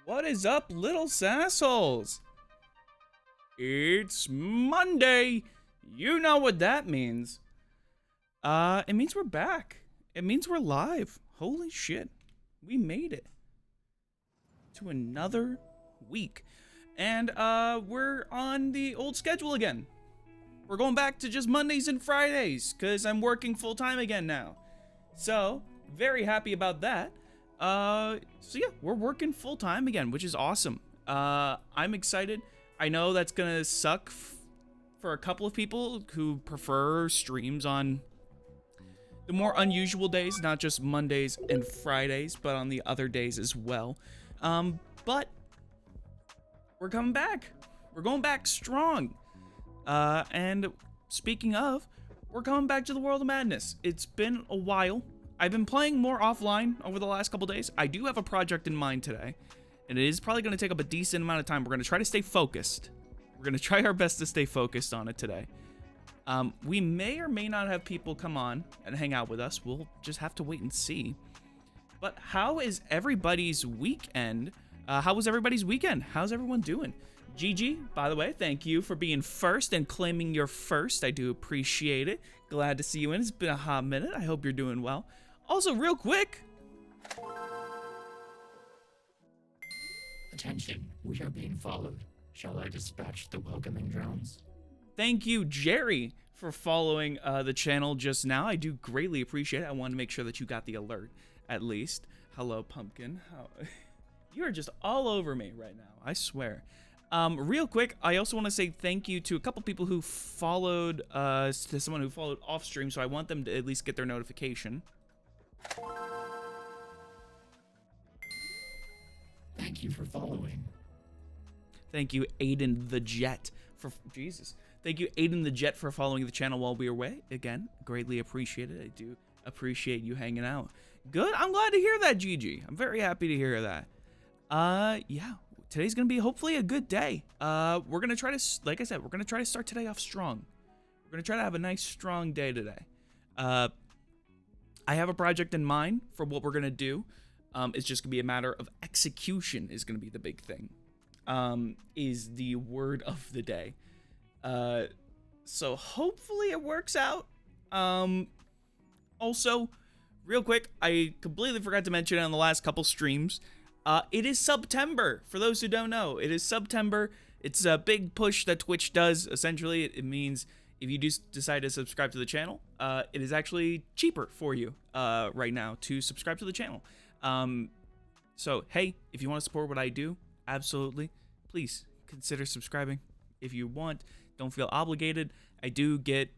What is up, little sassholes? It's Monday. You know what that means. It means we're back. It means we're live. Holy shit. We made it to another week. And we're on the old schedule again. We're going back to just Mondays and Fridays because I'm working full time again now. So, very happy about that. So yeah, we're working full time again, which is awesome. I'm excited. I know that's gonna suck for a couple of people who prefer streams on the more unusual days, not just Mondays and Fridays, but on the other days as well. But we're coming back. We're going back strong. And speaking of, we're coming back to the World of Madness. It's been a while. I've been playing more offline over the last couple days. I do have a project in mind today, and it is probably going to take up a decent amount of time. We're going to try to stay focused. We're going to try our best to stay focused on it today. We may or may not have people come on and hang out with us. We'll just have to wait and see. But how is everybody's weekend? How was everybody's weekend? How's everyone doing? Gigi, by the way, thank you for being first and claiming your first. I do appreciate it. Glad to see you in. It's been a hot minute. I hope you're doing well. Also, real quick. Attention, we are being followed. Shall I dispatch the welcoming drones? Thank you, Jerry, for following the channel just now. I do greatly appreciate it. I wanted to make sure that you got the alert, at least. Hello, Pumpkin. You are just all over me right now, I swear. Real quick, I also want to say thank you to a couple people who followed, to someone who followed off stream, so I want them to at least get their notification. Thank you for following. Thank you, Aiden the Jet, for Thank you, Aiden the Jet, for following the channel while we were away. Again, greatly appreciated. I do appreciate you hanging out. Good. I'm glad to hear that, Gigi. I'm very happy to hear that. Yeah. Today's gonna be hopefully a good day. We're gonna try to, like I said, we're gonna try to start today off strong. We're gonna try to have a nice, strong day today. I have a project in mind for what we're gonna do. It's just gonna be a matter of execution is gonna be the big thing. Is the word of the day. So hopefully it works out. Also, real quick, I completely forgot to mention it on the last couple streams. It is September. For those who don't know, it is September. It's a big push that Twitch does. Essentially, it means if you do decide to subscribe to the channel, it is actually cheaper for you right now to subscribe to the channel. So, hey, if you want to support what I do, absolutely, please consider subscribing if you want. Don't feel obligated. I do get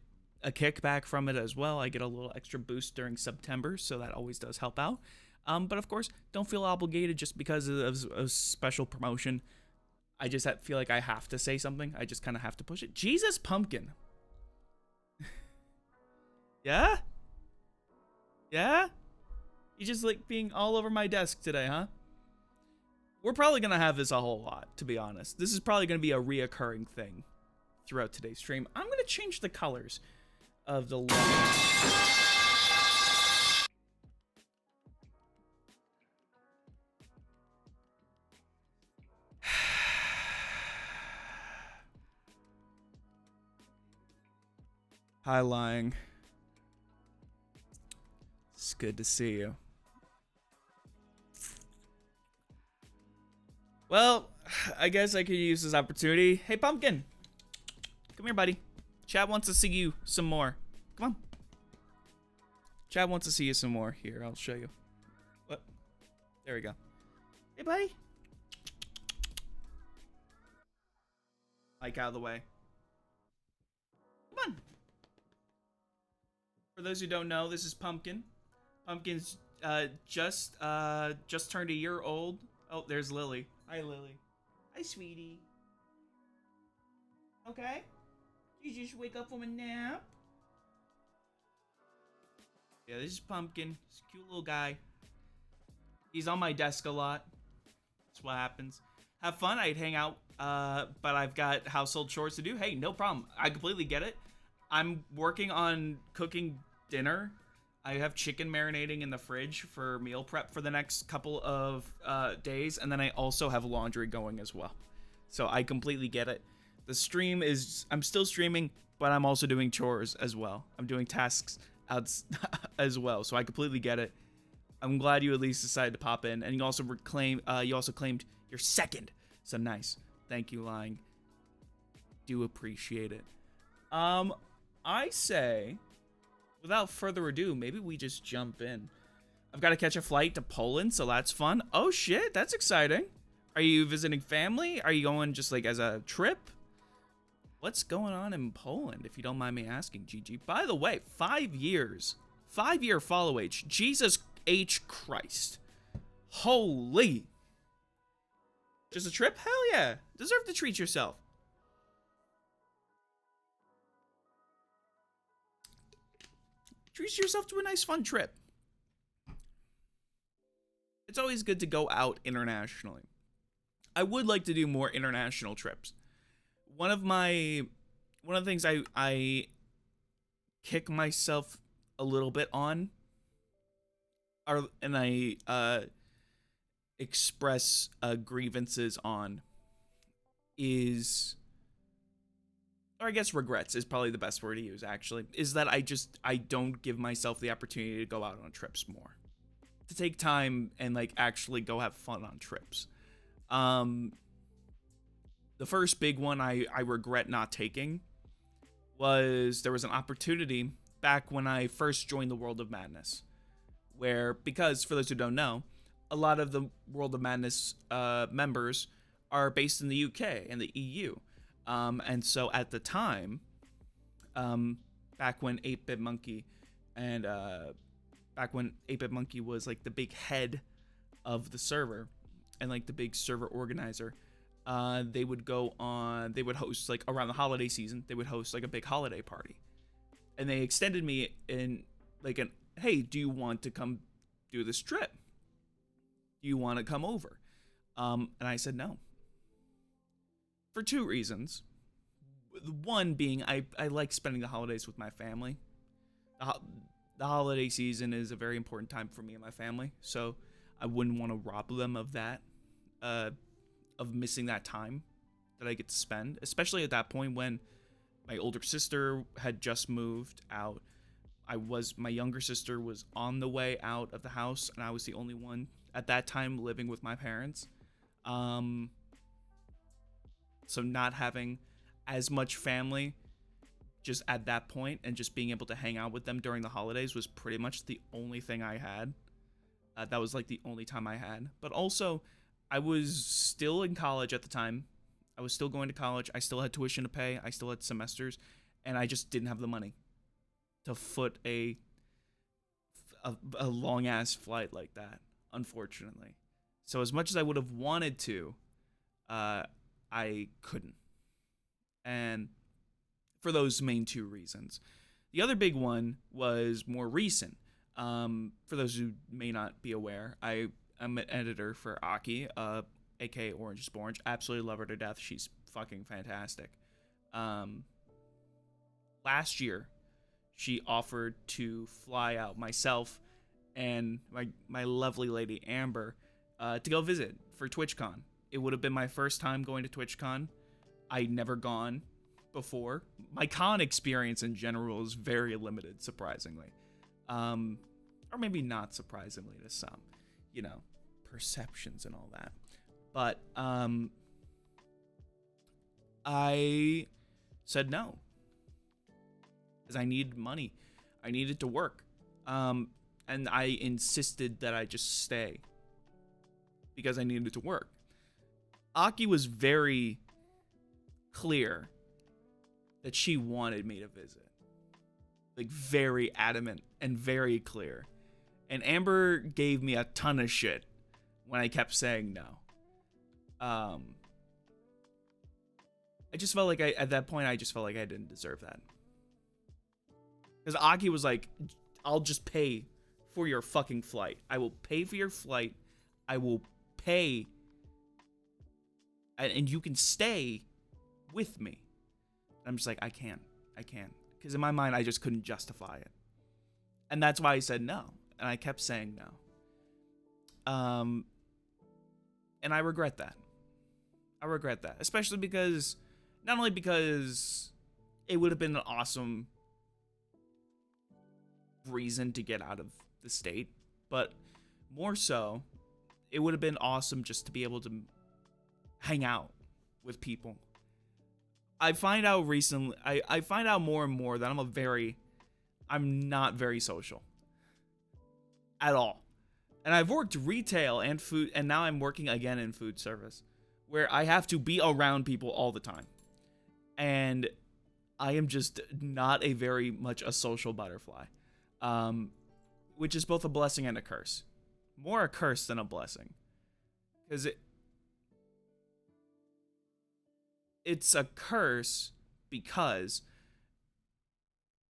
a kickback from it as well. I get a little extra boost during September, so that always does help out. But of course, don't feel obligated just because of a special promotion. I just feel like I have to say something. I just kind of have to push it. Jesus, Pumpkin. Yeah? Yeah? You just like being all over my desk today, huh? We're probably going to have this a whole lot, to be honest. This is probably going to be a reoccurring thing throughout today's stream. I'm going to change the colors of the logo. Hi, Lying. It's good to see you. Well, I guess I could use this opportunity. Hey, Pumpkin. Come here, buddy. Chad wants to see you some more. Come on. Chad wants to see you some more. Here, I'll show you. What? There we go. Hey, buddy. Mic out of the way. Come on. For those who don't know, this is Pumpkin. Pumpkin's just turned a year old. Oh, there's Lily. Hi, Lily. Hi, sweetie. Okay. You just wake up from a nap. Yeah, this is Pumpkin. He's a cute little guy. He's on my desk a lot. That's what happens. Have fun. I'd hang out, but I've got household chores to do. Hey, no problem. I completely get it. I'm working on cooking dinner. I have chicken marinating in the fridge for meal prep for the next couple of days, and then I also have laundry going as well. So I completely get it. The stream is, I'm still streaming, but I'm also doing chores as well. I'm doing tasks out as well, so I completely get it. I'm glad you at least decided to pop in, and you also claimed your second. So nice. Thank you, Lying. Do appreciate it. I say, without further ado, maybe we just jump in. I've got to catch a flight to Poland, so that's fun. Oh shit, that's exciting. Are you visiting family? Are you going just like as a trip? What's going on in Poland, if you don't mind me asking, GG? By the way, 5 years. 5-year follow age. Jesus H. Christ. Holy. Just a trip? Hell yeah. Deserve to treat yourself. Treat yourself to a nice, fun trip. It's always good to go out internationally. I would like to do more international trips. One of the things I kick myself a little bit on and I express grievances on is, or I guess regrets is probably the best word to use, actually, is that I don't give myself the opportunity to go out on trips more, to take time and like actually go have fun on trips. The first big one I regret not taking was, there was an opportunity back when I first joined the World of Madness, where, because for those who don't know, a lot of the World of Madness members are based in the UK and the EU. And so at the time, back when 8-Bit Monkey was like the big head of the server and like the big server organizer, they would host, like around the holiday season, they would host like a big holiday party. And they extended me in like hey, do you want to come do this trip? Do you want to come over? And I said no. For 2 reasons. One being, I like spending the holidays with my family. The holiday season is a very important time for me and my family, so I wouldn't want to rob them of that, of missing that time that I get to spend, especially at that point when my older sister had just moved out. My younger sister was on the way out of the house, and I was the only one at that time living with my parents. So not having as much family just at that point, and just being able to hang out with them during the holidays, was pretty much the only thing I had. That was like the only time I had. But also, I was still in college at the time. I was still going to college. I still had tuition to pay. I still had semesters, and I just didn't have the money to foot a long ass flight like that, unfortunately. So as much as I would have wanted to, I couldn't. And for those main 2 reasons. The other big one was more recent. For those who may not be aware, I'm an editor for Aki, aka Orange is Orange. Absolutely love her to death. She's fucking fantastic. Last year, she offered to fly out myself and my lovely lady Amber to go visit for TwitchCon. It would have been my first time going to TwitchCon. I'd never gone before. My con experience in general is very limited, surprisingly. Or maybe not surprisingly to some, perceptions and all that. But I said no, because I needed money. I needed to work. And I insisted that I just stay because I needed to work. Aki was very clear that she wanted me to visit. Like, very adamant and very clear. And Amber gave me a ton of shit when I kept saying no. I just felt like at that point, I just felt like I didn't deserve that. Because Aki was like, I'll just pay for your fucking flight. I will pay for your flight. I will pay. And you can stay with me. I'm just like, I can't. Because in my mind, I just couldn't justify it. And that's why I said no. And I kept saying no. And I regret that. I regret that. Especially because, not only because it would have been an awesome reason to get out of the state, but more so, it would have been awesome just to be able to hang out with people. I find out recently, I find out more and more that I'm not very social. At all. And I've worked retail and food, and now I'm working again in food service, where I have to be around people all the time. And I am just not a very much a social butterfly. Which is both a blessing and a curse. More a curse than a blessing. Because it's a curse because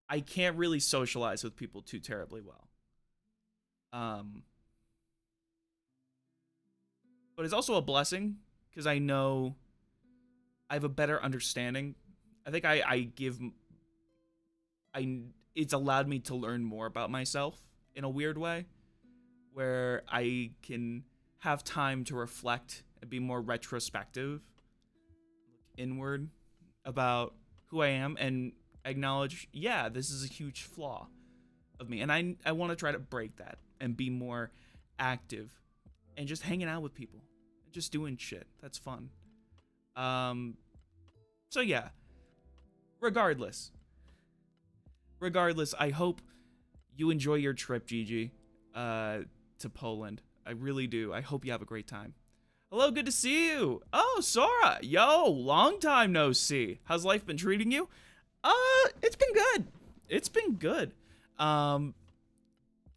I can't really socialize with people too terribly well. But it's also a blessing because I know I have a better understanding. I think it's allowed me to learn more about myself in a weird way, where I can have time to reflect and be more retrospective, inward about who I am and acknowledge, yeah, this is a huge flaw of me. And I want to try to break that and be more active and just hanging out with people, just doing shit. That's fun. So yeah, regardless, I hope you enjoy your trip, Gigi, to Poland. I really do. I hope you have a great time. Hello, good to see you. Oh, Sora. Yo, long time no see. How's life been treating you? It's been good. It's been good.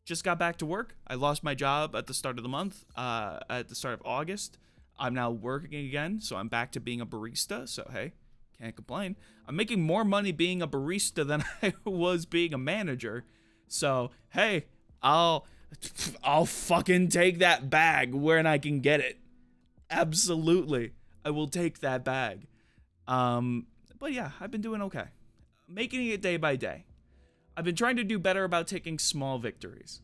Just got back to work. I lost my job at the start of the month, at the start of August. I'm now working again, so I'm back to being a barista. So, hey, can't complain. I'm making more money being a barista than I was being a manager. So, hey, I'll fucking take that bag when I can get it. Absolutely. I will take that bag. But yeah, I've been doing okay. Making it day by day. I've been trying to do better about taking small victories.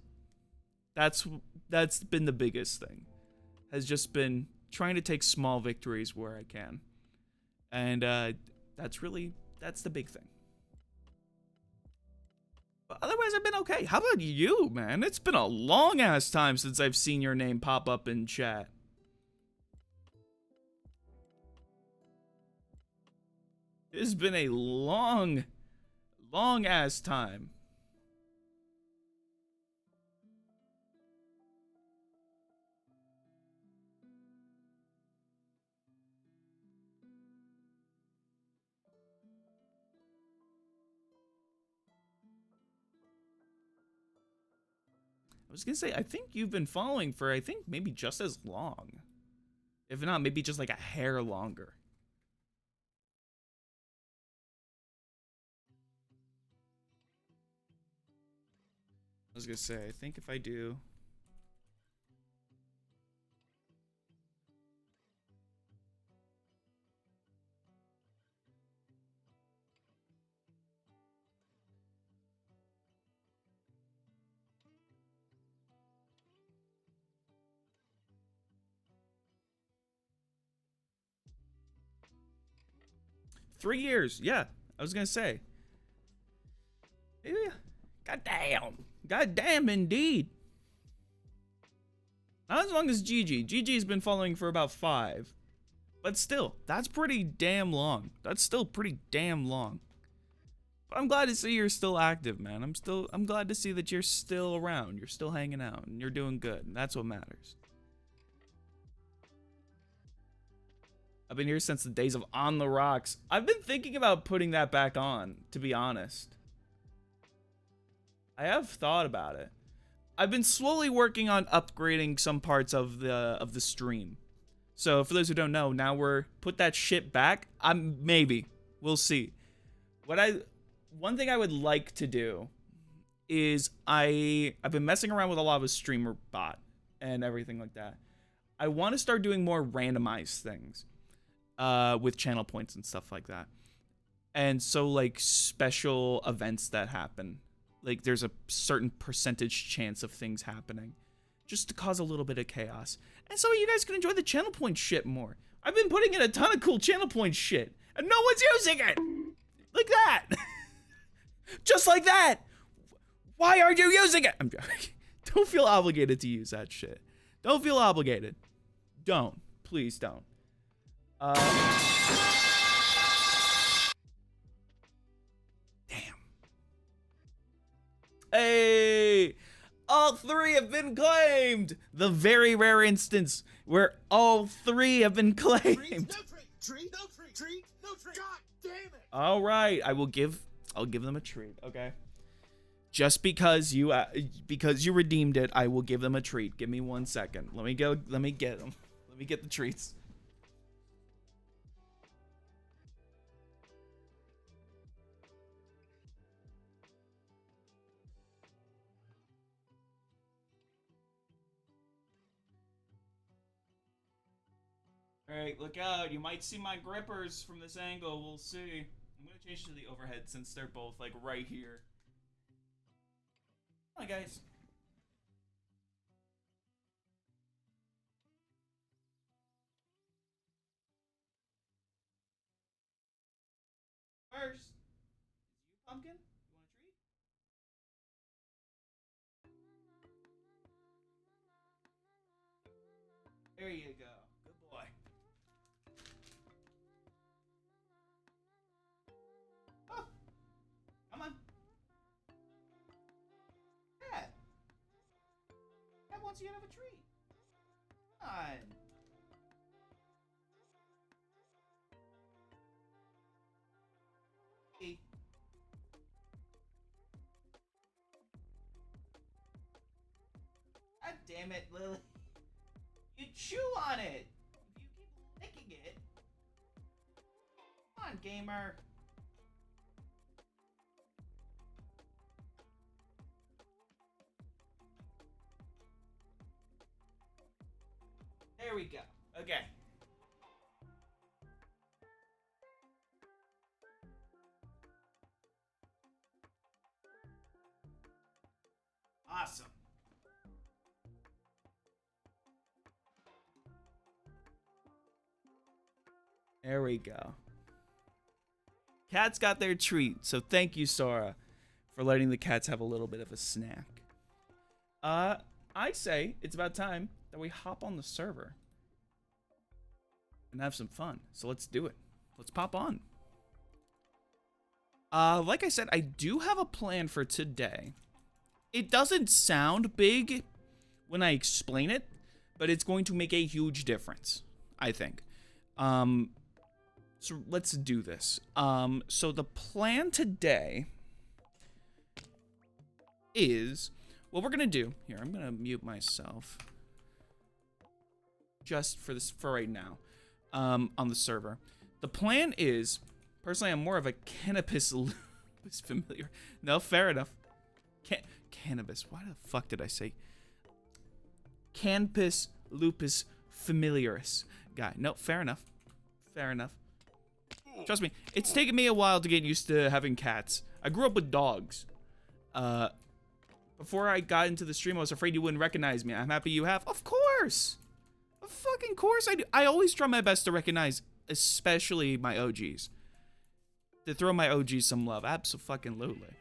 That's been the biggest thing. Has just been trying to take small victories where I can. And that's the big thing. But otherwise, I've been okay. How about you, man? It's been a long ass time since I've seen your name pop up in chat. It's been a long ass time. I was gonna say, I think you've been following for, I think, maybe just as long. If not, maybe just like a hair longer. I was gonna say, I think if I do... $3 years, yeah. I was gonna say. Yeah. God damn indeed. Not as long as Gigi. Gigi's been following for about 5. But still, that's pretty damn long. That's still pretty damn long. But I'm glad to see you're still active, man. I'm glad to see that you're still around. You're still hanging out and you're doing good. And that's what matters. I've been here since the days of On the Rocks. I've been thinking about putting that back on, to be honest. I have thought about it. I've been slowly working on upgrading some parts of the stream. So for those who don't know, now we're put that shit back. Maybe. We'll see. One thing I would like to do is I've been messing around with a lot of a streamer bot and everything like that. I want to start doing more randomized things. With channel points and stuff like that. And so, like, special events that happen. like there's a certain percentage chance of things happening, just to cause a little bit of chaos. And so you guys can enjoy the channel point shit more. I've been putting in a ton of cool channel point shit, and no one's using it! Like that! Just like that! Why aren't you using it? I'm joking. Don't feel obligated to use that shit. Don't feel obligated. Don't. Please don't. Damn. Hey! All 3 have been claimed! The very rare instance where all 3 have been claimed. No tree. God damn it! All right, I'll give them a treat, okay? Just because you redeemed it, I will give them a treat. Give me 1 second. Let me get them. Let me get the treats. Alright, look out. You might see my grippers from this angle. We'll see. I'm gonna change to the overhead since they're both, like, right here. Hi, guys. First, is you, Pumpkin? You want a treat? There you go. Good boy. Oh, come on. Cat. Cat wants you to have a treat. Come on. Hey. God damn it, Lily. You chew on it. If you keep licking it. Come on, gamer. There we go. Okay. Awesome. There we go. Cats got their treat, so thank you, Sora, for letting the cats have a little bit of a snack. I say it's about time that we hop on the server and have some fun. So let's do it. Let's pop on. Like I said, I do have a plan for today. It doesn't sound big when I explain it, but it's going to make a huge difference, I think. So let's do this. So the plan today is what we're gonna do. Here, I'm gonna mute myself just for right now. On the server, the plan is, personally, I'm more of a cannabis lupus familiar. No, fair enough. Cannabis. Why the fuck did I say cannabis lupus familiaris guy? No, fair enough. Fair enough. Trust me, it's taken me a while to get used to having cats. I grew up with dogs. Before I got into the stream, I was afraid you wouldn't recognize me. I'm happy you have. Of course! Of fucking course I do. I always try my best to recognize, especially my OGs. To throw my OGs some love. Abso-fucking-lutely.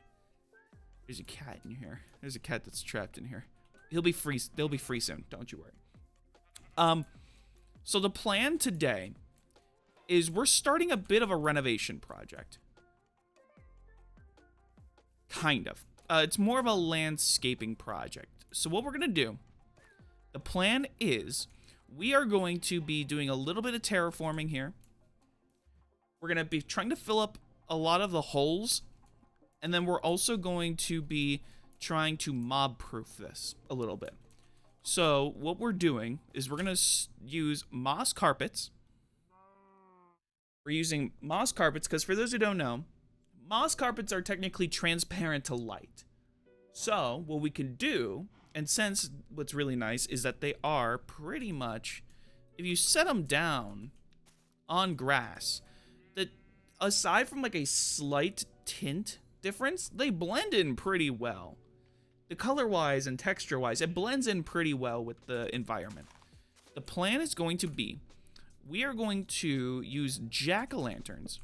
There's a cat in here. There's a cat that's trapped in here. He'll be free. They'll be free soon. Don't you worry. So the plan today is we're starting a bit of a renovation project. Kind of. It's more of a landscaping project. So what we're going to do, the plan is we are going to be doing a little bit of terraforming here. We're going to be trying to fill up a lot of the holes. And then we're also going to be trying to mob-proof this a little bit. So what we're doing is we're going to use moss carpets. We're using moss carpets because, for those who don't know, moss carpets are technically transparent to light. So what we can do, and since what's really nice is that they are pretty much, if you set them down on grass, that aside from like a slight tint difference, they blend in pretty well. The color-wise and texture-wise, it blends in pretty well with the environment. The plan is going to be, we are going to use jack-o'-lanterns,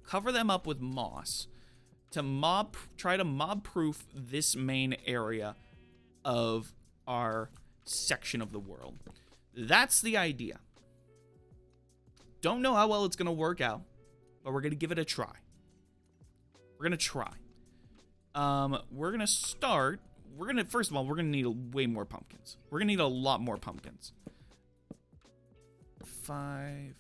cover them up with moss, to try to mob-proof this main area of our section of the world. That's the idea. Don't know how well it's going to work out, but we're going to give it a try. We're going to try. We're going to start. First of all, we're going to need way more pumpkins. We're going to need a lot more pumpkins. 5.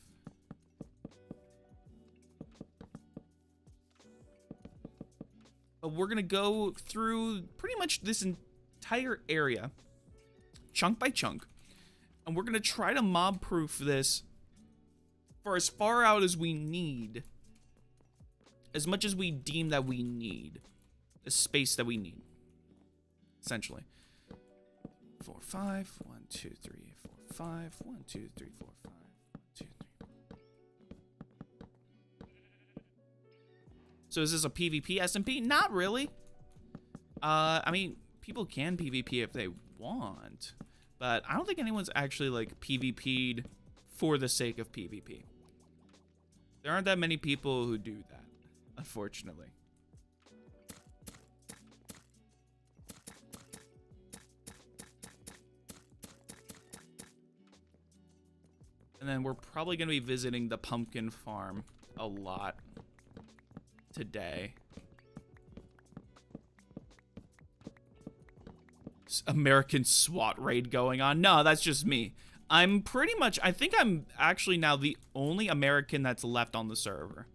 But we're going to go through pretty much this entire area, chunk by chunk. And we're going to try to mob-proof this for as far out as we need. As much as we deem that we need. The space that we need. Essentially. 4, 5. 1, 2, 3, 4, 5. 1, 2, 3, 4, 5. 1, 2, 3. So is this a PvP SMP? Not really. I mean, people can PvP if they want. But I don't think anyone's actually, like, PvP'd for the sake of PvP. There aren't that many people who do that, unfortunately. And then we're probably going to be visiting the pumpkin farm a lot today. American SWAT raid going on. No, that's just me. I'm pretty much, I think I'm actually now the only American that's left on the server.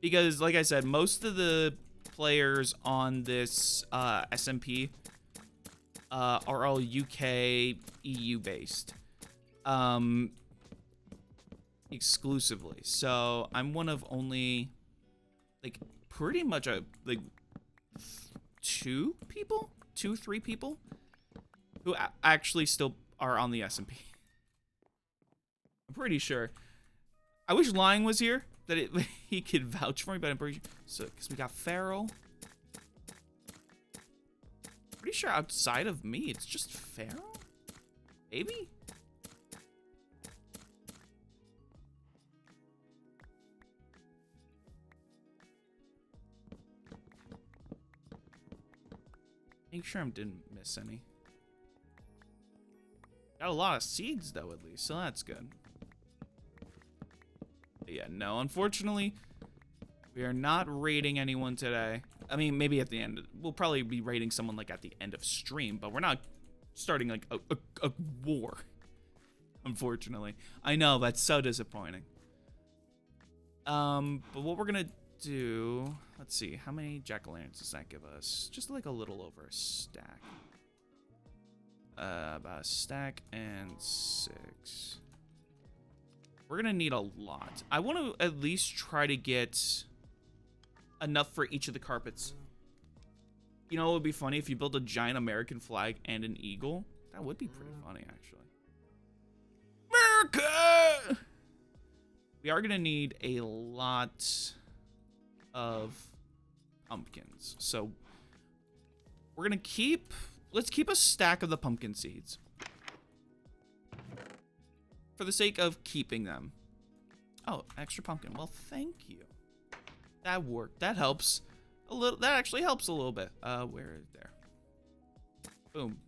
Because, like I said, most of the players on this SMP are all UK, EU based. Exclusively. So I'm one of only, like, pretty much like 2 people? 2, 3 people who actually still are on the SMP. I'm pretty sure. I wish Lying was here, that he could vouch for me, but I'm pretty sure. So, because we got Feral. Pretty sure outside of me, it's just Feral? Maybe? Make sure I didn't miss any. Got a lot of seeds, though, at least, so that's good. But yeah, no, unfortunately, we are not raiding anyone today. I mean, maybe at the end. We'll probably be raiding someone, like, at the end of stream, but we're not starting, like, a war, unfortunately. I know, that's so disappointing. But what we're gonna do, let's see, how many jack-o'-lanterns does that give us? Just like a little over a stack. About a stack and 6. We're gonna need a lot. I want to at least try to get enough for each of the carpets. You know, it would be funny if you built a giant American flag and an eagle. That would be pretty funny, actually. America! We are gonna need a lot of pumpkins, so we're gonna let's keep a stack of the pumpkin seeds for the sake of keeping them. Oh, extra pumpkin. Well, thank you. That worked. That helps a little. That actually helps a little bit. Where is there? Boom.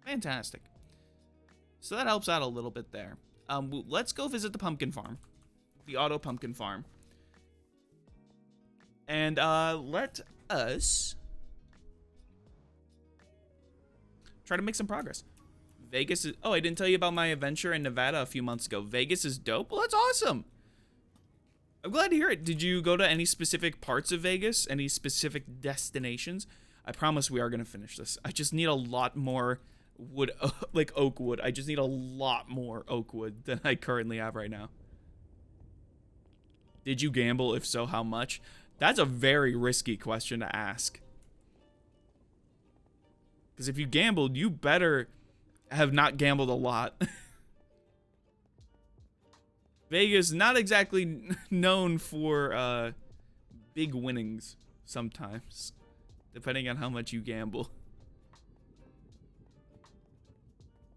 Fantastic. So that helps out a little bit there. Let's go visit the pumpkin farm. The auto pumpkin farm. And let us try to make some progress. Vegas is... Oh, I didn't tell you about my adventure in Nevada a few months ago. Vegas is dope? Well, that's awesome. I'm glad to hear it. Did you go to any specific parts of Vegas? Any specific destinations? I promise we are going to finish this. I just need a lot more wood, like oak wood. I just need a lot more oak wood than I currently have right now. Did you gamble? If so, how much? That's a very risky question to ask. Because if you gambled, you better have not gambled a lot. Vegas not exactly known for big winnings sometimes, depending on how much you gamble.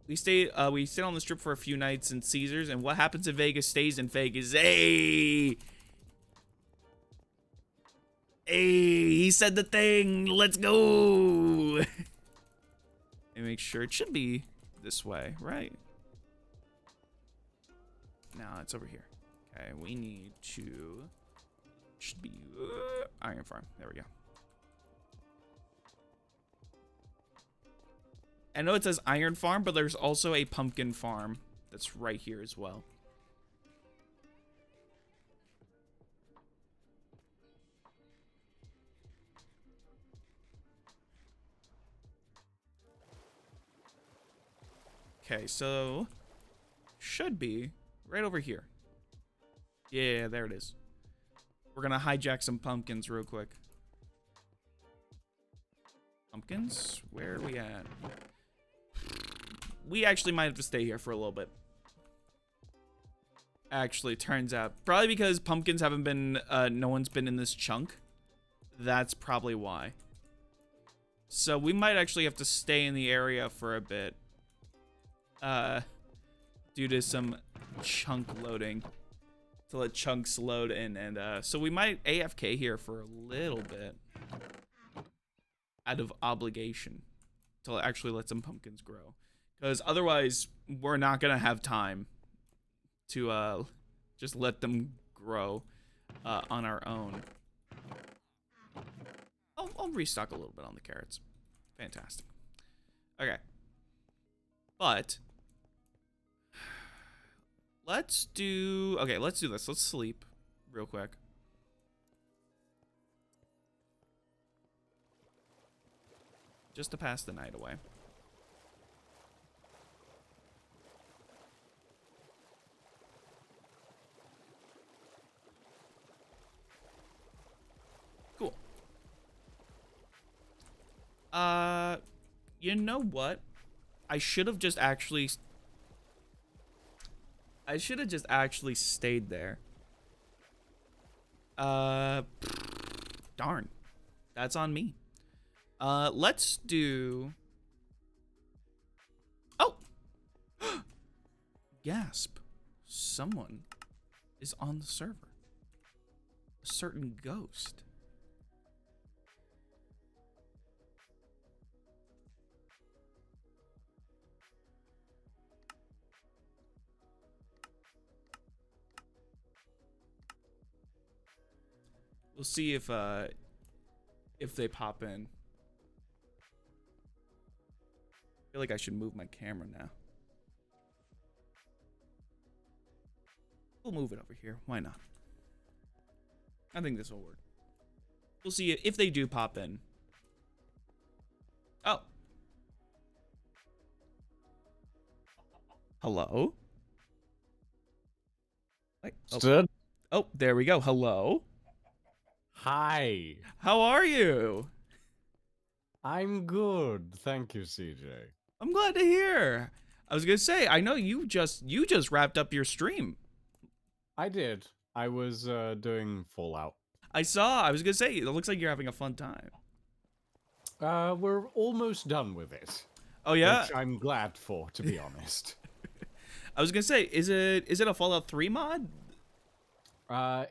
We stay we sit on the strip for a few nights in Caesars, and what happens in Vegas stays in Vegas. Hey! Hey, he said the thing. Let's go. And make sure it should be this way, right? No, it's over here. Okay, we need to. Should be Iron Farm. There we go. I know it says Iron Farm, but there's also a pumpkin farm that's right here as well. Okay, so should be right over here. Yeah, there it is. We're gonna hijack some pumpkins real quick. Pumpkins? Where are we at? We actually might have to stay here for a little bit. Actually, turns out. Probably because pumpkins haven't been, no one's been in this chunk. That's probably why. So we might actually have to stay in the area for a bit. Due to some chunk loading. To let chunks load in, and so we might AFK here for a little bit. Out of obligation. To actually let some pumpkins grow. Because otherwise, we're not gonna have time to just let them grow on our own. I'll restock a little bit on the carrots. Fantastic. Okay. But let's do this. Let's sleep real quick. Just to pass the night away. Cool. You know what? I should have just actually stayed there. Darn. That's on me. Let's do... Oh! Gasp. Someone is on the server. A certain ghost. We'll see if they pop in. I feel like I should move my camera now. We'll move it over here. Why not? I think this will work. We'll see if they do pop in. Oh. Hello? Wait. Stood. Oh, there we go. Hello? Hi. How are you? I'm good. Thank you, CJ. I'm glad to hear. I was gonna say, I know you just wrapped up your stream. I did. I was doing Fallout. I saw. I was gonna say, it looks like you're having a fun time. We're almost done with it. Oh yeah. Which I'm glad for, to be honest. I was gonna say, is it a Fallout 3 mod?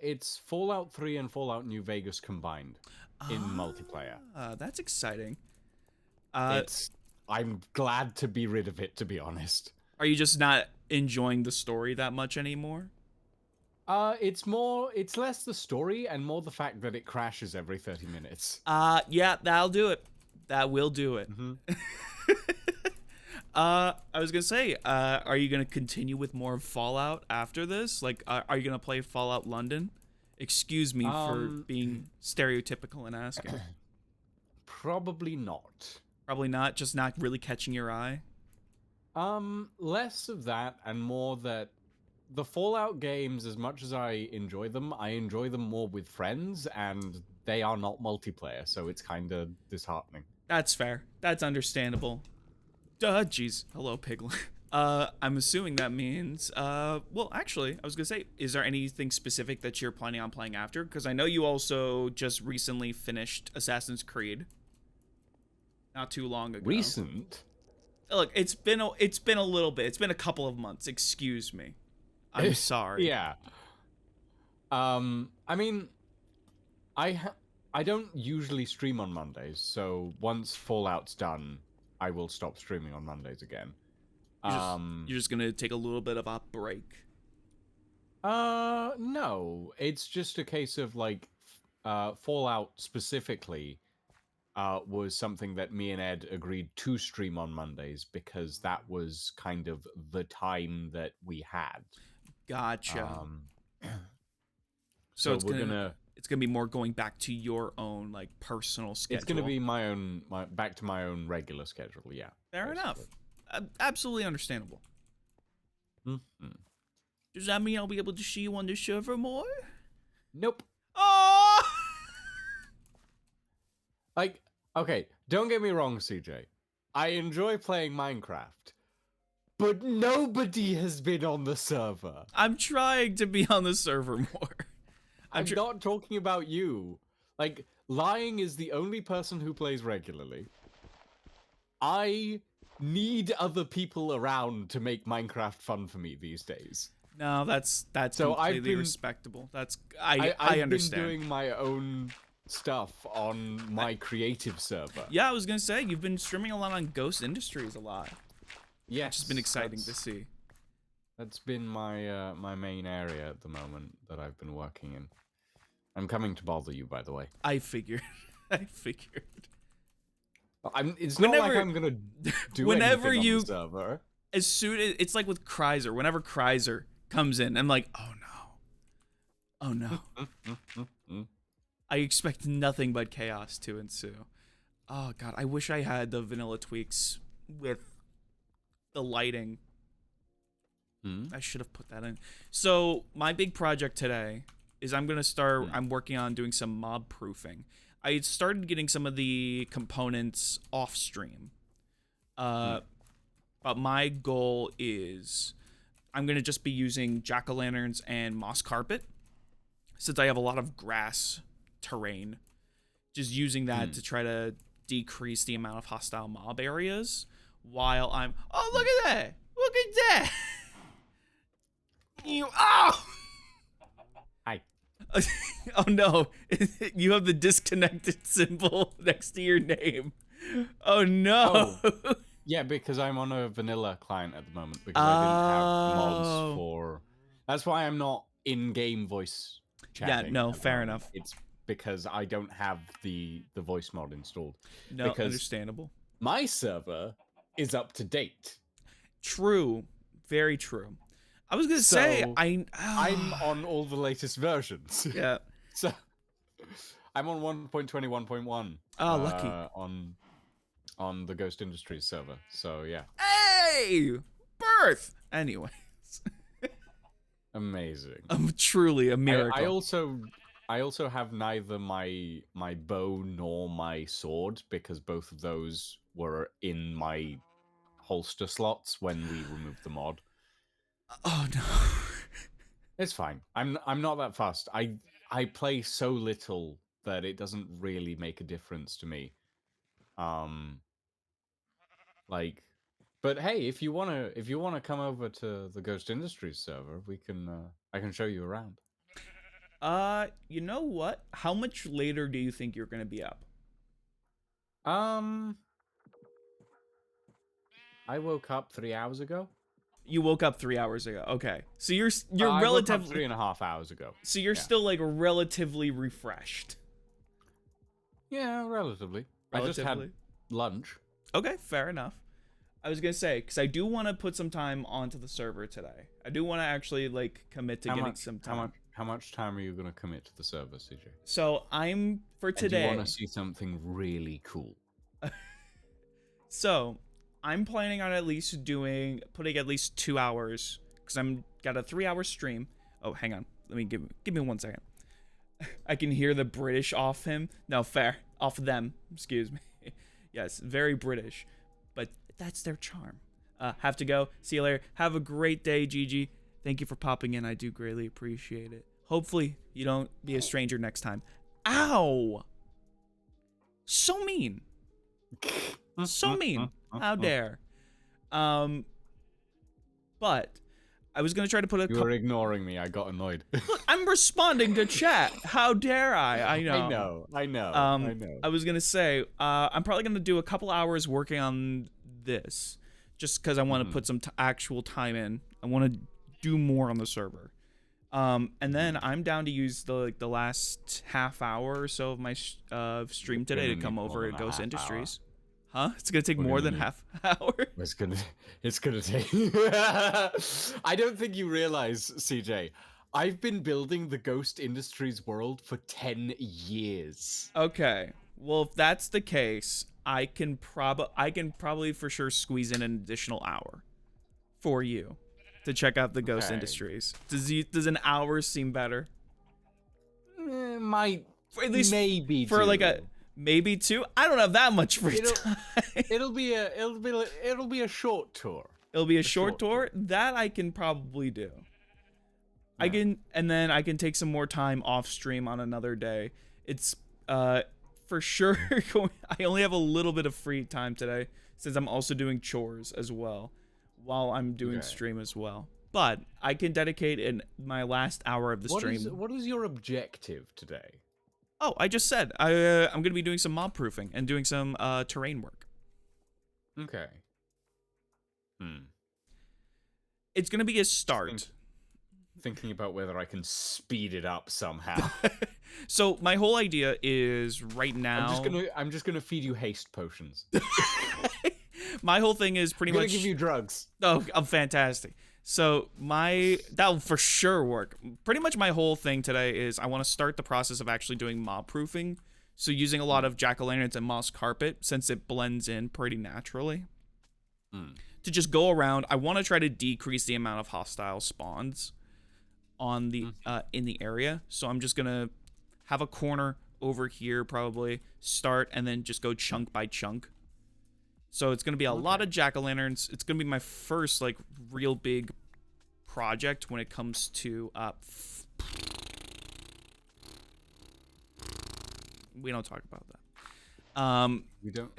It's Fallout 3 and Fallout New Vegas combined in multiplayer. That's exciting. I'm glad to be rid of it, to be honest. Are you just not enjoying the story that much anymore? It's less the story and more the fact that it crashes every 30 minutes. Yeah, that'll do it. That will do it. Mm-hmm. I was gonna say, are you gonna continue with more Fallout after this? Like, are you gonna play Fallout London? Excuse me for being stereotypical and asking. Probably not. Probably not, just not really catching your eye. Less of that and more that the Fallout games, as much as I enjoy them more with friends, and they are not multiplayer, so it's kind of disheartening. That's fair. That's understandable. Duh, jeez. Hello, Piglet. I'm assuming that means, well, actually, I was gonna say, is there anything specific that you're planning on playing after? Because I know you also just recently finished Assassin's Creed. Not too long ago. Recent? Look, it's been a little bit. It's been a couple of months. Excuse me. I'm sorry. Yeah. I mean, I don't usually stream on Mondays, so once Fallout's done, I will stop streaming on Mondays again. You're just gonna take a little bit of a break. No. It's just a case of like, Fallout specifically, was something that me and Ed agreed to stream on Mondays because that was kind of the time that we had. Gotcha. So it's gonna be more going back to your own like personal schedule. It's gonna be back to my own regular schedule. Yeah. Fair basically. enough. Absolutely understandable. Mm-hmm. Does that mean I'll be able to see you on the server more? Nope. Oh! Like, okay, don't get me wrong, CJ. I enjoy playing Minecraft, but nobody has been on the server. I'm trying to be on the server more. I'm not talking about you. Like, Lying is the only person who plays regularly. I need other people around to make Minecraft fun for me these days. No, that's So completely respectable. I I've understand. been doing my own stuff on my creative server. Yeah, I was gonna say you've been streaming a lot on Ghost Industries a lot. Yes, Which has been exciting to see. That's been my my main area at the moment that I've been working in. I'm coming to bother you, by the way. I figured. I figured. It's not like I'm gonna do whenever anything you on the server. As soon as it's like with Chrysler, whenever Chrysler comes in, I'm like, oh no. I expect nothing but chaos to ensue. Oh god, I wish I had the vanilla tweaks with the lighting. I should have put that in. So my big project today is I'm gonna start. I'm working on doing some mob proofing. I started getting some of the components off stream. But my goal is I'm gonna just be using jack-o'-lanterns and moss carpet since I have a lot of grass terrain. Just using that to try to decrease the amount of hostile mob areas while I'm. Oh, look at that! Look at that! You. Oh! Hi. Oh no! You have the disconnected symbol next to your name. Oh no! Oh. Yeah, because I'm on a vanilla client at the moment because I didn't have mods for. That's why I'm not in-game voice chatting. Yeah, no, fair enough. It's because I don't have the voice mod installed. No, because understandable. My server is up to date. True, very true. I was gonna say I'm on all the latest versions. Yeah. So I'm on 1.21.1. Oh, lucky. On the Ghost Industries server. So yeah. Hey, birth. Anyways, amazing. Truly a miracle. I also have neither my bow nor my sword because both of those were in my holster slots when we removed the mod. Oh no. It's fine. I'm not that fussed. I play so little that it doesn't really make a difference to me. Like, but hey, if you wanna come over to the Ghost Industries server, I can show you around. You know what? How much later do you think you're gonna be up? I woke up 3 hours ago. You woke up 3 hours ago. Okay, so you're I woke up relatively 3.5 hours ago. So you're still like relatively refreshed. Yeah, relatively. I just had lunch. Okay, fair enough. I was gonna say because I do want to put some time onto the server today. I do want to actually like commit to getting some time. How much time are you gonna commit to the server, CJ? So I'm for today. Do you want to see something really cool? So I'm planning on putting at least 2 hours because I'm got a 3-hour stream. Oh, hang on. Let me give me 1 second. I can hear the British off him. No, fair. Off them. Excuse me. Yes, very British. But that's their charm. Have to go. See you later. Have a great day, Gigi. Thank you for popping in. I do greatly appreciate it. Hopefully, you don't be a stranger next time. Ow! So mean. So mean. How dare. But I was going to try to put a You were ignoring me. I got annoyed. Look, I'm responding to chat. How dare I? I know. I know. I was going to say, I'm probably going to do a couple hours working on this just because I want to put some actual time in. I want to do more on the server. And then I'm down to use the last half hour or so of my stream today to come over to Ghost Industries. Huh? It's gonna take more than half hour. It's gonna take. I don't think you realize, CJ. I've been building the Ghost Industries world for 10 years. Okay. Well, if that's the case, I can probably for sure squeeze in an additional hour for you to check out the Ghost Industries. Does an hour seem better? Might at least maybe for like a maybe 2. I don't have that much free time. It'll be a short tour. It'll be a short tour that I can probably do. Yeah. And then I can take some more time off stream on another day. It's for sure I only have a little bit of free time today since I'm also doing chores as well while I'm doing stream as well. But I can dedicate my last hour of the stream. What is your objective today? Oh, I just said I'm going to be doing some mob proofing and doing some terrain work. Okay. It's going to be a start. Thinking about whether I can speed it up somehow. So my whole idea is right now. I'm just gonna feed you haste potions. My whole thing is pretty much. I'm gonna give you drugs. Oh, fantastic. So that'll for sure work. Pretty much my whole thing today is I want to start the process of actually doing mob proofing. So using a lot of jack-o'-lanterns and moss carpet since it blends in pretty naturally. To just go around, I want to try to decrease the amount of hostile spawns on the in the area. So I'm just gonna have a corner over here, probably start and then just go chunk by chunk. So it's gonna be a lot of jack-o'-lanterns. It's gonna be my first like real big project when it comes to we don't talk about that. We don't.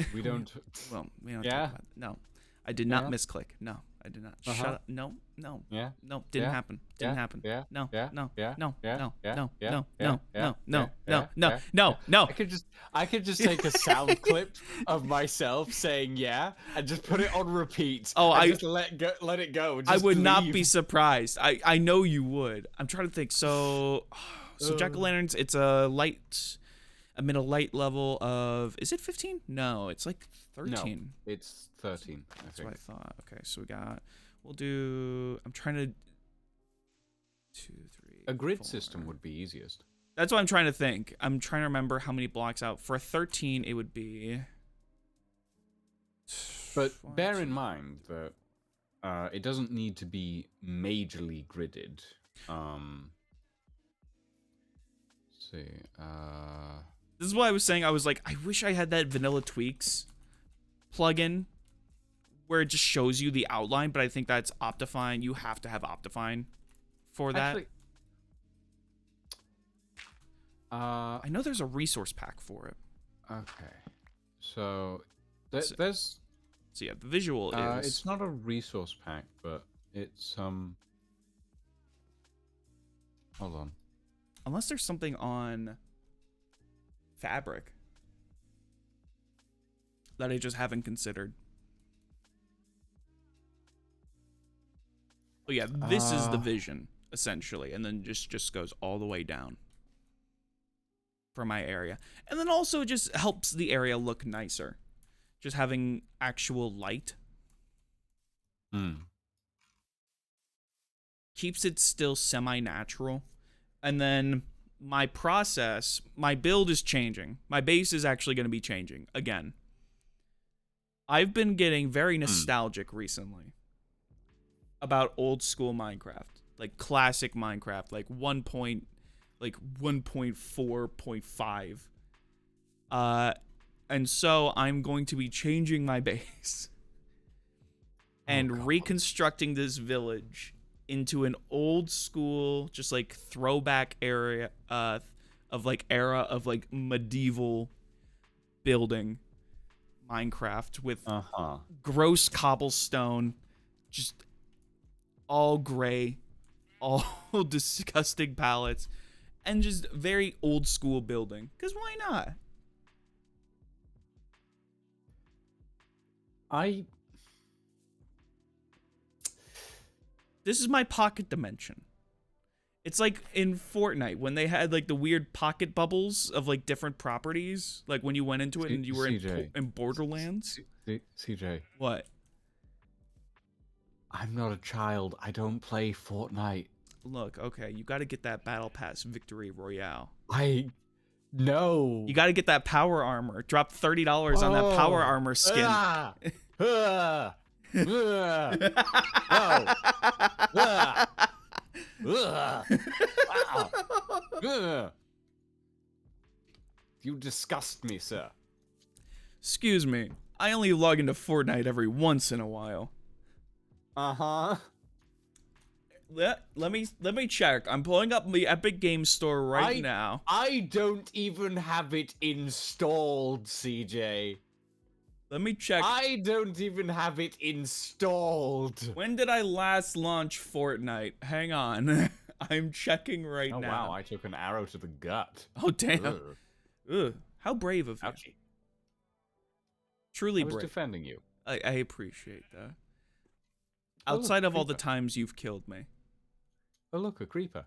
Well, we don't talk about that. No, I did not misclick. No, I did not. Shut up. No. Yeah. No, didn't happen. Didn't happen. Yeah. No. Yeah. No. Yeah. No. Yeah. No. Yeah. No. Yeah. No. Yeah. No. Yeah. No. Yeah. No. No. I could just take a sound clip of myself saying yeah and just put it on repeat. Oh, I just let it go. I would not be surprised. I know you would. I'm trying to think. So jack-o'-lanterns. It's a light. I'm in a light level of. Is it 15? No, it's like 13. No, it's 13. That's what I thought. Okay, so we'll do. I'm trying to. 2, 3. A grid 4. system would be easiest. That's what I'm trying to think. I'm trying to remember how many blocks out. For a 13, it would be. But bear in mind that it doesn't need to be majorly gridded. Let's see. This is why I was saying I was like, I wish I had that Vanilla Tweaks plugin where it just shows you the outline, but I think that's Optifine. You have to have Optifine for that. Actually, I know there's a resource pack for it. Okay. So there's So yeah, the visual is it's not a resource pack, but it's hold on. Unless there's something on Fabric that I just haven't considered. Oh yeah, this is the vision essentially, and then just goes all the way down for my area. And then also it just helps the area look nicer. Just having actual light. Keeps it still semi-natural. And then my build is changing. My base is actually going to be changing again. I've been getting very nostalgic recently about old school Minecraft, like classic Minecraft, like 1.4.5. And so I'm going to be changing my base and reconstructing this village into an old school, just like throwback area of like era of like medieval building Minecraft with gross cobblestone, just all gray, all disgusting pallets, and just very old school building. Because why not? This is my pocket dimension. It's like in Fortnite when they had like the weird pocket bubbles of like different properties, like when you went into it and you were in Borderlands. CJ. What? I'm not a child. I don't play Fortnite. Look, okay, you got to get that Battle Pass Victory Royale. No. You got to get that power armor. Drop $30 on that power armor skin. You disgust me, sir. Excuse me. I only log into Fortnite every once in a while. Let me check. I'm pulling up the Epic Games Store right now. I don't even have it installed, CJ. Let me check. I don't even have it installed. When did I last launch Fortnite? Hang on. I'm checking right now. Oh, wow. I took an arrow to the gut. Oh, damn. Ugh. How brave of you. Ouchie. Truly brave. I was defending you. I appreciate that. Outside of all the times you've killed me. Oh, look, a creeper.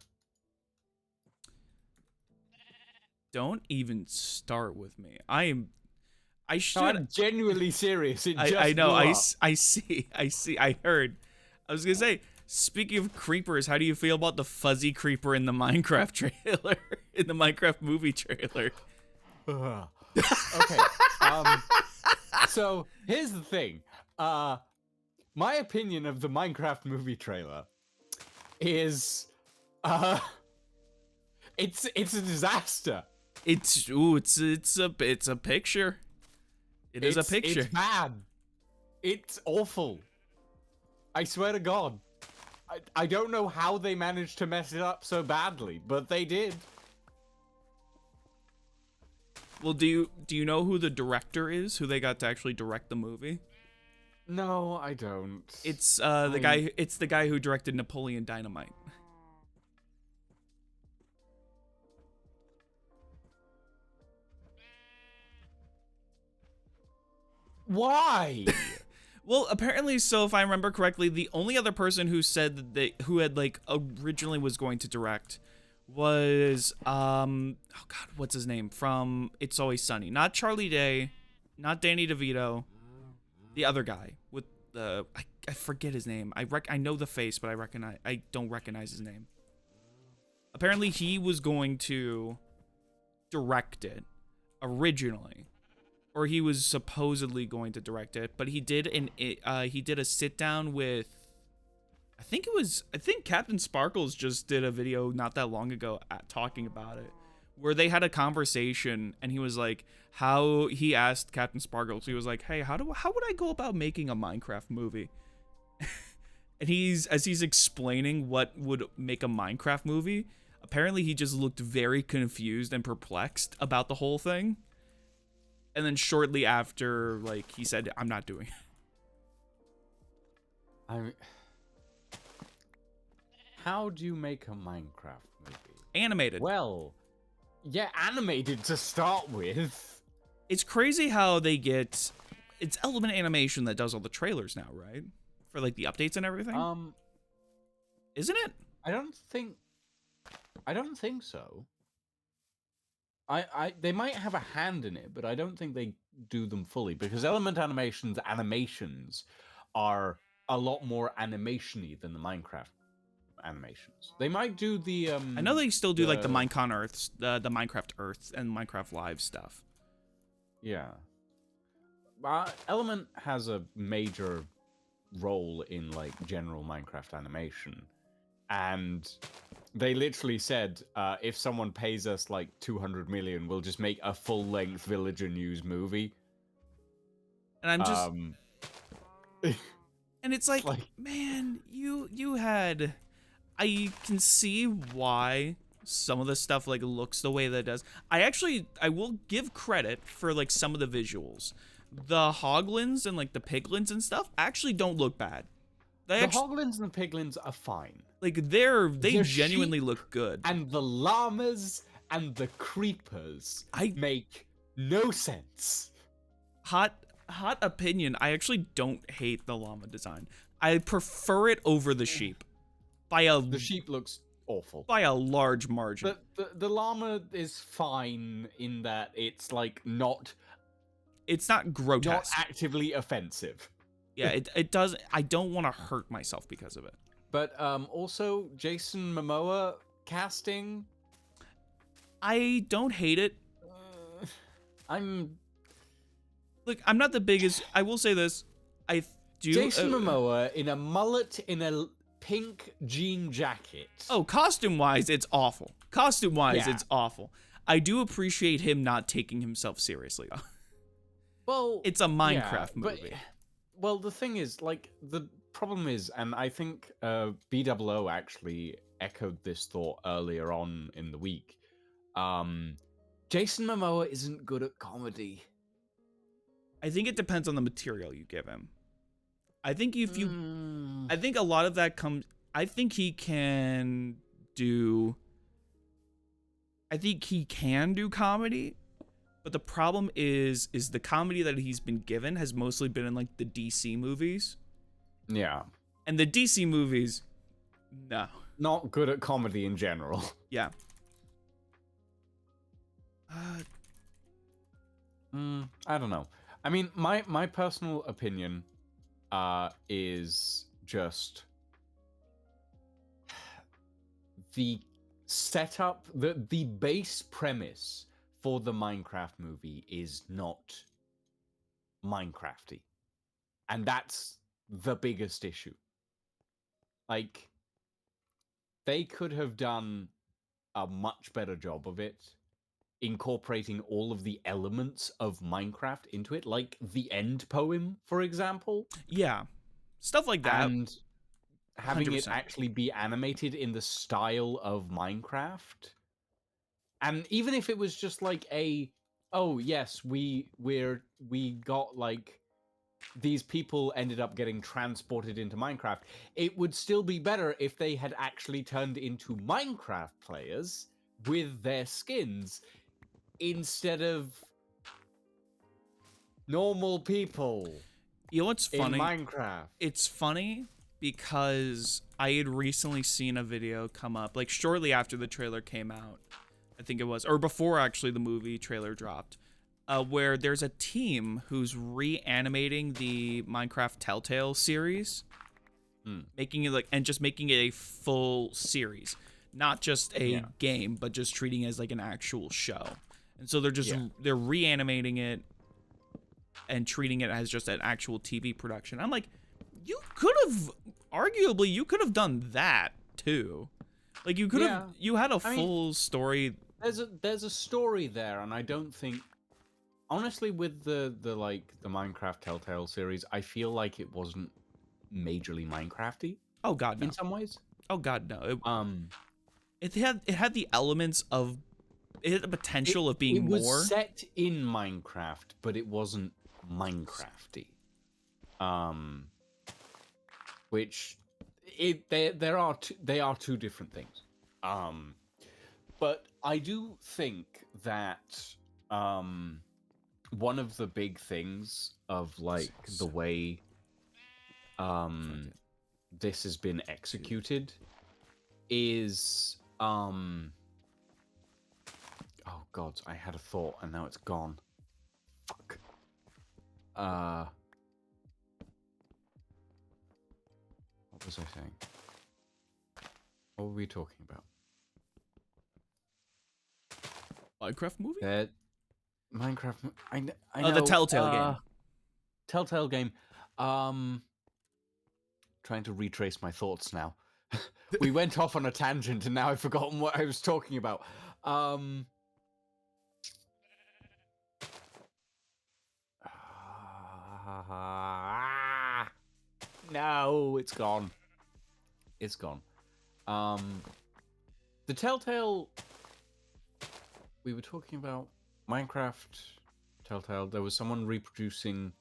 Don't even start with me. I'm genuinely serious. I know. I see. I heard. I was gonna say. Speaking of creepers, how do you feel about the fuzzy creeper in the Minecraft trailer? In the Minecraft movie trailer? Okay. So here's the thing. My opinion of the Minecraft movie trailer is, it's a disaster. It's a picture. It is a picture. It's bad. It's awful. I swear to God. I don't know how they managed to mess it up so badly, but they did. Well, do you know who the director is? Who they got to actually direct the movie? No, I don't. It's the guy. It's the guy who directed Napoleon Dynamite. Why? Well, apparently, so if I remember correctly, the only other person who said that who had like originally was going to direct was oh god, what's his name from It's Always Sunny? Not Charlie Day, not Danny DeVito, the other guy with the I forget his name. I know the face, but I don't recognize his name. Apparently, he was going to direct it originally. Or he was supposedly going to direct it, but he did a sit down with, I think Captain Sparkles just did a video not that long ago talking about it, where they had a conversation and he was like, he asked Captain Sparkles, he was like, hey, how would I go about making a Minecraft movie? And as he's explaining what would make a Minecraft movie, apparently he just looked very confused and perplexed about the whole thing. And then shortly after, like, he said, I'm not doing it. How do you make a Minecraft movie? Animated. Well, yeah, animated to start with. It's crazy how they get... It's Element Animation that does all the trailers now, right? For, like, the updates and everything? Isn't it? I don't think so. They might have a hand in it, but I don't think they do them fully, because Element Animation's animations are a lot more animation-y than the Minecraft animations. They might do the I know they still do like the Minecon Earths, the Minecraft Earths and Minecraft Live stuff. Yeah. Element has a major role in like general Minecraft animation, and they literally said, if someone pays us like 200 million, we'll just make a full-length Villager News movie. And I'm just... And it's like, Like- man, you had, I can see why some of the stuff like looks the way that it does. I will give credit for like some of the visuals. The hoglins and like the piglins and stuff actually don't look bad. They The actually, hoglins and the piglins are fine. like they The genuinely sheep look good. And the llamas and the creepers I- make no sense. hot opinion, I actually don't hate the llama design. I prefer it over the sheep by The sheep looks awful. a large margin. The llama is fine in that it's like not It's not grotesque. actively offensive. Yeah, it does. I don't want to hurt myself because of it. But also Jason Momoa casting. I don't hate it. I'm Look, I'm not the biggest. I will say this. I do. Jason Momoa in a mullet in a pink jean jacket. Oh, costume wise, it's awful. Costume wise, Yeah. it's awful. I do appreciate him not taking himself seriously. Well, It's a Minecraft but- movie. well, the thing is, like, the problem is, and I think BOO actually echoed this thought earlier on in the week. Jason Momoa isn't good at comedy. I think it depends on the material you give him. I think if you, Mm. I think a lot of that comes. I think he can do. I think he can do comedy, but the problem is the comedy that he's been given has mostly been in like the DC movies, Yeah, and the DC movies, no, not good at comedy in general. yeah. I don't know. I mean, my personal opinion is just the setup, the base premise for the Minecraft movie is not Minecrafty. And that's the biggest issue. Like, they could have done a much better job of it, incorporating all of the elements of Minecraft into it, like the end poem, for example, Yeah, stuff like that. and having it 100%. actually be animated in the style of Minecraft. And even if it was just like oh yes, we got like these people ended up getting transported into Minecraft, it would still be better if they had actually turned into Minecraft players with their skins instead of normal people You know what's funny? in Minecraft. It's funny because I had recently seen a video come up, like shortly after the trailer came out, I think it was, or before actually the movie trailer dropped, where there's a team who's reanimating the Minecraft Telltale series, making it like, and just making it a full series, not just a game, but just treating it as like an actual show. And so they're just they're reanimating it and treating it as just an actual TV production. I'm like, you could have arguably you could have done that too. Like you could have you had a full story. There's a story there, and I don't think, honestly, with the Minecraft Telltale series, I feel like it wasn't majorly Minecrafty Oh god, no. in some ways. Oh god, no. It had the elements of, it had the potential of being it was more. set in Minecraft, but it wasn't Minecrafty. Which they are two different things. But I do think that one of the big things of like the way this has been executed is oh god, I had a thought and now it's gone. Fuck. What was I saying? What were we talking about? Minecraft movie? Minecraft. I know. Oh, the Telltale game. Telltale game. Trying to retrace my thoughts now. We went off on a tangent and now I've forgotten what I was talking about. No, it's gone. It's gone. The Telltale. We were talking about Minecraft Telltale. There was someone reproducing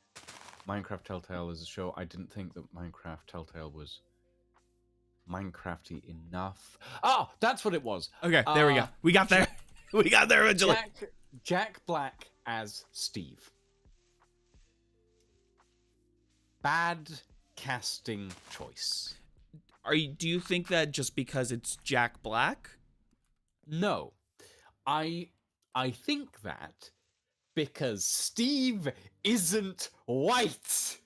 Minecraft Telltale as a show. I didn't think that Minecraft Telltale was Minecrafty enough. Oh, that's what it was. Okay, there we go. We got there. We got there eventually. Jack Black as Steve. Bad casting choice. Do you think that just because it's Jack Black? No. I think that because Steve isn't white.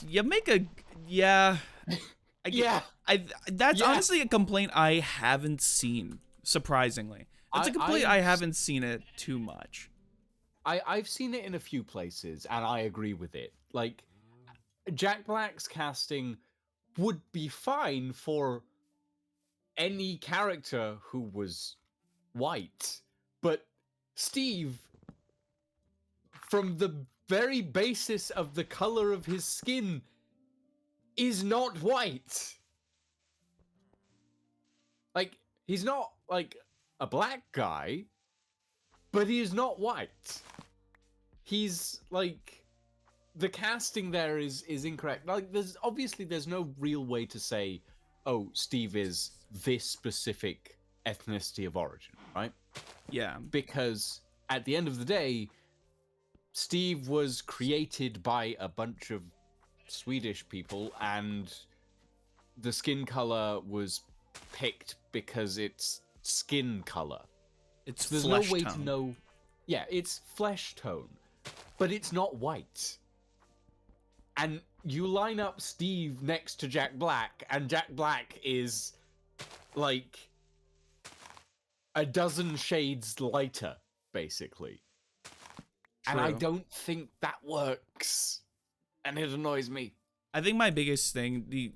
You make a yeah. Yeah. That's Yeah. honestly a complaint I haven't seen. Surprisingly, that's a complaint I haven't seen it too much. I've seen it in a few places, and I agree with it. Like, Jack Black's casting would be fine for any character who was white, but Steve, from the very basis of the color of his skin, is not white. Like, he's not, like, a black guy, but he is not white. He's, like, the casting there is incorrect. Like, there's no real way to say, oh, Steve is this specific ethnicity of origin, right? Yeah. Because at the end of the day, Steve was created by a bunch of Swedish people, and the skin color was picked because it's skin color. There's no way to know. Yeah, it's flesh tone, but it's not white. And you line up Steve next to Jack Black, and Jack Black is like a dozen shades lighter, basically. And I don't think that works. And it annoys me. I think my biggest thing,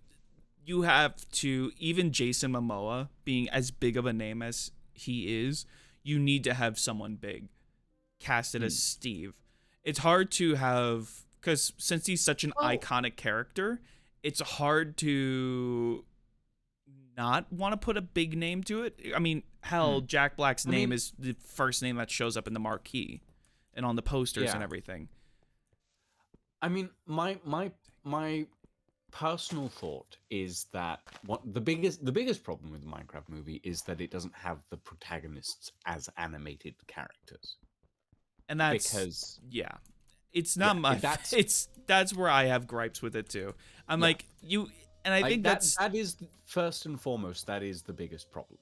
you have to, even Jason Momoa being as big of a name as he is, you need to have someone big casted as Steve. It's hard to have, because since he's such an iconic character, it's hard to not want to put a big name to it. I mean, hell, Jack Black's name is the first name that shows up in the marquee and on the posters and everything. I mean, my personal thought is that the biggest problem with the Minecraft movie is that it doesn't have the protagonists as animated characters. And that's it's not my that's where I have gripes with it too. I'm like, you, and I think that is first and foremost, that is the biggest problem.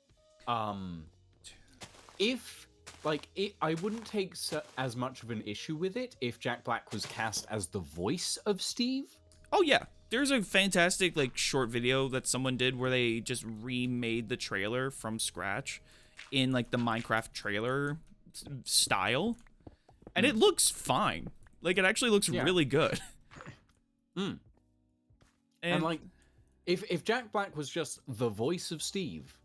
I wouldn't take as much of an issue with it if Jack Black was cast as the voice of Steve. Oh yeah, there's a fantastic like short video that someone did where they just remade the trailer from scratch in like the Minecraft trailer style, and it looks fine. Like, it actually looks really good. And like, if Jack Black was just the voice of Steve,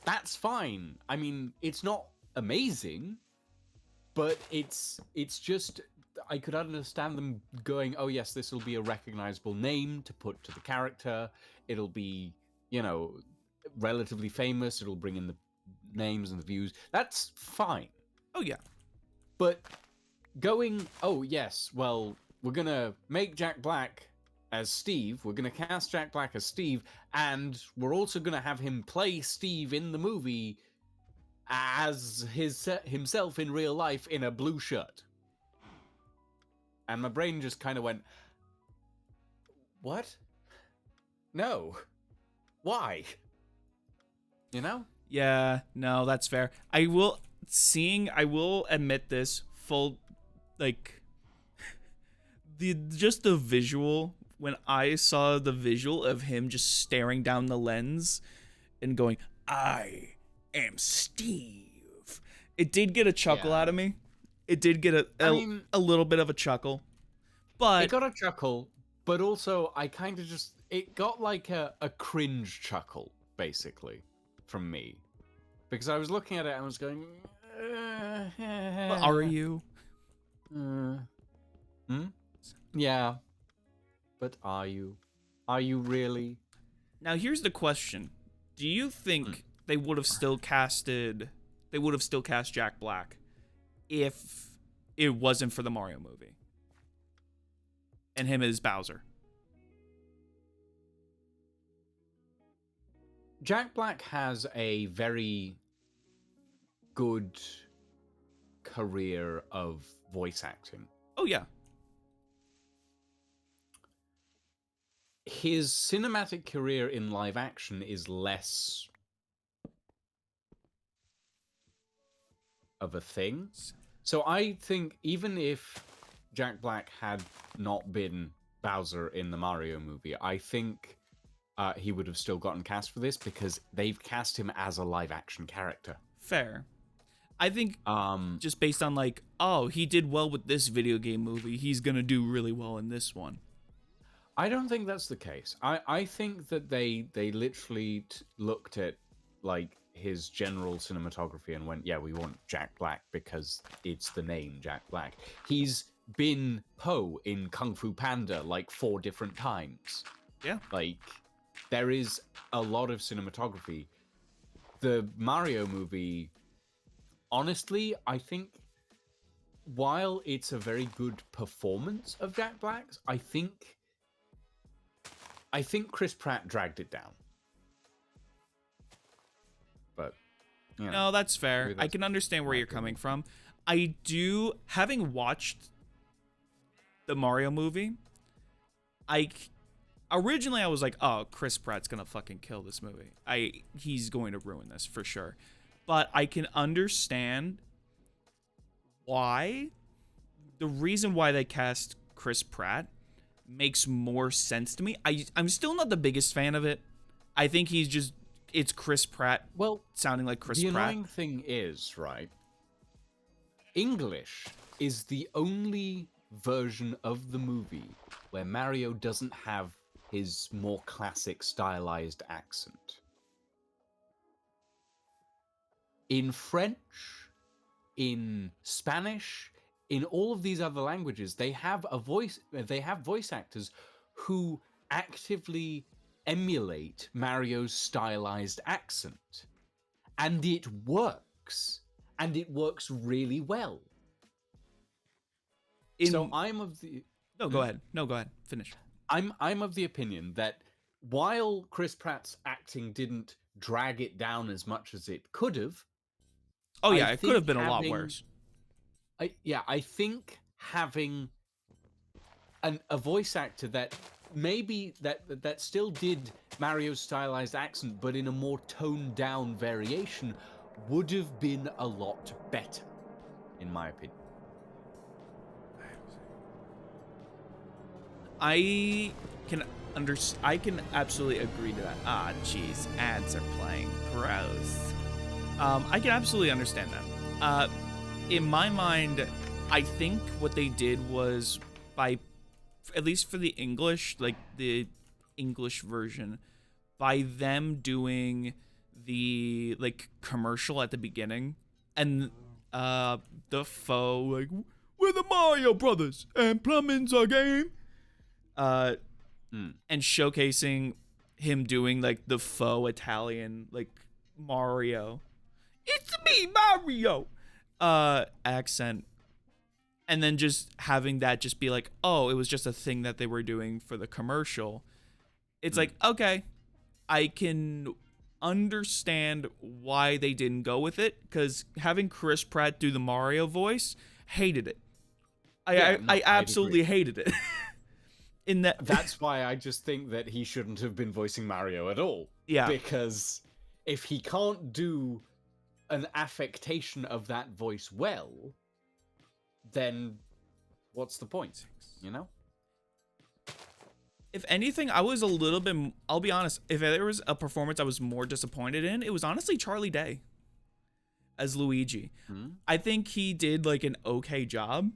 that's fine. I mean, it's not amazing, but it's just, I could understand them going, oh yes, this will be a recognizable name to put to the character. It'll be, you know, relatively famous. It'll bring in the names and the views. That's fine. Oh yeah. But going, oh yes, well, we're gonna make Jack Black as Steve. We're gonna cast Jack Black as Steve, and we're also gonna have him play Steve in the movie as himself in real life in a blue shirt. And my brain just kind of went, what? No. Why? You know? Yeah, no, that's fair. I will admit this full, like, the visual, when I saw the visual of him just staring down the lens and going, I am Steve, it did get a chuckle out of me. It did get a little bit of a chuckle. But it got a chuckle, but also I kind of just, it got like a cringe chuckle, basically, from me. Because I was looking at it and I was going, are you? Hmm? Yeah, but are you? Are you really? Now here's the question: do you think they would have still casted? They would have still cast Jack Black if it wasn't for the Mario movie and him as Bowser. Jack Black has a very good career of voice acting. Oh yeah, His cinematic career in live action is less of a thing. So I think even if Jack Black had not been Bowser in the Mario movie, I think he would have still gotten cast for this because they've cast him as a live action character. fair. I think just based on like, oh, he did well with this video game movie, he's gonna do really well in this one. I don't think that's the case. I think that they literally looked at like his general cinematography and went, yeah, we want Jack Black because it's the name Jack Black. He's been Po in Kung Fu Panda like 4 different times. Yeah. Like there is a lot of cinematography. The Mario movie, honestly, I think while it's a very good performance of Jack Black's, I think Chris Pratt dragged it down. But, you know, No, that's fair. maybe I that's can understand where my you're opinion. coming from. I do, having watched the Mario movie, originally I was like, oh, Chris Pratt's gonna fucking kill this movie. He's going to ruin this for sure. But I can understand why. The reason why they cast Chris Pratt makes more sense to me. I'm still not the biggest fan of it. I think it's Chris Pratt Well, sounding like Chris the Pratt. annoying thing is, right, English is the only version of the movie where Mario doesn't have his more classic stylized accent. In French, in Spanish, in all of these other languages, they have voice actors who actively emulate Mario's stylized accent. And it works. And it works really well. So I'm of the No, go ahead. No, go ahead. Finish. I'm of the opinion that while Chris Pratt's acting didn't drag it down as much as it could have, Oh yeah, I it could have think been a lot having- worse. I think having a voice actor that maybe that still did Mario's stylized accent, but in a more toned down variation, would have been a lot better, in my opinion. I can absolutely agree to that. Ah, jeez, ads are playing. Gross. I can absolutely understand that. In my mind, I think what they did was by, at least for the English, like the English version, by them doing the like commercial at the beginning and the faux like we're the Mario Brothers and plumbing's our game. And showcasing him doing like the faux Italian like Mario, it's me Mario, accent, and then just having that just be like, oh, it was just a thing that they were doing for the commercial. It's like, okay, I can understand why they didn't go with it, because having Chris Pratt do the Mario voice, hated it. I I'd absolutely agree. hated it. In that, That's why I just think that he shouldn't have been voicing Mario at all. Yeah. Because if he can't do an affectation of that voice well, then what's the point? You know? if anything, I was a little bit, I'll be honest, if there was a performance I was more disappointed in, it was honestly Charlie Day as Luigi. I think he did like an okay job.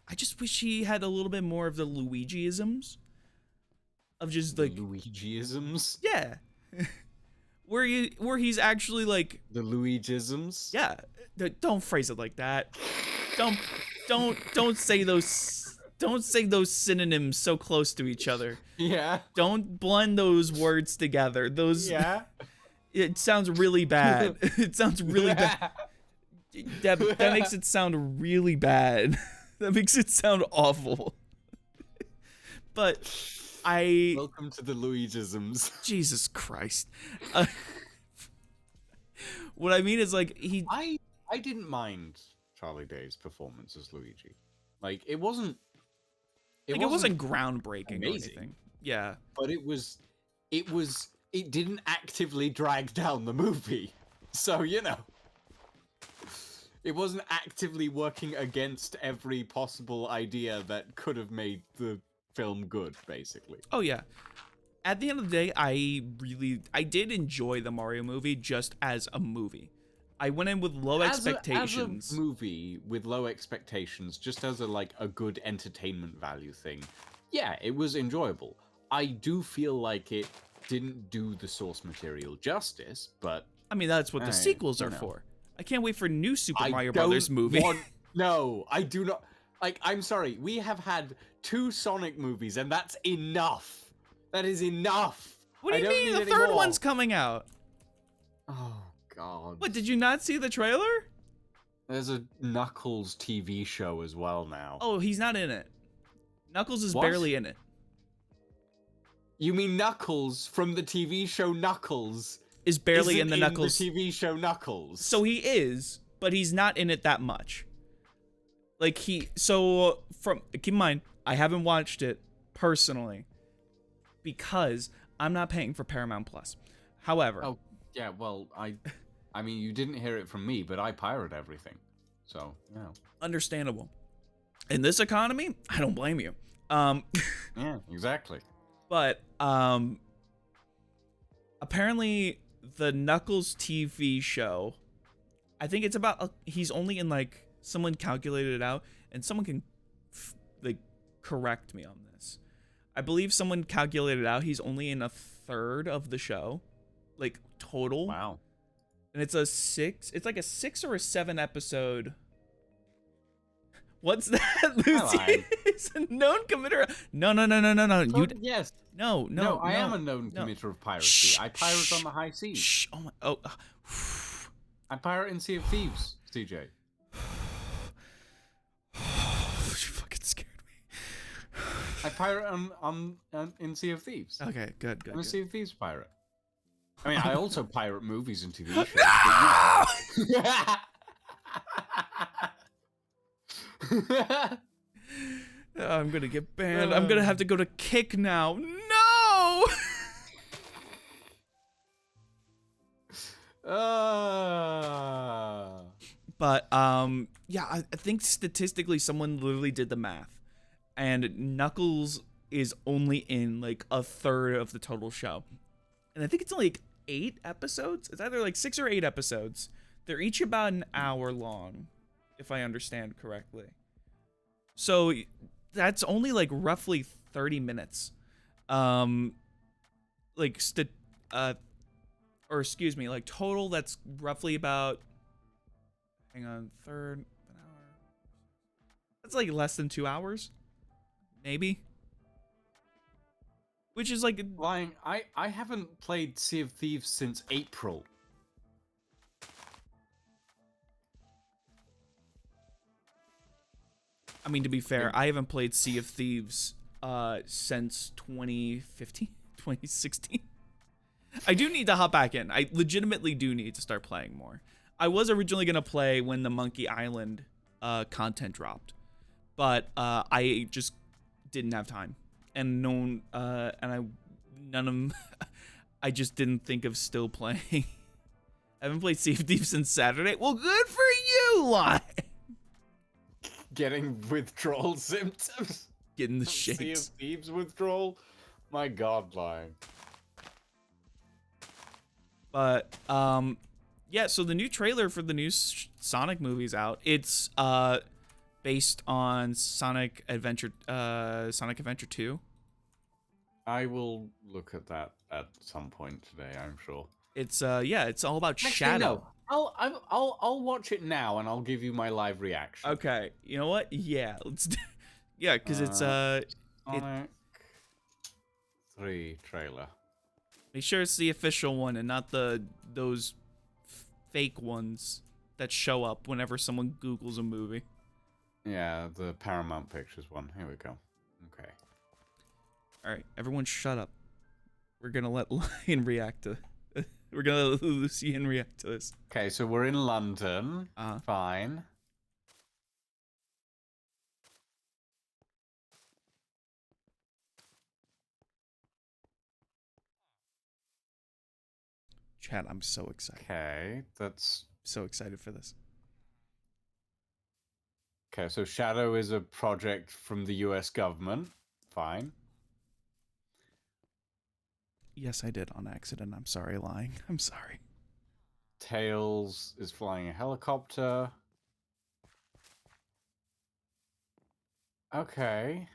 I just wish he had a little bit more of the Luigi-isms. Of just like, Luigiisms? yeah. where he's actually like, The Luigisms? yeah, don't phrase it like that. Don't say those Don't say those synonyms so close to each other. Yeah. Don't blend those words together. Those. Yeah. It sounds really bad. It sounds really bad. That makes it sound really bad. That makes it sound awful. But Welcome to the Luigisms. Jesus Christ. What I mean is like I didn't mind Charlie Day's performance as Luigi. Like it wasn't groundbreaking amazing. or anything. Yeah. But it didn't actively drag down the movie. So, you know, it wasn't actively working against every possible idea that could have made the film good, basically. Oh yeah. At the end of the day, I did enjoy the Mario movie just as a movie. I went in with low expectations. As a movie with low expectations, just as a good entertainment value thing. Yeah, it was enjoyable. I do feel like it didn't do the source material justice, but I mean, that's what the sequels are for. I can't wait for new Super Mario don't Brothers movie. No, I do not. Like, I'm sorry, we have had 2 Sonic movies, and that's enough. That is enough. What do you mean the third one's coming out? Oh, God. What, did you not see the trailer? There's a Knuckles TV show as well now. Oh, he's not in it. Knuckles is barely in it. You mean Knuckles from the TV show Knuckles is barely in the Knuckles the TV show Knuckles? So he is, but he's not in it that much. Like keep in mind, I haven't watched it personally because I'm not paying for Paramount Plus. However, oh yeah, well I mean you didn't hear it from me, but I pirate everything, so yeah. Understandable. In this economy, I don't blame you. Yeah, exactly. But apparently the Knuckles TV show, I think it's about he's only in like someone calculated it out, and someone can like correct me on this. I believe someone calculated out he's only in a third of the show, like total. Wow. And it's like a 6 or a 7 episode. What's that, Lucy? It's a known committer. No. Yes. No. I am a known committer of piracy. I pirate on the high seas. Shh. Oh my. Oh. I pirate in Sea of Thieves, CJ. You fucking scared me. I pirate in Sea of Thieves. Okay, good. I'm a Sea of Thieves pirate. I mean, I also pirate movies and TV shows. I'm gonna get banned. I'm gonna have to go to Kick now. No. But yeah, I think statistically someone literally did the math, and Knuckles is only in like a third of the total show, and I think it's only like 8 episodes. It's either like 6 or 8 episodes. They're each about an hour long, if I understand correctly. So that's only like roughly 30 minutes. Like like total that's roughly about, hang on, third an hour. That's like less than 2 hours. Maybe. Which is like lying. I haven't played Sea of Thieves since April. I mean, to be fair, I haven't played Sea of Thieves since 2015, 2016. I do need to hop back in. I legitimately do need to start playing more. I was originally going to play when the Monkey Island content dropped, but I just didn't have time. And I just didn't think of still playing. I haven't played Sea of Thieves since Saturday. Well, good for you, Lion. Getting withdrawal symptoms. Getting the shakes. Sea of Thieves withdrawal. My God, lying. But yeah. So the new trailer for the new Sonic movie's out. It's based on Sonic Adventure 2. I will look at that at some point today, I'm sure. It's yeah, it's all about Actually, Shadow. No. I'll watch it now and I'll give you my live reaction. Okay, you know what? Yeah, let's do. Yeah, because it's Sonic 3 trailer. make sure it's the official one and not those fake ones that show up whenever someone Googles a movie. Yeah, the Paramount Pictures one. Here we go. Okay. All right, everyone, shut up. We're gonna let Lion react to. We're gonna let Lucian react to this. Okay, so we're in London. Fine. Chat, I'm so excited. Okay, that's... So excited for this. Okay, so Shadow is a project from the US government. Fine. Yes, I did on accident. I'm sorry, lying. I'm sorry. Tails is flying a helicopter. Okay.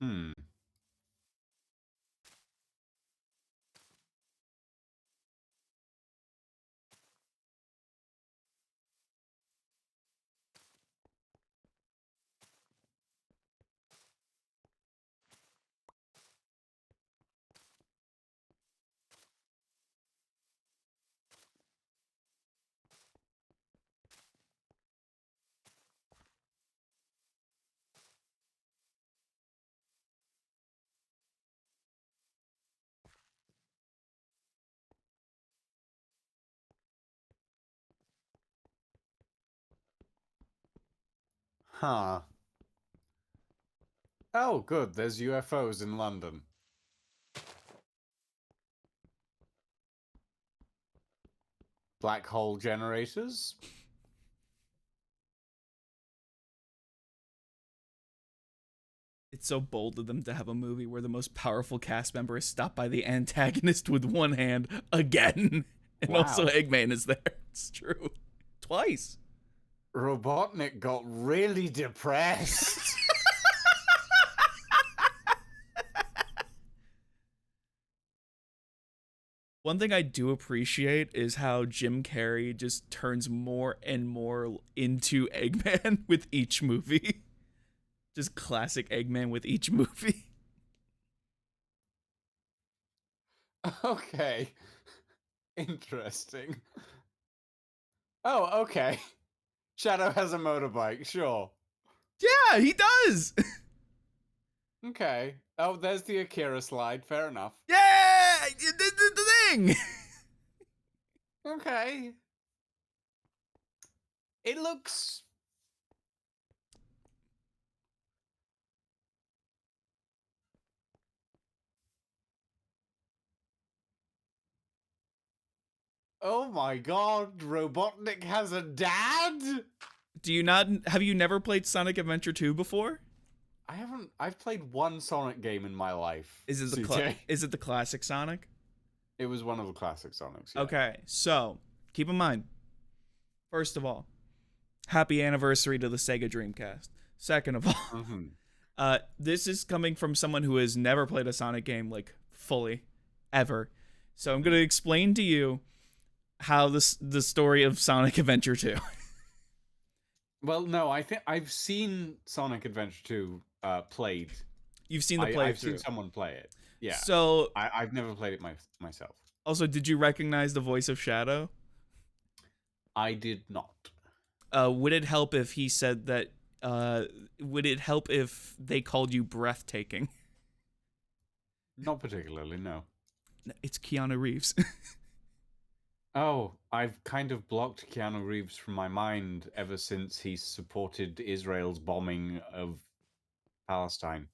Hmm. Huh. Oh, good. There's UFOs in London. Black hole generators? It's so bold of them to have a movie where the most powerful cast member is stopped by the antagonist with one hand again. And also Wow. Eggman is there. It's true. Twice. Robotnik got really depressed. One thing I do appreciate is how Jim Carrey just turns more and more into Eggman with each movie. Just classic Eggman with each movie. Okay. Interesting. Oh, okay. Shadow has a motorbike, sure. Yeah, he does. Okay. Oh, there's the Akira slide, fair enough. Yeah, you did the thing. Okay. It looks... Oh my god, Robotnik has a dad? Do you not have you never played Sonic Adventure 2 before? I haven't... I've played one Sonic game in my life. Is it the classic Sonic? It was one of the classic Sonics, yeah. Okay, so keep in mind, first of all, happy anniversary to the Sega Dreamcast. Second of all, this is coming from someone who has never played a Sonic game like fully, ever. So I'm gonna explain to you how the story of Sonic Adventure 2. Well, no, I think I've seen Sonic Adventure 2 played. You've seen the playthrough. I've seen someone play it. Yeah. So I've never played it myself. Also, did you recognize the voice of Shadow? I did not. Would it help if he said that? Would it help if they called you breathtaking? Not particularly, no. It's Keanu Reeves. Oh, I've kind of blocked Keanu Reeves from my mind ever since he supported Israel's bombing of Palestine.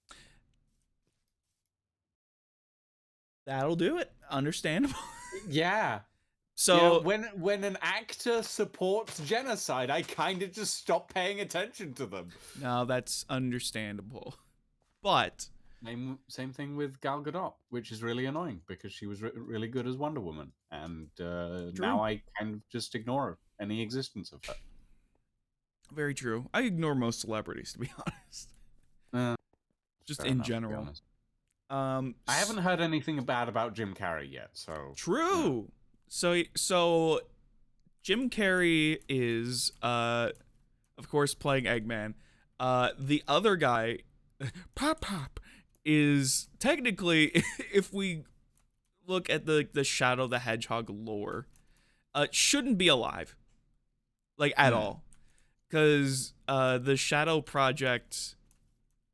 That'll do it. Understandable. Yeah. So when an actor supports genocide, I kind of just stop paying attention to them. No, that's understandable. But Same thing with Gal Gadot, which is really annoying because she was really good as Wonder Woman, and now I kind of just ignore any existence of her. Very true. I ignore most celebrities, to be honest. Just in general. I haven't heard anything bad about Jim Carrey yet, so true. Yeah. So Jim Carrey is, of course, playing Eggman. The other guy, Pop, is technically, if we look at the Shadow the Hedgehog lore, shouldn't be alive, like at all, because the Shadow Project.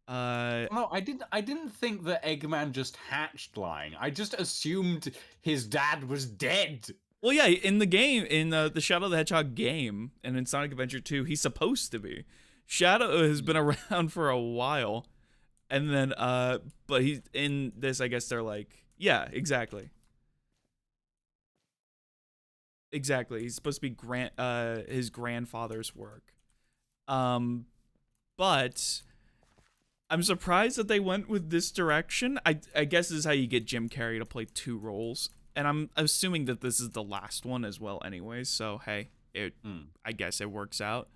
No, I didn't think that Eggman just hatched lying. I just assumed his dad was dead. Well, yeah, in the game, in the Shadow the Hedgehog game, and in Sonic Adventure 2, he's supposed to be. Shadow has been around for a while, and then, but he's in this. I guess they're like, yeah, exactly. Exactly. He's supposed to be his grandfather's work. But I'm surprised that they went with this direction. I guess this is how you get Jim Carrey to play two roles. And I'm assuming that this is the last one as well anyways. So, hey, I guess it works out.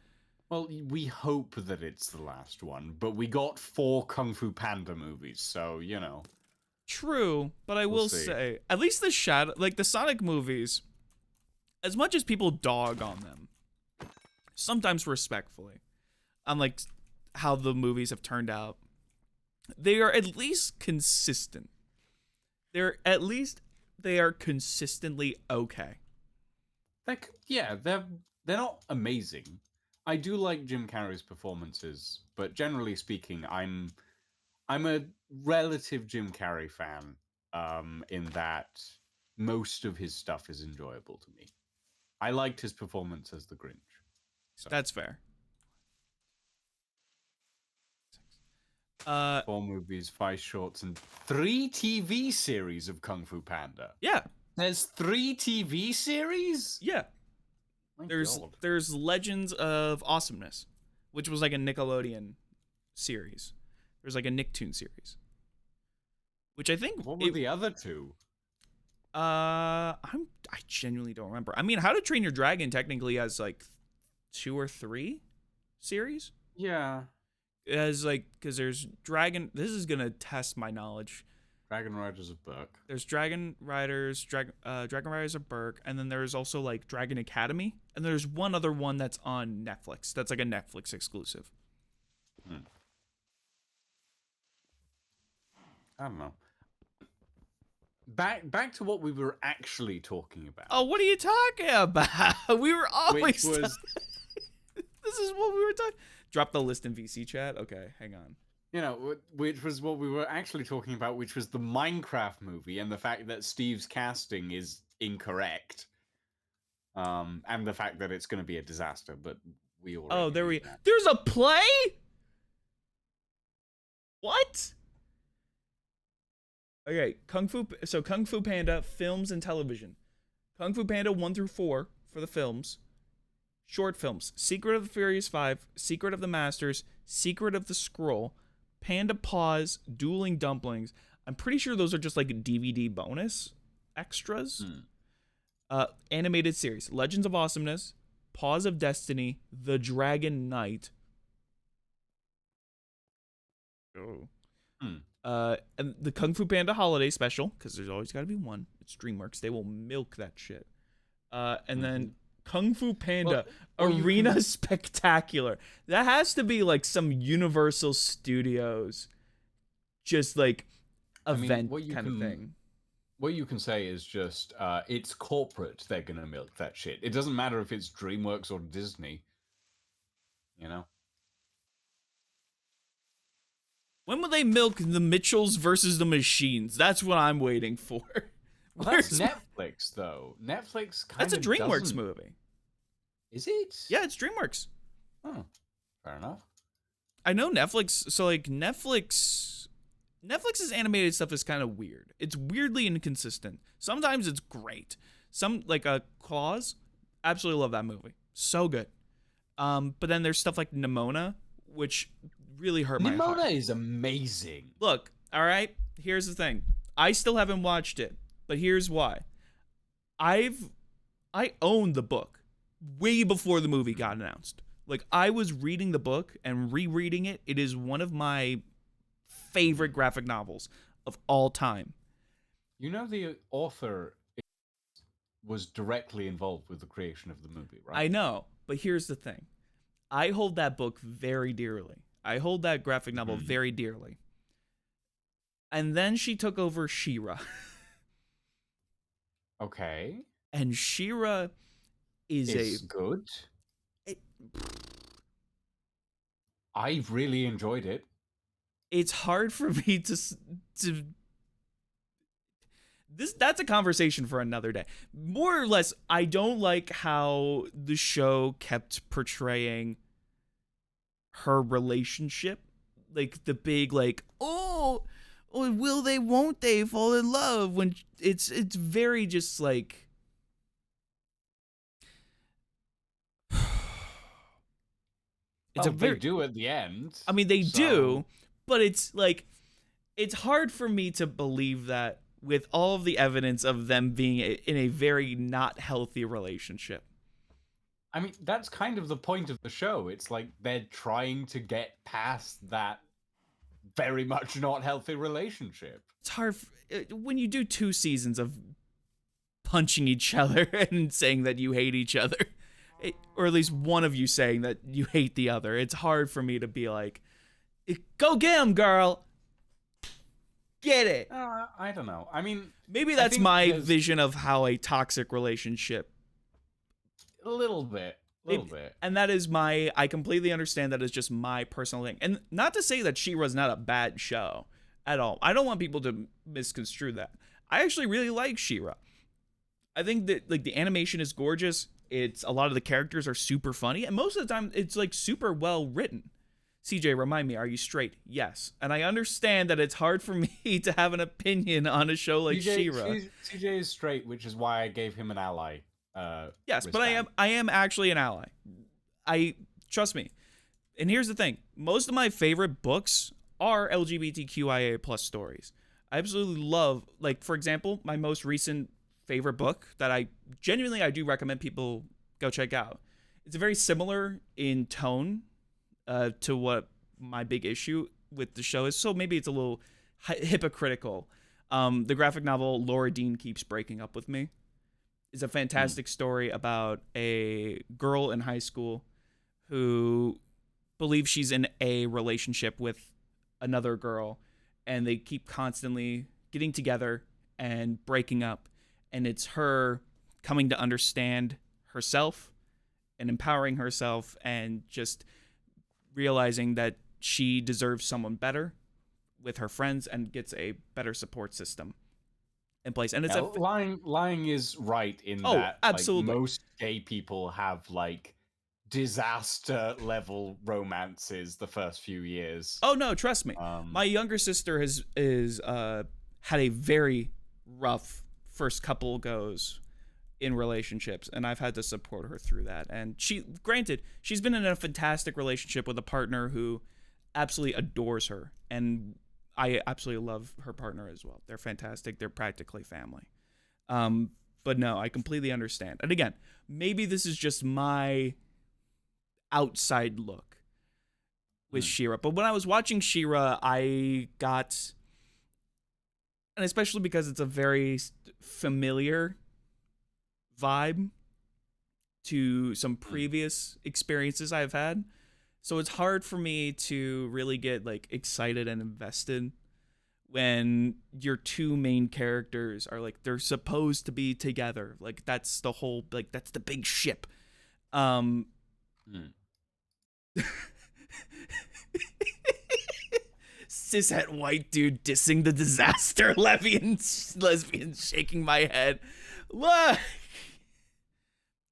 Well, we hope that it's the last one, but we got 4 Kung Fu Panda movies, so, you know. True, but I will say, at least the Shadow, like the Sonic movies, as much as people dog on them, sometimes respectfully, unlike how the movies have turned out, they are at least consistent. They are consistently okay. Like, yeah, they're not amazing. I do like Jim Carrey's performances, but generally speaking, I'm a relative Jim Carrey fan, in that most of his stuff is enjoyable to me. I liked his performance as the Grinch. So. That's fair. 4 movies, 5 shorts, and 3 TV series of Kung Fu Panda. Yeah. There's 3 TV series? Yeah. My There's God. there's Legends of Awesomeness, which was like a Nickelodeon series. There's like a Nicktoon series, which I think. What were the other 2? I genuinely don't remember. I mean, How to Train Your Dragon technically has like 2 or 3 series. Yeah. It has like, because there's Dragon. This is gonna test my knowledge. Dragon Riders of Berk. There's Dragon Riders of Berk, and then there's also like Dragon Academy, and there's one other one that's on Netflix. That's like a Netflix exclusive. I don't know. Back to what we were actually talking about. Oh, what are you talking about? We were always. Which was, this is what we were talking. Drop the list in VC chat. Okay, hang on. you know, which was what we were actually talking about, which was the Minecraft movie and the fact that Steve's casting is incorrect. And the fact that it's going to be a disaster, but we already. Oh, there knew we. that. There's a play. What? Okay, Kung Fu Panda films and television. Kung Fu Panda 1 through 4 for the films. Short films: Secret of the Furious 5, Secret of the Masters, Secret of the Scroll, Panda Paws, Dueling Dumplings. I'm pretty sure those are just like DVD bonus extras. Animated series: Legends of Awesomeness, Paws of Destiny, The Dragon Knight. Oh. And the Kung Fu Panda Holiday Special, because there's always got to be one. It's DreamWorks. They will milk that shit. And then Kung Fu Panda Arena Spectacular. That has to be like some Universal Studios, just like event kind of thing. What you can say is just, it's corporate. They're gonna milk that shit. It doesn't matter if it's DreamWorks or Disney. You know. When will they milk the Mitchells versus the Machines? That's what I'm waiting for. Well, that's Netflix, though. Netflix kind of. That's a DreamWorks movie. Is it? Yeah, it's DreamWorks. Oh, fair enough. I know Netflix. So like Netflix's animated stuff is kind of weird. It's weirdly inconsistent. Sometimes it's great. Some like Claws, absolutely love that movie. So good. But then there's stuff like Nimona, which really hurt my heart. Nimona is amazing. Look, all right, here's the thing. I still haven't watched it, but here's why. I owned the book way before the movie got announced. Like, I was reading the book and rereading it. It is one of my favorite graphic novels of all time. You know the author is was directly involved with the creation of the movie, right? I know, but here's the thing. I hold that book very dearly. I hold that graphic novel very dearly. And then she took over She-Ra. Okay. And She-Ra is It's good. I really enjoyed it. It's hard for me to that's a conversation for another day. More or less, I don't like how the show kept portraying her relationship, like the big like, oh, will they, won't they fall in love, when it's very just like it's a They very, do at the end. I mean, they so... do, but it's like, it's hard for me to believe that with all of the evidence of them being in a very not healthy relationship. I mean, that's kind of the point of the show. It's like they're trying to get past that very much not healthy relationship. It's hard when you do 2 seasons of punching each other and saying that you hate each other, or at least one of you saying that you hate the other. It's hard for me to be like, go get him, girl. Get it. I don't know. I mean, maybe that's my vision of how a toxic relationship. A little bit. And that is I completely understand that is just my personal thing. And not to say that She-Ra's not a bad show at all. I don't want people to misconstrue that. I actually really like She-Ra. I think that like the animation is gorgeous. It's a lot of the characters are super funny, and most of the time it's like super well written. CJ, remind me, are you straight? Yes. And I understand that it's hard for me to have an opinion on a show like She-Ra. CJ is straight, which is why I gave him an ally. Yes, but I am actually an ally. Trust me. And here's the thing. Most of my favorite books are LGBTQIA plus stories. I absolutely love, like, for example, my most recent favorite book that I do recommend people go check out. It's very similar in tone to what my big issue with the show is. So maybe it's a little hypocritical. The graphic novel Laura Dean Keeps Breaking Up With Me is a fantastic story about a girl in high school who believes she's in a relationship with another girl, and they keep constantly getting together and breaking up. And it's her coming to understand herself and empowering herself and just realizing that she deserves someone better with her friends and gets a better support system in place. And it's lying is right in that absolutely. Like, most gay people have like disaster level romances the first few years. Oh no, trust me. My younger sister has had a very rough first couple goes in relationships, and I've had to support her through that. And she's been in a fantastic relationship with a partner who absolutely adores her, and I absolutely love her partner as well. They're fantastic. They're practically family. But no, I completely understand. And again, maybe this is just my outside look with She-Ra. But when I was watching She-Ra, I got, and especially because it's a very familiar vibe to some previous experiences I've had. So it's hard for me to really get like excited and invested when your 2 main characters are like, they're supposed to be together. Like that's the whole, like that's the big ship. Cishet white dude dissing the disaster lesbian shaking my head. Look,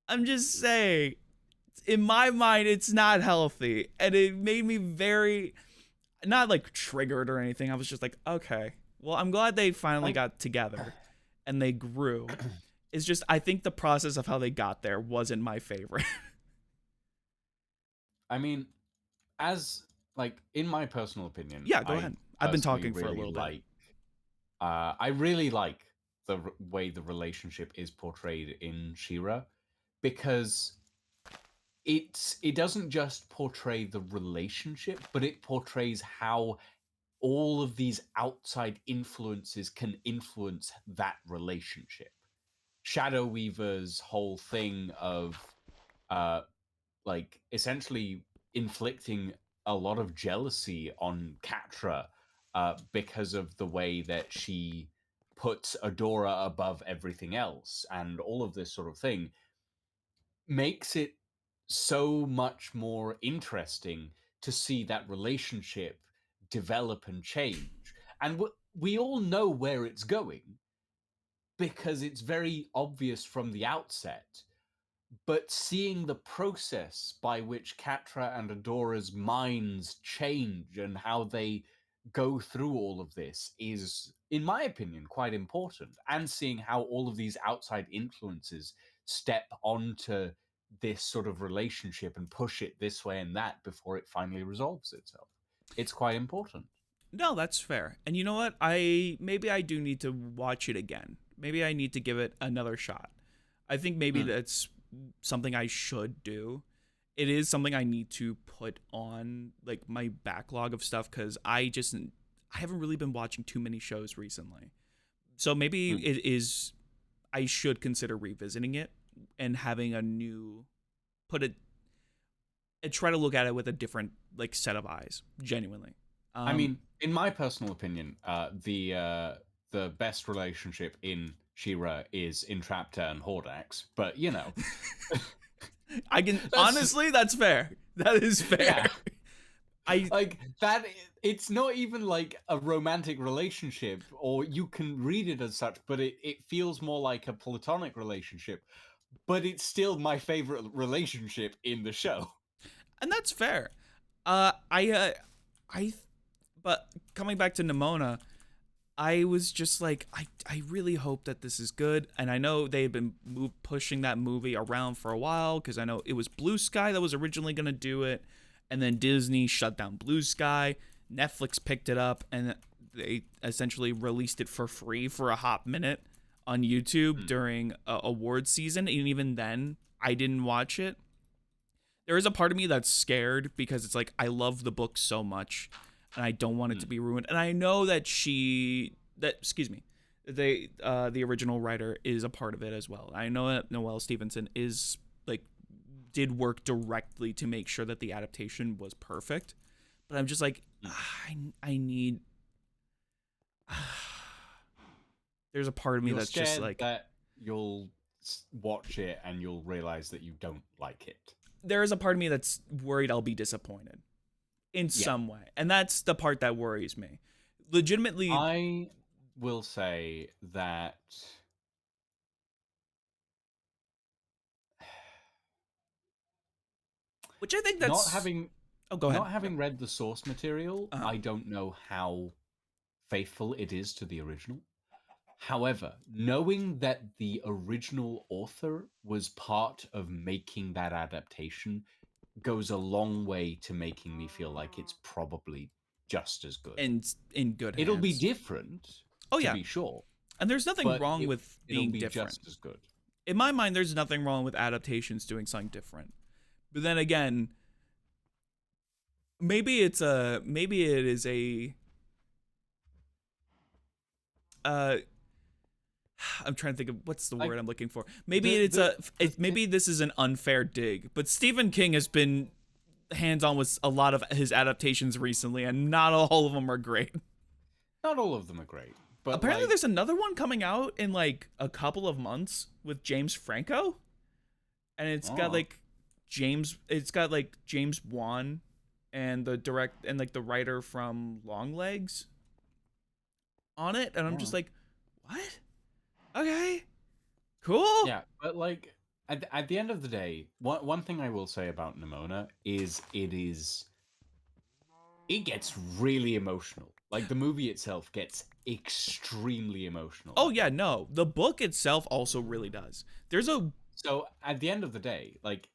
I'm just saying, in my mind, it's not healthy. And it made me very, not like triggered or anything. I was just like, okay, well, I'm glad they finally got together and they grew. It's just, I think the process of how they got there wasn't my favorite. I mean, as like in my personal opinion, yeah, go ahead. I've been talking for a little bit. I really like the way the relationship is portrayed in She-Ra, because it doesn't just portray the relationship, but it portrays how all of these outside influences can influence that relationship. Shadow Weaver's whole thing of uh like essentially inflicting a lot of jealousy on Catra because of the way that she puts Adora above everything else and all of this sort of thing makes it so much more interesting to see that relationship develop and change. And we all know where it's going because it's very obvious from the outset. But seeing the process by which Catra and Adora's minds change and how they go through all of this is, in my opinion, quite important. And seeing how all of these outside influences step onto this sort of relationship and push it this way and that before it finally resolves itself. It's quite important. No, that's fair. And you know what? Maybe I do need to watch it again. Maybe I need to give it another shot. I think maybe that's something I should do. It is something I need to put on like my backlog of stuff because I haven't really been watching too many shows recently. So maybe it is I should consider revisiting it and having a new put it and try to look at it with a different like set of eyes, genuinely. I mean, in my personal opinion, the best relationship in She-Ra is Entrapta and Hordax, but you know, I can honestly, that's fair. That is fair. Yeah. I like that. It's not even like a romantic relationship, or you can read it as such, but it feels more like a platonic relationship. But it's still my favorite relationship in the show. and that's fair. But coming back to Nimona, I was just like, I really hope that this is good. And I know they've been pushing that movie around for a while because I know it was Blue Sky that was originally going to do it. And then Disney shut down Blue Sky. Netflix picked it up and they essentially released it for free for a hot minute on YouTube during award season. And even then, I didn't watch it. There is a part of me that's scared because it's like, I love the book so much and I don't want it to be ruined. And I know that the original writer is a part of it as well. I know that Noelle Stevenson is like did work directly to make sure that the adaptation was perfect. But I'm just like, I need. There's a part of me You're that's just scared like that you'll watch it and you'll realize that you don't like it. there is a part of me that's worried I'll be disappointed in some way. And that's the part that worries me. Legitimately, I will say that which I think that's not having Oh, go ahead. not having read the source material, Uh-huh. I don't know how faithful it is to the original. However, knowing that the original author was part of making that adaptation goes a long way to making me feel like it's probably just as good. And in good hands. It'll be different, Oh, to yeah. be sure, And there's nothing but wrong with it'll being be different. just as good. In my mind, there's nothing wrong with adaptations doing something different. But then again, maybe it is a I'm trying to think of what's the word I'm looking for. Maybe maybe this is an unfair dig, but Stephen King has been hands-on with a lot of his adaptations recently, and not all of them are great. Not all of them are great, but Apparently, like, there's another one coming out in like a couple of months with James Franco, and it's got like James Wan, and the writer from Longlegs on it, and I'm just like, what? Okay, cool. Yeah, but like at the end of the day, one thing I will say about Nimona is it gets really emotional. Like the movie itself gets extremely emotional. Oh yeah, no, the book itself also really does. So at the end of the day, like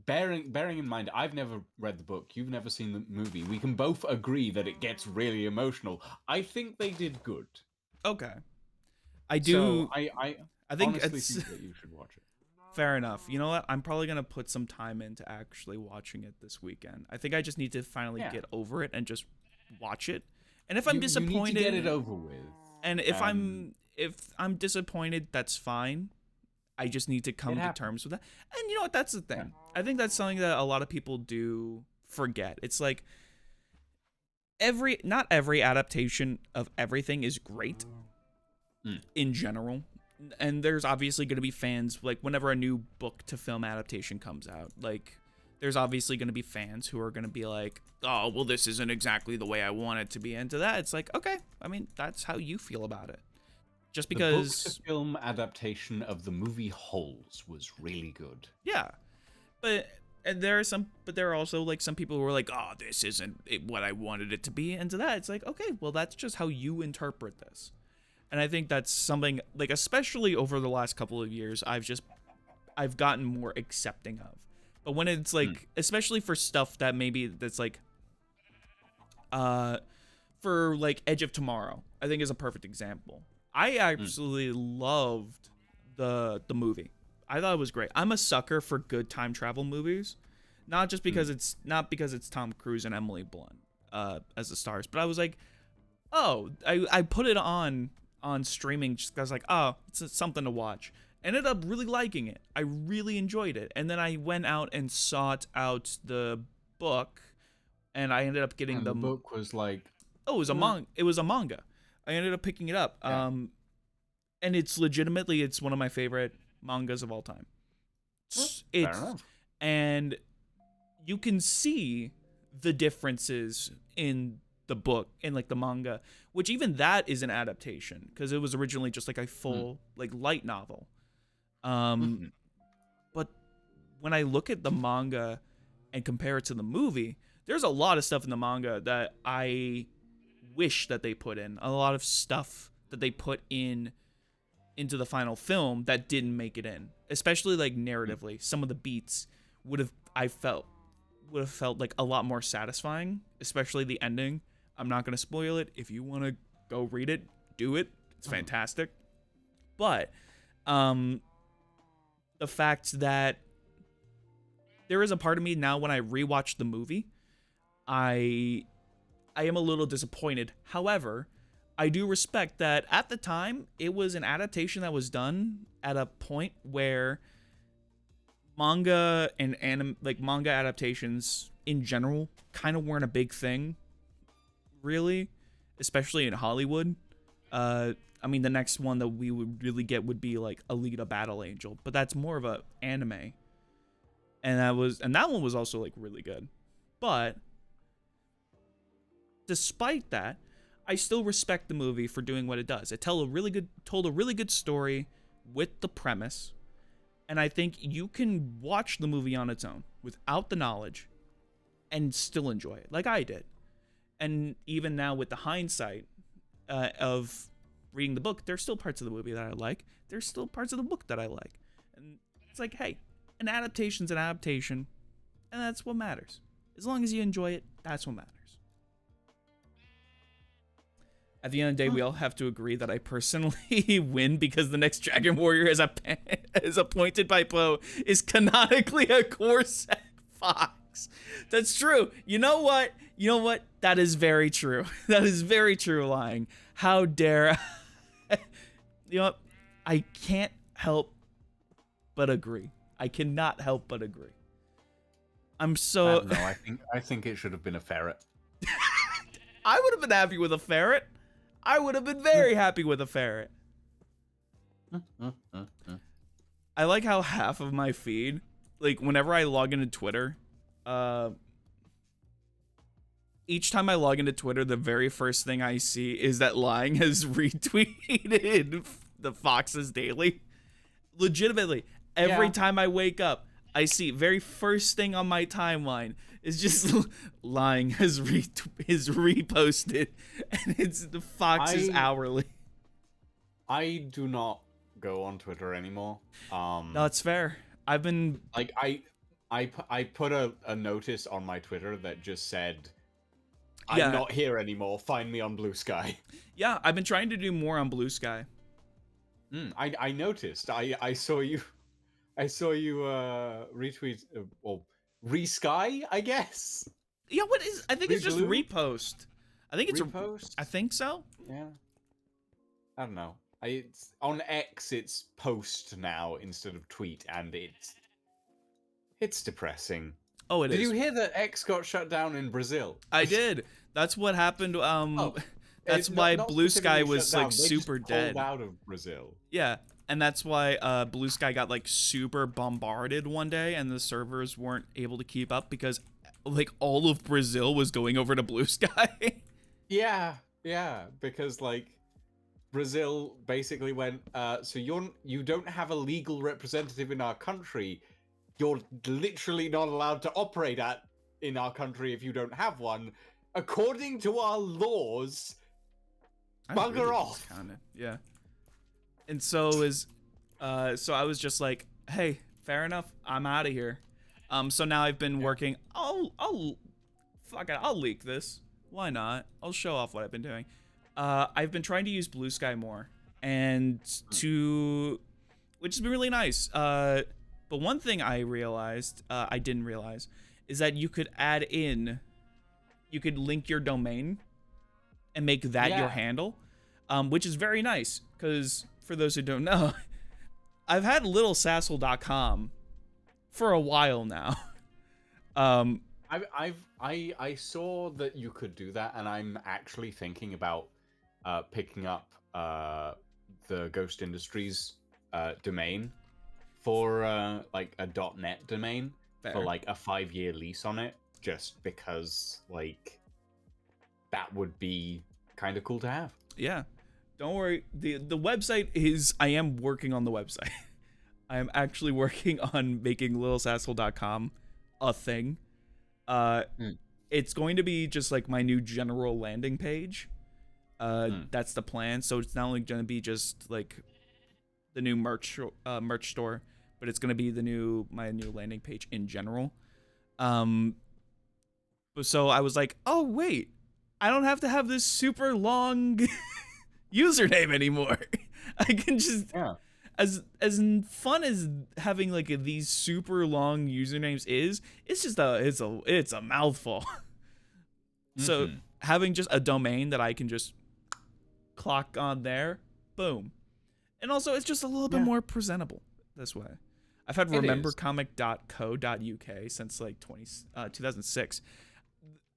bearing in mind, I've never read the book, you've never seen the movie. We can both agree that it gets really emotional. I think they did good. Okay. I do. So I think honestly it's think that you should watch it. fair enough. You know what? I'm probably gonna put some time into actually watching it this weekend. I think I just need to finally get over it and just watch it. And if I'm disappointed, you need to get it over with. And if I'm disappointed, that's fine. I just need to come to happens. terms with that. And you know what? That's the thing. I think that's something that a lot of people do forget. It's like not every adaptation of everything is great in general. And there's obviously going to be fans, like whenever a new book to film adaptation comes out, like there's obviously going to be fans who are going to be like, oh, well, this isn't exactly the way I want it to be. And to that, it's like, okay, I mean, that's how you feel about it. Just because the book to film adaptation of the movie Holes was really good. Yeah, but there are also like some people who are like, oh, this isn't what I wanted it to be. And to that, it's like, okay, well, that's just how you interpret this. And I think that's something, like, especially over the last couple of years, I've gotten more accepting of. But when it's like, especially for stuff that maybe that's like, for like Edge of Tomorrow, I think is a perfect example. I absolutely loved the movie. I thought it was great. I'm a sucker for good time travel movies, not just because it's Tom Cruise and Emily Blunt as the stars, but I was like, oh, I put it on streaming just because I was like, oh, it's something to watch. Ended up really liking it. I really enjoyed it. And then I went out and sought out the book, and I ended up getting the book was like, oh, it was a manga. I ended up picking it up. Yeah. And it's legitimately, it's one of my favorite mangas of all time. Fair enough. And you can see the differences in the book and like the manga, which even that is an adaptation because it was originally just like a full like light novel. But when I look at the manga and compare it to the movie, there's a lot of stuff in the manga that I wish that they put in, a lot of stuff that they put into the final film that didn't make it in, especially like narratively. Some of the beats would have felt like a lot more satisfying, especially the ending. I'm not going to spoil it. If you want to go read it, do it. It's fantastic. But the fact that there is a part of me now when I rewatch the movie, I am a little disappointed. However, I do respect that at the time it was an adaptation that was done at a point where manga and manga adaptations in general kind of weren't a big thing, really, especially in Hollywood. I mean, the next one that we would really get would be like Alita Battle Angel, but that's more of a anime, and that one was also like really good. But despite that, I still respect the movie for doing what it does. It told a really good story with the premise, and I think you can watch the movie on its own without the knowledge and still enjoy it, like I did. And even now with the hindsight of reading the book, there's still parts of the movie that I like. There's still parts of the book that I like. And it's like, hey, an adaptation's an adaptation, and that's what matters. As long as you enjoy it, that's what matters. At the end of the day, we all have to agree that I personally win because the next Dragon Warrior as appointed by Poe is canonically a Corset Fox. That's true. You know what? That is very true. That is very true, lying. How dare you know what? I can't help but agree. I cannot help but agree. I'm so... No, I think it should have been a ferret. I would have been happy with a ferret. I would have been very happy with a ferret. I like how half of my feed, like whenever I log into Twitter, each time I log into Twitter, the very first thing I see is that Lying has retweeted the Foxes Daily. Legitimately, every time I wake up, I see very first thing on my timeline is just Lying has reposted, and it's the Foxes hourly. I do not go on Twitter anymore. No, it's fair. I've been like I put a notice on my Twitter that just said, I'm not here anymore. Find me on Blue Sky. Yeah, I've been trying to do more on Blue Sky. I noticed. I saw you. I saw you retweet or resky, I guess. Yeah, what is? I think it's just repost. I think it's repost. I think so. Yeah. I don't know. It's on X. It's post now instead of tweet, and it's depressing. Oh, it Did is. you hear that X got shut down in Brazil? I did. That's what happened. Oh, That's not why not Blue Sky specifically was shut like down. They super just pulled dead. out of Brazil. Yeah, and that's why Blue Sky got like super bombarded one day, and the servers weren't able to keep up because like all of Brazil was going over to Blue Sky. Yeah, because like Brazil basically went, so you don't have a legal representative in our country. You're literally not allowed to operate in our country if you don't have one. According to our laws, bugger off. Discounted. Yeah. And so so I was just like, hey, fair enough. I'm out of here. So now I've been working. Fuck it. I'll leak this. Why not? I'll show off what I've been doing. I've been trying to use Blue Sky more, which has been really nice. But one thing I realized, I didn't realize, is that you could link your domain and make that your handle, which is very nice. Because for those who don't know, I've had littlesassel.com for a while now. I saw that you could do that, and I'm actually thinking about picking up the Ghost Industries domain for like a .net domain for like a 5-year lease on it, just because like that would be kind of cool to have. Yeah, don't worry. The website is. I am working on the website. I am actually working on making littlesassel.com a thing. It's going to be just like my new general landing page. That's the plan. So it's not only going to be just like the new merch store, but it's going to be my new landing page in general. So I was like, oh wait, I don't have to have this super long username anymore. I can just as fun as having like these super long usernames is, it's just it's a mouthful. So having just a domain that I can just clock on there, boom. And also it's just a little bit more presentable this way. I've had remembercomic.co.uk since like 2006.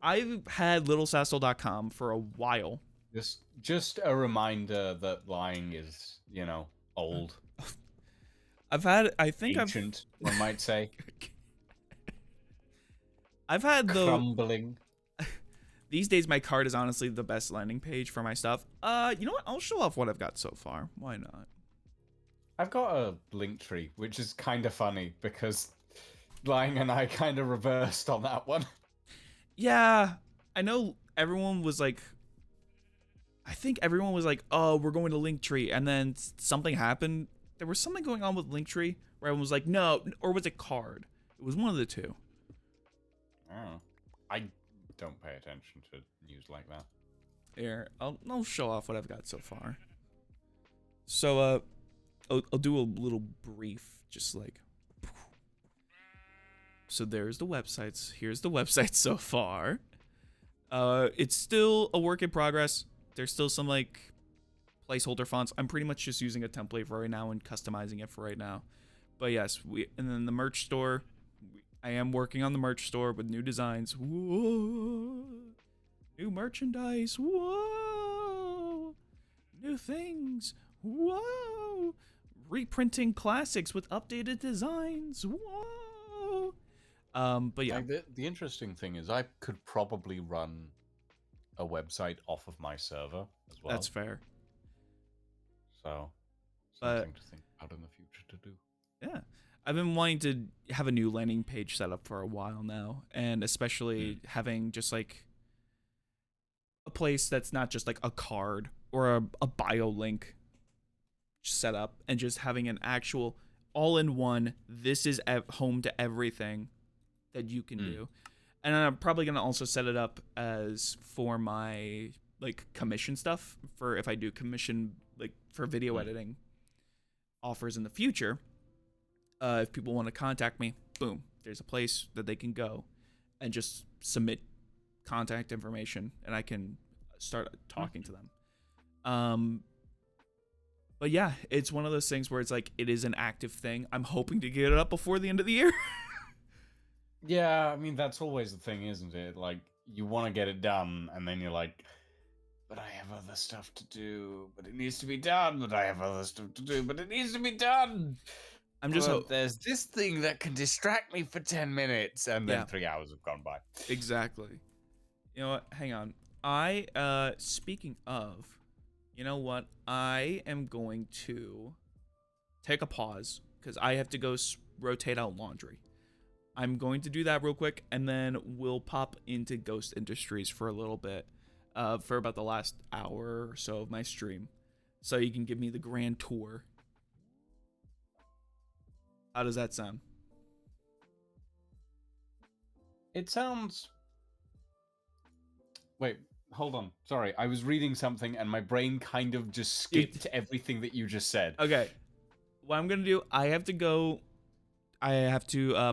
I've had littlesassel.com for a while. Just a reminder that lying is, old. Ancient, one might say. I've had crumbling. These days, my card is honestly the best landing page for my stuff. You know what? I'll show off what I've got so far. Why not? I've got a link tree, which is kind of funny because Lying and I kind of reversed on that one. Yeah, I know everyone was like, I think everyone was like, oh, we're going to Linktree. And then something happened. There was something going on with Linktree where everyone was like, no, or was it Card? It was one of the two. Oh, I don't pay attention to news like that. Here, I'll show off what I've got so far. So, I'll do a little brief, just like. So there's the websites. Here's the website so far. It's still a work in progress. There's still some like placeholder fonts. I'm pretty much just using a template for right now and customizing it for right now. But yes, and then the merch store. I am working on the merch store with new designs. Whoa. New merchandise. Whoa. New things. Whoa. Reprinting classics with updated designs. Whoa. But yeah. Like the interesting thing is I could probably run a website off of my server as well. That's fair. So, something to think about in the future to do. Yeah. I've been wanting to have a new landing page set up for a while now, and especially having just like a place that's not just like a card or a bio link set up, and just having an actual all-in-one, this is home to everything that you can do. And I'm probably going to also set it up as for my like commission stuff, for if I do commission like for video editing offers in the future. If people want to contact me, boom, there's a place that they can go and just submit contact information, and I can start talking to them. But yeah, it's one of those things where it's like it is an active thing. I'm hoping to get it up before the end of the year. Yeah, I mean that's always the thing, isn't it? Like you want to get it done, and then you're like, but I have other stuff to do, but it needs to be done. But I have other stuff to do, but it needs to be done. I'm just But there's this thing that can distract me for 10 minutes, and then Yeah. 3 hours have gone by. Exactly. You know what? Hang on. Speaking of, you know what? I am going to take a pause because I have to go rotate out laundry. I'm going to do that real quick, and then we'll pop into Ghost Industries for a little bit, for about the last hour or so of my stream, so you can give me the grand tour. How does that sound? It sounds. Wait, hold on. Sorry, I was reading something, and my brain kind of just skipped everything that you just said. Okay. What I'm gonna do, I have to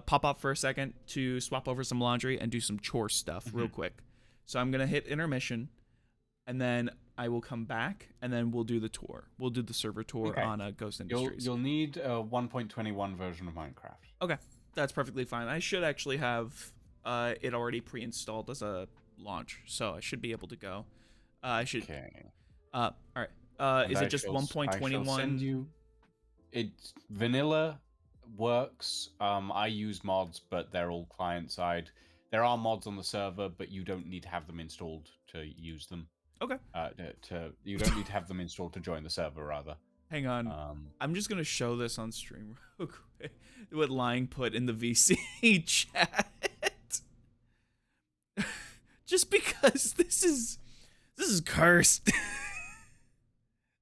pop off for a second to swap over some laundry and do some chore stuff real quick. So I'm gonna hit intermission, and then I will come back, and then we'll do the tour. We'll do the server tour on Ghost Industries. You'll need a 1.21 version of Minecraft. Okay, that's perfectly fine. I should actually have it already pre-installed as a launch, so I should be able to go. I should. Okay. All right. Is it just 1.21? It's vanilla works. I use mods, but they're all client side. There are mods on the server, but you don't need to have them installed to use them. Okay. You don't need to have them installed to join the server, rather. Hang on. I'm just gonna show this on stream real quick. What Lying put in the VC chat. Just because this is cursed.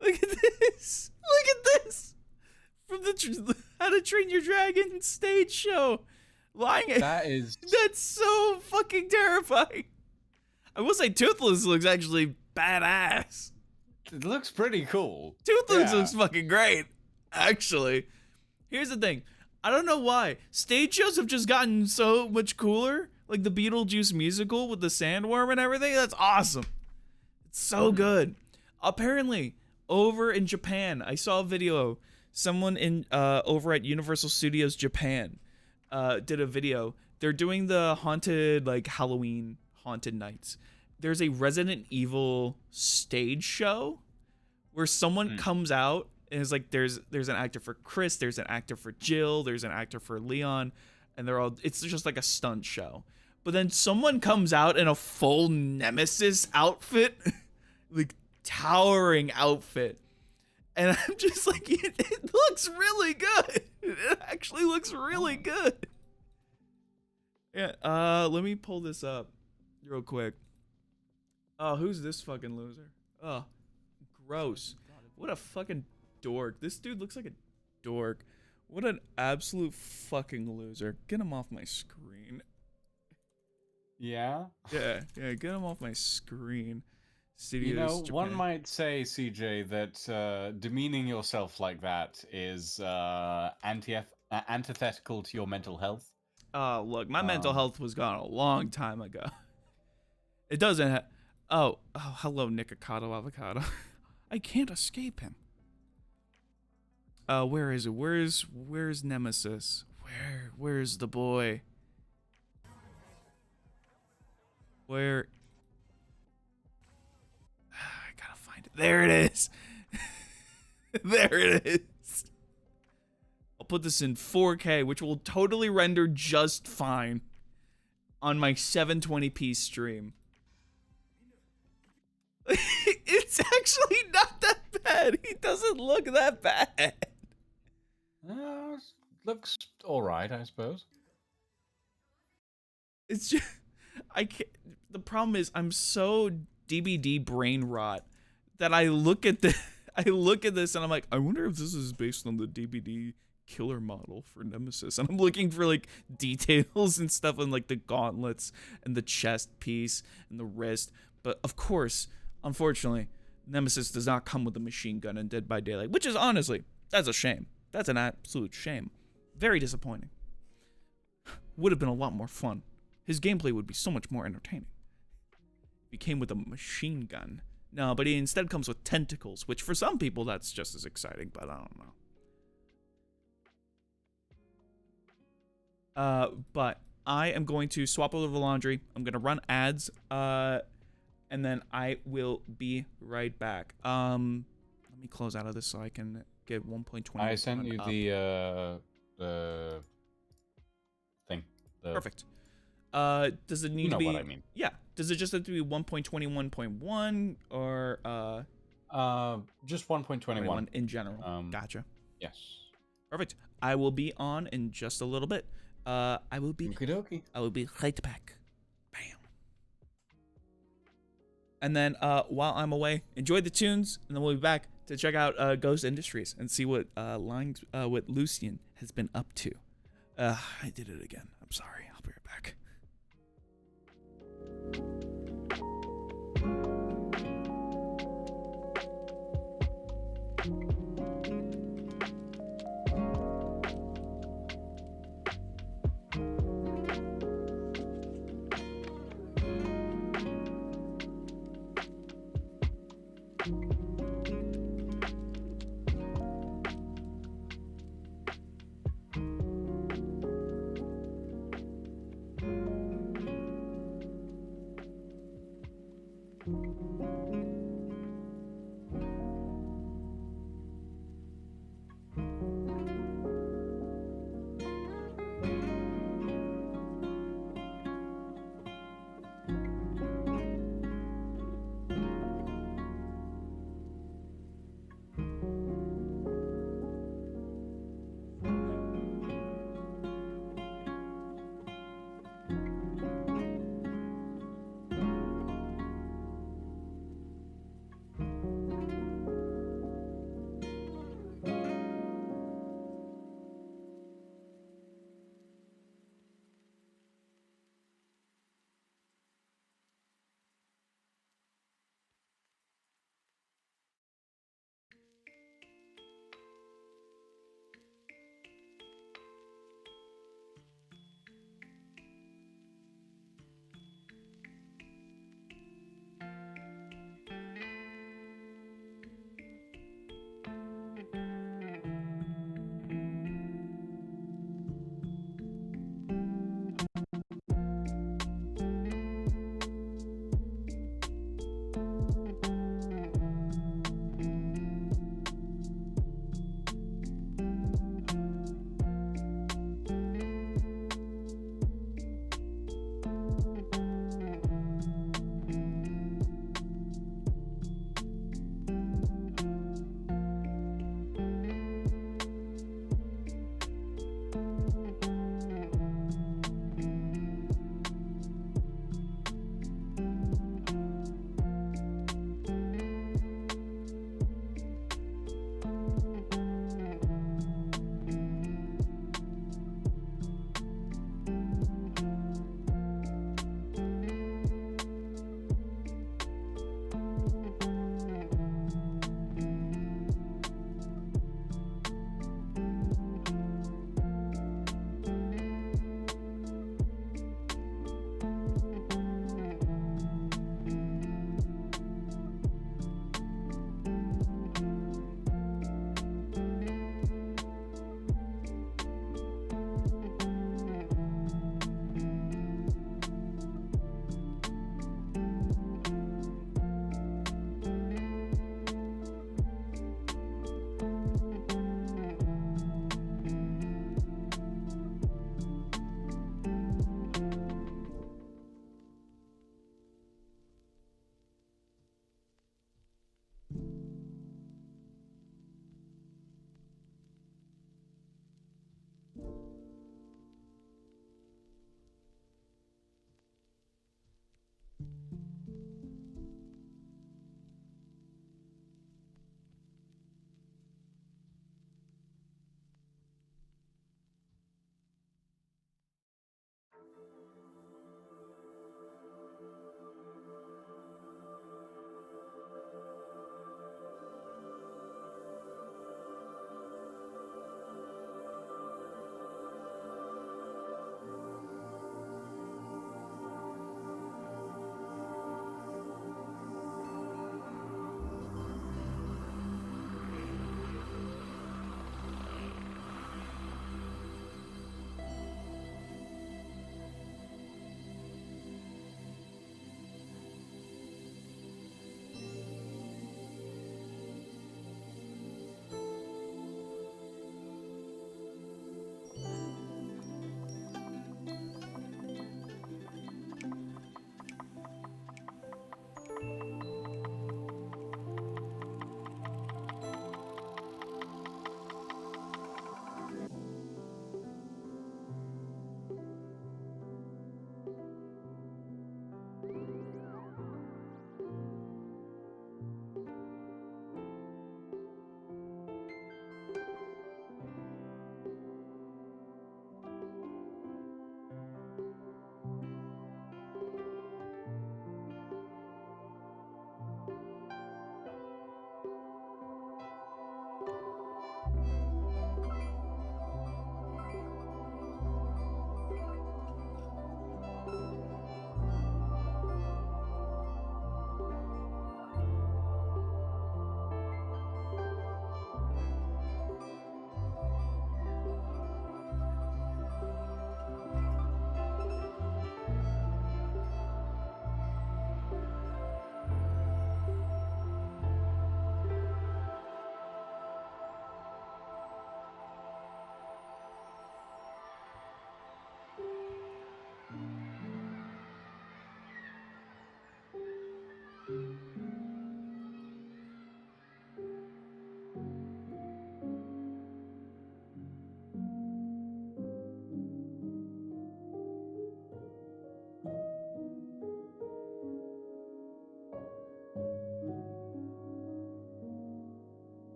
Look at this. Look at this. From the How to Train Your Dragon stage show. Lying. That's so fucking terrifying. I will say Toothless looks actually badass. It looks pretty cool. Toothless looks fucking great, actually. Here's the thing. I don't know why. Stage shows have just gotten so much cooler. Like the Beetlejuice musical with the sandworm and everything. That's awesome. It's so good. Apparently, over in Japan, I saw a video. Someone in over at Universal Studios Japan did a video. They're doing the haunted, like Halloween haunted nights. There's a Resident Evil stage show where someone comes out and is like, there's an actor for Chris, there's an actor for Jill, there's an actor for Leon, and it's just like a stunt show. But then someone comes out in a full Nemesis outfit, like towering outfit. And I'm just like, it looks really good. It actually looks really good. Yeah, let me pull this up real quick. Oh, who's this fucking loser? Oh, gross. What a fucking dork. This dude looks like a dork. What an absolute fucking loser. Get him off my screen. Yeah? Yeah, get him off my screen. Studios, you know, Japan. one might say, CJ, that demeaning yourself like that is antithetical to your mental health. Look, my mental health was gone a long time ago. It doesn't Oh, hello, Nikocado Avocado. I can't escape him. Where is it? Where's Nemesis? Where's the boy? Where? I gotta find it. There it is. There it is. I'll put this in 4K, which will totally render just fine on my 720p stream. It's actually not that bad. He doesn't look that bad. Looks all right, I suppose. It's just, I can't. The problem is I'm so DBD brain rot that I look at this and I'm like, I wonder if this is based on the DBD killer model for Nemesis. And I'm looking for like details and stuff on like the gauntlets and the chest piece and the wrist. But of course, unfortunately, Nemesis does not come with a machine gun in Dead by Daylight, which is honestly, that's a shame. That's an absolute shame. Very disappointing. Would have been a lot more fun. His gameplay would be so much more entertaining. If he came with a machine gun No, but he instead comes with tentacles, which for some people that's just as exciting, but I don't know. But I am going to swap over the laundry. I'm going to run ads, and then I will be right back. Let me close out of this so I can get 1.20. I sent you the thing. Perfect. Does it need You know to be? what I mean. Yeah. Does it just have to be 1.21.1 or just 1.21 in general? Gotcha. Yes. Perfect. I will be on in just a little bit. I will be right back. Bam. And then while I'm away, enjoy the tunes, and then we'll be back to check out Ghost Industries and see what what Lucian has been up to. I did it again. I'm sorry. I'll be right back.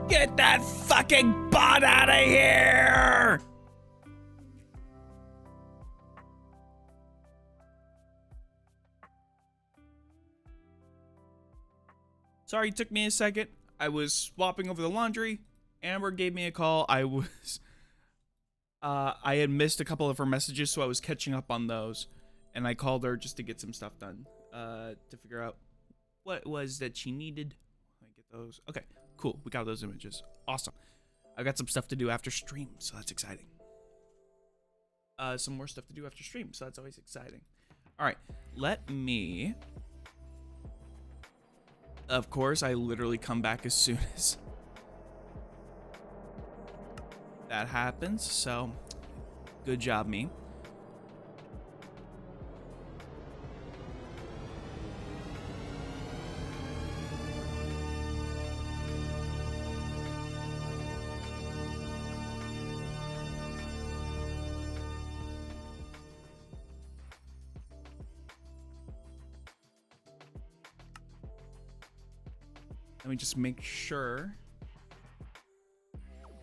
Get that fucking bot out of here! Sorry, it took me a second. I was swapping over the laundry. Amber gave me a call. I had missed a couple of her messages, so I was catching up on those. And I called her just to get some stuff done. To figure out what it was that she needed. Let me get those. Okay, cool. We got those images. Awesome. I've got some stuff to do after stream, so that's exciting. Some more stuff to do after stream, so that's always exciting. All right, let me... Of course, I literally come back as soon as that happens, so good job, me. Let me just make sure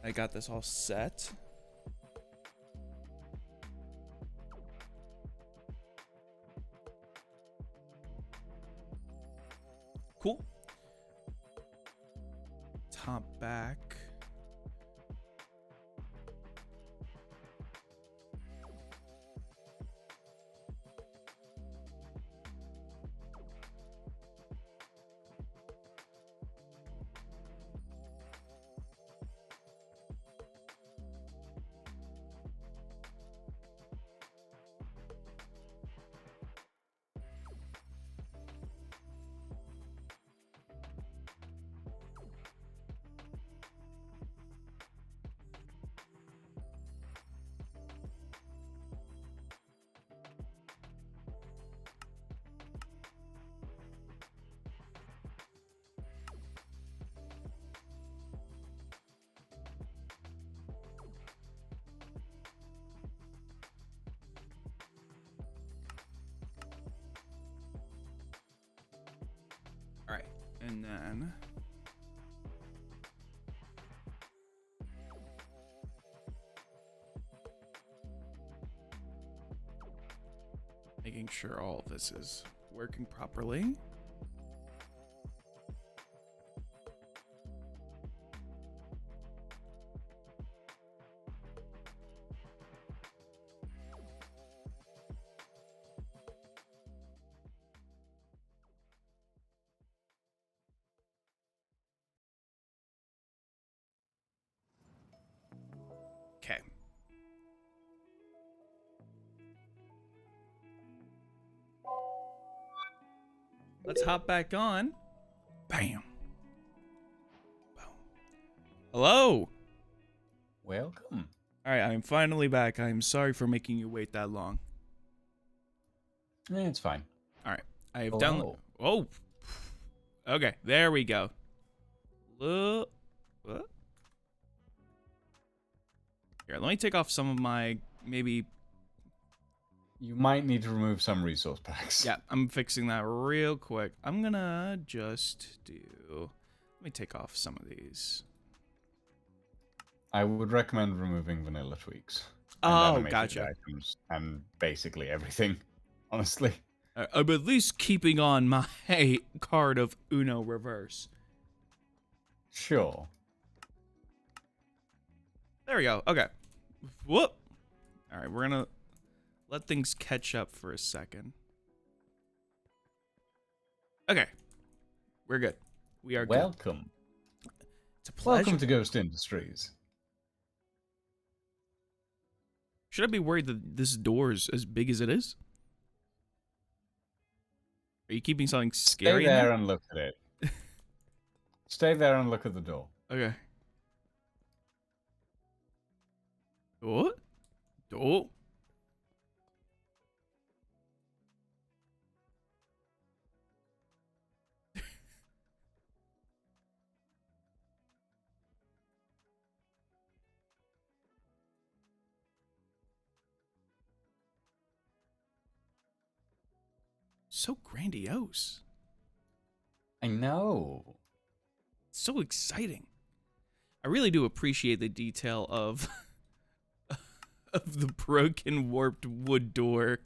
I got this all set. Cool. Top back. All right, and then making sure all of this is working properly. Okay. Let's hop back on. Bam. Boom. Hello. Welcome. All right, I'm finally back. I'm sorry for making you wait that long. It's fine. All right, I have Hello. Oh. Okay, there we go. Look. What? Here, let me take off some of my maybe. You might need to remove some resource packs. Yeah, I'm fixing that real quick. I'm gonna just do. Let me take off some of these. I would recommend removing vanilla tweaks. Oh, animated gotcha. Items and basically everything, honestly. I'm at least keeping on my card of Uno reverse. Sure. There we go. Okay. Whoop. All right, we're gonna let things catch up for a second. Okay. We're good. We are good. Welcome. It's a pleasure. Welcome to Ghost Industries. Should I be worried that this door is as big as it is? Are you keeping something scary Stay in there there? and look at it. Stay there and look at the door. Okay. What? Oh. So grandiose. I know. So exciting. I really do appreciate the detail of of the broken, warped wood door.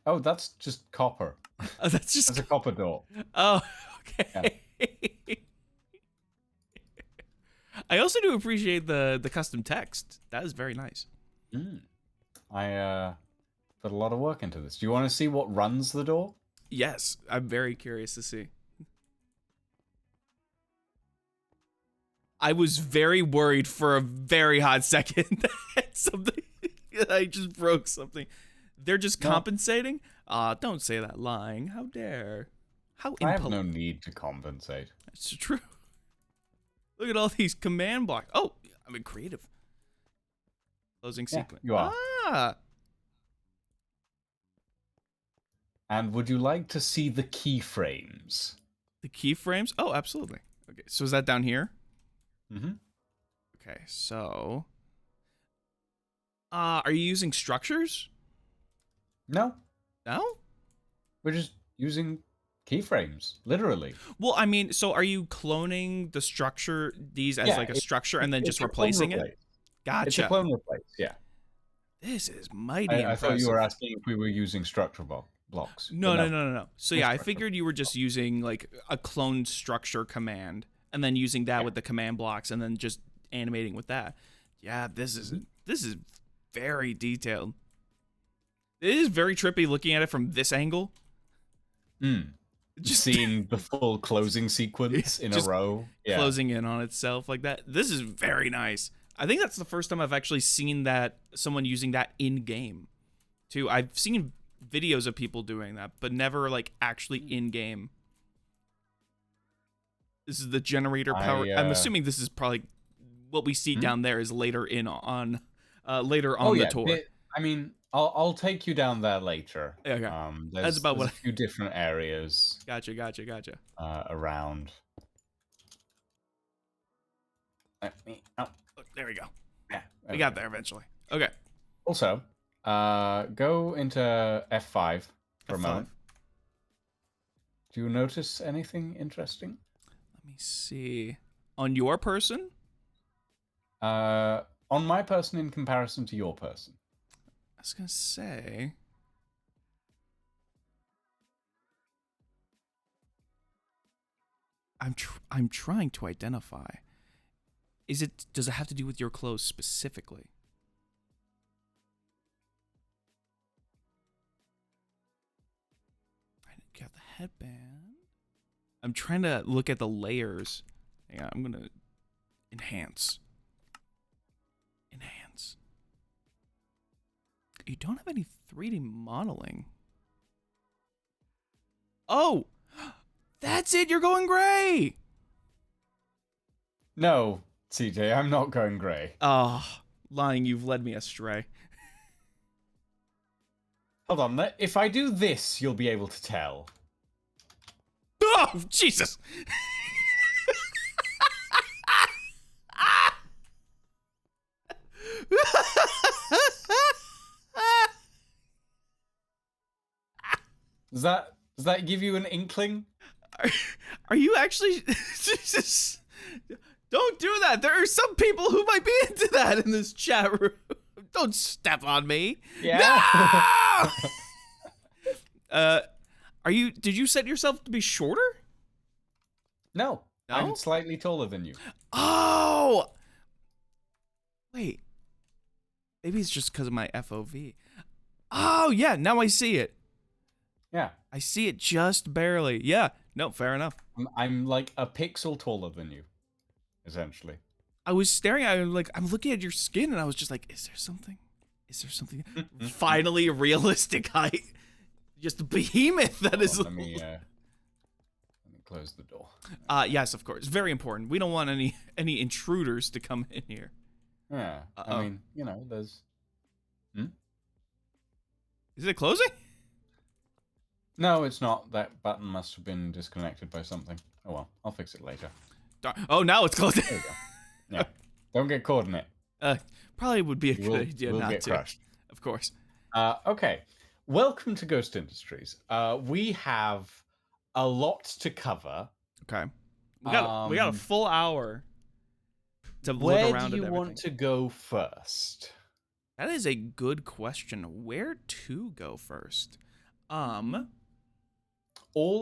Oh, that's just copper. Oh, that's just. That's a copper door. Oh, Yeah. okay. I also do appreciate the custom text. That is very nice. I put a lot of work into this. Do you want to see what runs the door? Yes, I'm very curious to see. I was very worried for a very hot second that something I just broke something. They're just compensating? Don't say that lying. How dare. How I have no need to compensate. That's true. Look at all these command blocks. Oh, I'm in creative. Closing sequence. You are. Ah. And would you like to see the keyframes? The keyframes? Oh, absolutely. Okay, so is that down here? Mm-hmm. Okay, so are you using structures? No, No? we're just using keyframes, literally. Well, I mean, so are you cloning the structure, these as like a structure, and then just replacing it? Gotcha. It's a clone replace, yeah. This is mighty impressive. I thought you were asking if we were using structure blocks. No. So yeah, I figured you were just using like a clone structure command, and then using that with the command blocks, and then just animating with that. Yeah, this is very detailed. It is very trippy looking at it from this angle. Just seeing the full closing sequence in a row. Yeah. Closing in on itself like that. This is very nice. I think that's the first time I've actually seen that someone using that in game too. I've seen videos of people doing that, but never like actually in game. This is the generator power. I'm assuming this is probably what we see down there is later on the tour. I mean, I'll take you down there later. Okay. There's a few different areas. Gotcha. Around. There we go. Yeah, we got there eventually. Okay. Also, go into F5 for a moment. Do you notice anything interesting? Let me see. On your person? On my person in comparison to your person. I was gonna say. I'm trying to identify. Does it have to do with your clothes specifically? I got the headband. I'm trying to look at the layers. Hang on, I'm gonna enhance. You don't have any 3D modeling. Oh, that's it. You're going gray. No, CJ, I'm not going gray. Oh, lying. You've led me astray. Hold on. If I do this, you'll be able to tell. Oh, Jesus. Does that give you an inkling? Are you actually? Jesus! Don't do that. There are some people who might be into that in this chat room. Don't step on me. Yeah. No! Did you set yourself to be shorter? No. I'm slightly taller than you. Oh. Wait. Maybe it's just because of my FOV. Oh yeah. Now I see it. Yeah. I see it just barely. Yeah. No, fair enough. I'm like a pixel taller than you, essentially. I was staring at it, like, I'm looking at your skin, and I was just like, is there something? Finally, a realistic height. Just a behemoth that is. Let me close the door. Yes, of course. Very important. We don't want any intruders to come in here. Yeah. I mean, you know, there's... Is it closing? No, it's not. That button must have been disconnected by something. Oh well, I'll fix it later. Oh, now it's closing. There you go. Yeah. Don't get caught in it. Probably would be a good idea we'll not get to. Crushed. Of course. Okay. Welcome to Ghost Industries. We have a lot to cover. Okay. We got a full hour to look Where around do you at want everything. to go first? That is a good question. Where to go first? All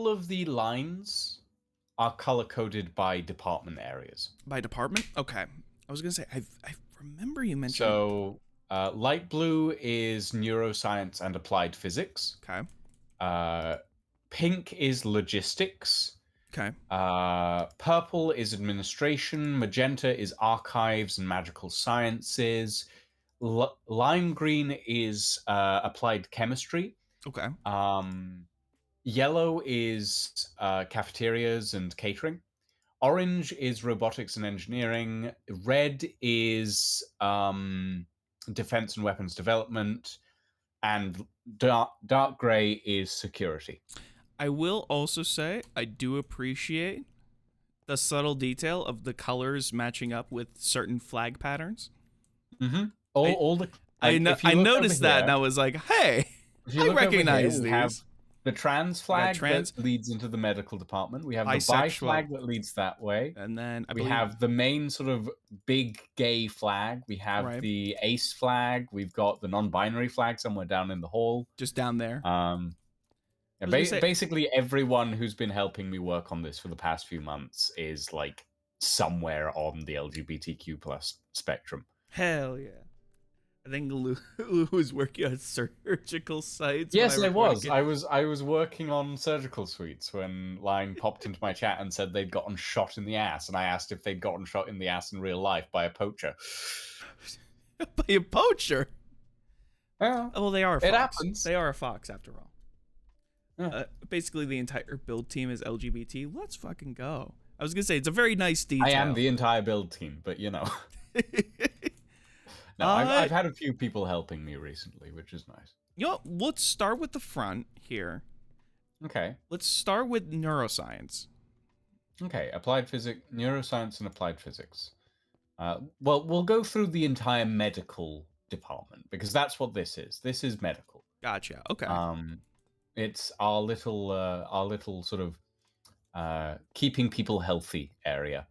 of the lines are color coded by department areas. By department? Okay. I was gonna say I remember you mentioned. So light blue is neuroscience and applied physics. Okay. Pink is logistics. Okay. Purple is administration. Magenta is archives and magical sciences. Lime green is applied chemistry. Okay. Yellow is cafeterias and catering. Orange is robotics and engineering. Red is defense and weapons development. And dark gray is security. I will also say I do appreciate the subtle detail of the colors matching up with certain flag patterns. Mm-hmm. I noticed that and I was like, hey, I recognize we these. have the trans flag trans- that leads into the medical department. We have the bi Bisexual. flag that leads that way. And then we have the main sort of big gay flag. We have the ace flag. We've got the non-binary flag somewhere down in the hall. Just down there. Basically everyone who's been helping me work on this for the past few months is like somewhere on the LGBTQ plus spectrum. Hell yeah. I think Lou was working on surgical sites. Yes, I was. I was working on surgical suites when Line popped into my chat and said they'd gotten shot in the ass, and I asked if they'd gotten shot in the ass in real life by a poacher. By a poacher? Yeah. Well, they are a fox. It happens. They are a fox, after all. Yeah. Basically, the entire build team is LGBT. Let's fucking go. I was going to say, it's a very nice detail. I am the entire build team, but you know. No, I've had a few people helping me recently, which is nice. You know, let's start with the front here. Okay. Let's start with neuroscience. Okay, applied physics, neuroscience and applied physics. Well, we'll go through the entire medical department, because that's what this is. This is medical. Gotcha. Okay. It's our little sort of keeping people healthy area.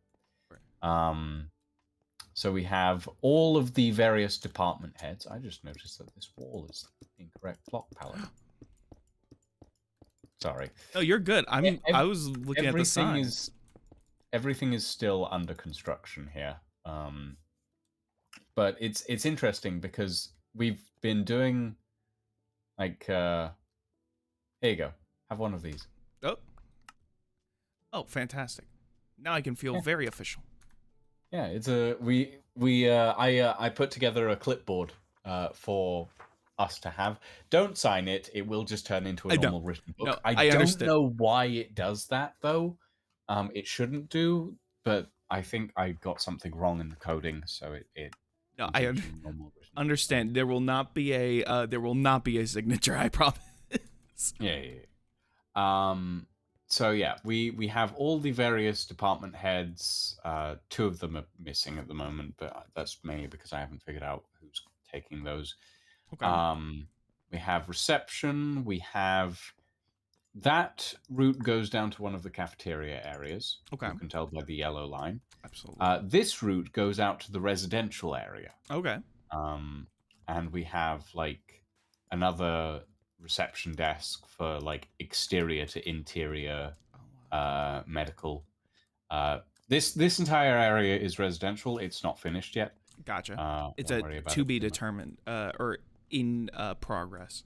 So we have all of the various department heads. I just noticed that this wall is incorrect block palette. Sorry. No, you're good. I was looking at the sign. Everything is still under construction here. But it's interesting because we've been doing like here you go. Have one of these. Oh, fantastic. Now I can feel very official. Yeah, it's I put together a clipboard for us to have. Don't sign it; it will just turn into a normal written book. No, I don't know why it does that though. It shouldn't do, but I think I got something wrong in the coding, so it. No, I understand. There will not be a signature. I promise. Yeah. So yeah, we have all the various department heads. 2 of them are missing at the moment, but that's mainly because I haven't figured out who's taking those. Okay. We have reception. We have that route goes down to one of the cafeteria areas. Okay. You can tell by the yellow line. Absolutely. This route goes out to the residential area. Okay. And we have like another reception desk for like exterior to interior medical. This entire area is residential. It's not finished yet. Gotcha. It's a to be determined or in progress.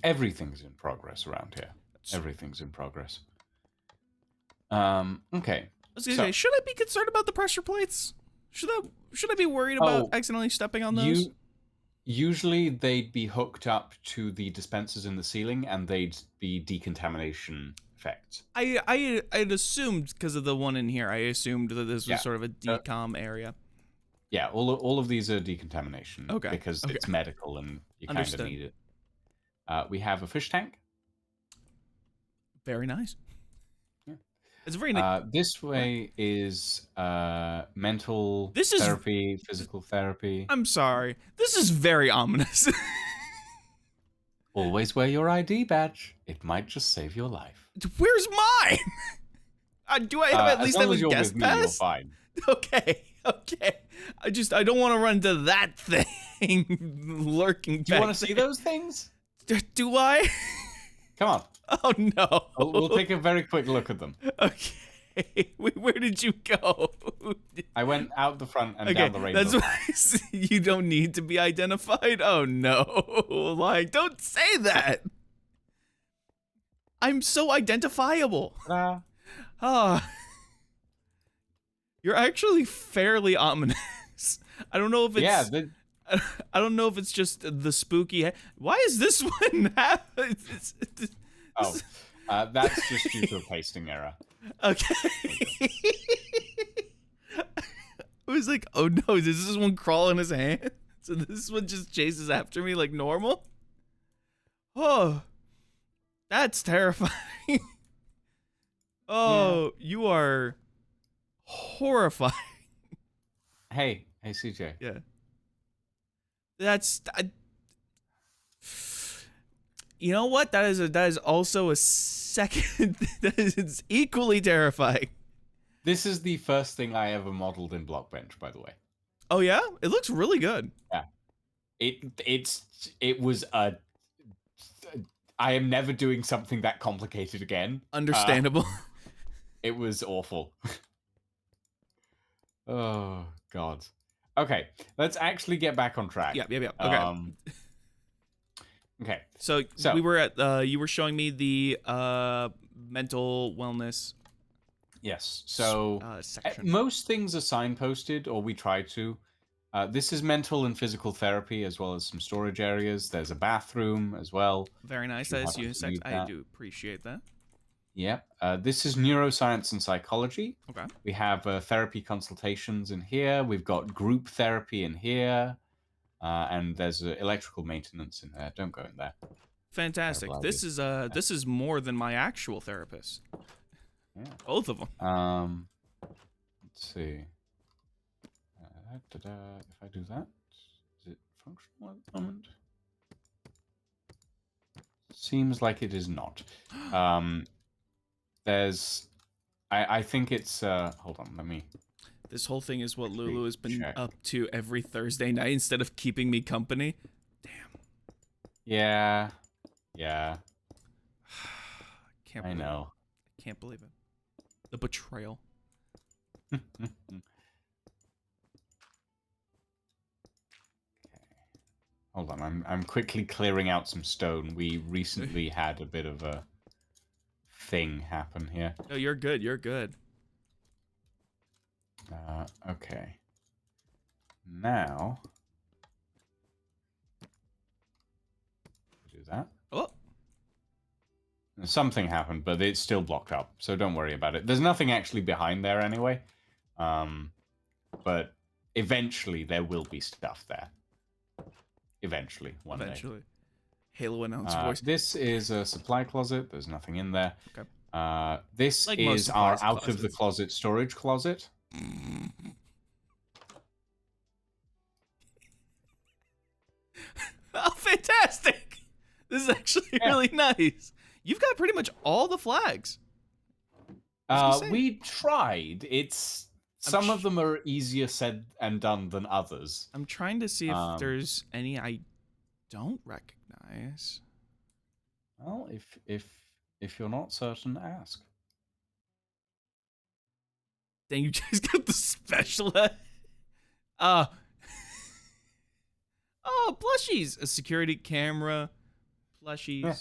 Everything's in progress around here. Everything's in progress. Okay. I was gonna say, should I be concerned about the pressure plates? Should I be worried about accidentally stepping on those? Usually they'd be hooked up to the dispensers in the ceiling, and they'd be decontamination effects. I'd assumed because of the one in here. I assumed that this was sort of a decom area. Yeah, all of these are decontamination. Okay. Because it's medical and you kind of need it. We have a fish tank. Very nice. Yeah. It's very nice. This way is mental therapy, physical therapy. I'm sorry. This is very ominous. Always wear your ID badge. It might just save your life. Where's mine? Do I have at As least long have as a you're guest with me, you're pass? fine. Okay. I don't want to run into that thing lurking. Do you want to see those things? Do I? Come on. Oh no. We'll take a very quick look at them. Okay. Where did you go? I went out the front and Okay, down the rainbow. that's why you don't need to be identified. Oh no. Like, don't say that. I'm so identifiable. Ah. You're actually fairly ominous. I don't know if it's I don't know if it's just the spooky. Why is this one? That's just due to a pasting error. Okay. I was like, oh no, does this one crawl in his hand? So this one just chases after me like normal? Oh, that's terrifying. Oh, you are horrifying. Hey, CJ. Yeah. That's you know what? That is also a second that is equally terrifying. This is the first thing I ever modeled in Blockbench, by the way. Oh yeah? It looks really good. Yeah. It was a I am never doing something that complicated again. Understandable. It was awful. Oh god. Okay, let's actually get back on track. Yeah. Okay. Okay. So we were at you were showing me the mental wellness. Yes. So section. most things are signposted, or we try to. This is mental and physical therapy, as well as some storage areas. There's a bathroom as well. Very nice. That is unisex. I do appreciate that. Yep. This is neuroscience and psychology. Okay. We have therapy consultations in here. We've got group therapy in here. And there's electrical maintenance in there. Don't go in there. Fantastic. This is more than my actual therapist. Yeah. Both of them. Let's see. If I do that, is it functional at the moment? Seems like it is not. There's, I think it's. Hold on, let me. This whole thing is what Lulu has been up to every Thursday night instead of keeping me company. Damn. Yeah. I know. I can't believe it. The betrayal. Okay. Hold on, I'm quickly clearing out some stone. We recently had a bit of a thing happen here. No, you're good. You're good. Okay. Now, do that. Oh. Something happened, but it's still blocked up, so don't worry about it. There's nothing actually behind there anyway. But eventually there will be stuff there. Eventually, one day. Halo announcer voice. This is a supply closet. There's nothing in there. Okay. This like is our out of the closet storage closet. Oh, fantastic! This is actually really nice. You've got pretty much all the flags. We tried. Some of them are easier said and done than others. I'm trying to see if there's any I don't recognize. Well, if you're not certain, ask. Then you just got the special. Oh, plushies. A security camera. Plushies. Yeah.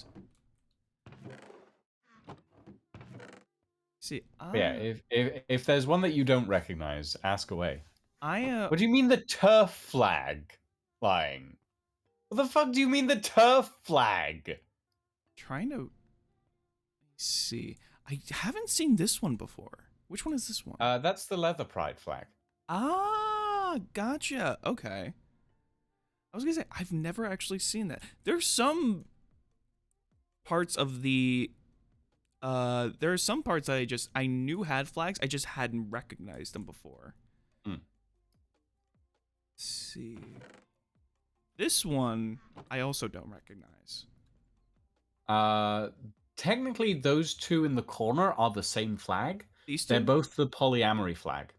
See, Yeah, if there's one that you don't recognize, ask away. What do you mean the turf flag flying? What the fuck do you mean the turf flag? Trying to see. I haven't seen this one before. Which one is this one? That's the Leather Pride flag. Ah, gotcha. Okay. I was gonna say I've never actually seen that. There's some parts of the there are some parts that I knew had flags, I just hadn't recognized them before. Let's see. This one I also don't recognize. Technically those two in the corner are the same flag, These They're two? both the polyamory flag.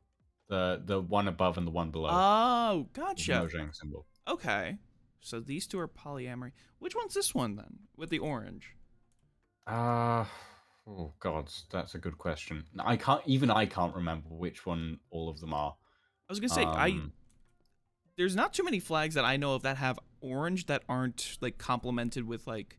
The one above and the one below. Oh, With the gotcha. Mojang symbol. Okay. So these two are polyamory. Which one's this one then? With the orange? Oh god, that's a good question. I can't remember which one all of them are. I was gonna say there's not too many flags that I know of that have orange that aren't like complemented with like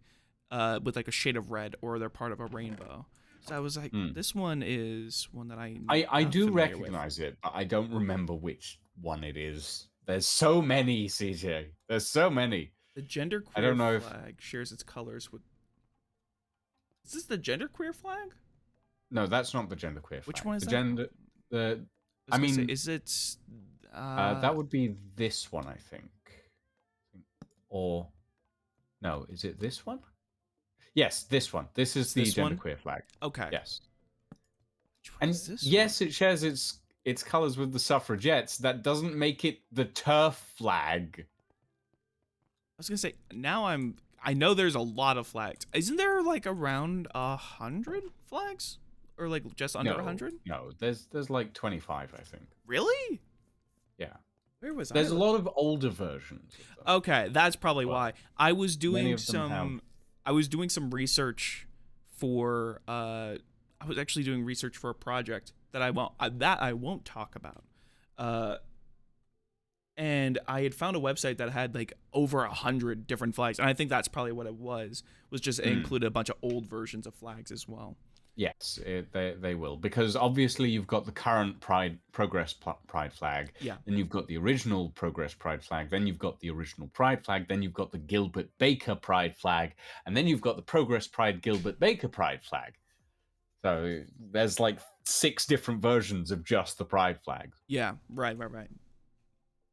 a shade of red or they're part of a rainbow. So I was like, this one is one that I do recognize it, but I don't remember which one it is. There's so many, CJ. There's so many. The genderqueer I don't know flag shares its colors with. Is this the genderqueer flag? No, that's not the genderqueer flag. Which one is the that? gender? The I mean, say, is it? that would be this one, I think. Or no, is it this one? Yes, this one. This is the genderqueer flag. Okay. Yes. And yes, it shares its colors with the suffragettes. That doesn't make it the turf flag. I was gonna say I know there's a lot of flags. Isn't there like around 100 flags, or like just under 100? No, there's like 25, I think. Really? Yeah. Where was There's a lot of older versions. Of them. Okay, that's probably why. I was doing some research for I was actually doing research for a project that I won't talk about. And I had found a website that had like over 100 different flags, and I think that's probably what it was just included a bunch of old versions of flags as well. Yes, they will, because obviously you've got the current Progress Pride flag, yeah. Then you've got the original Progress Pride flag, then you've got the original Pride flag, then you've got the Gilbert Baker Pride flag, and then you've got the Progress Pride Gilbert Baker Pride flag. So there's like 6 different versions of just the Pride flag. Yeah, right.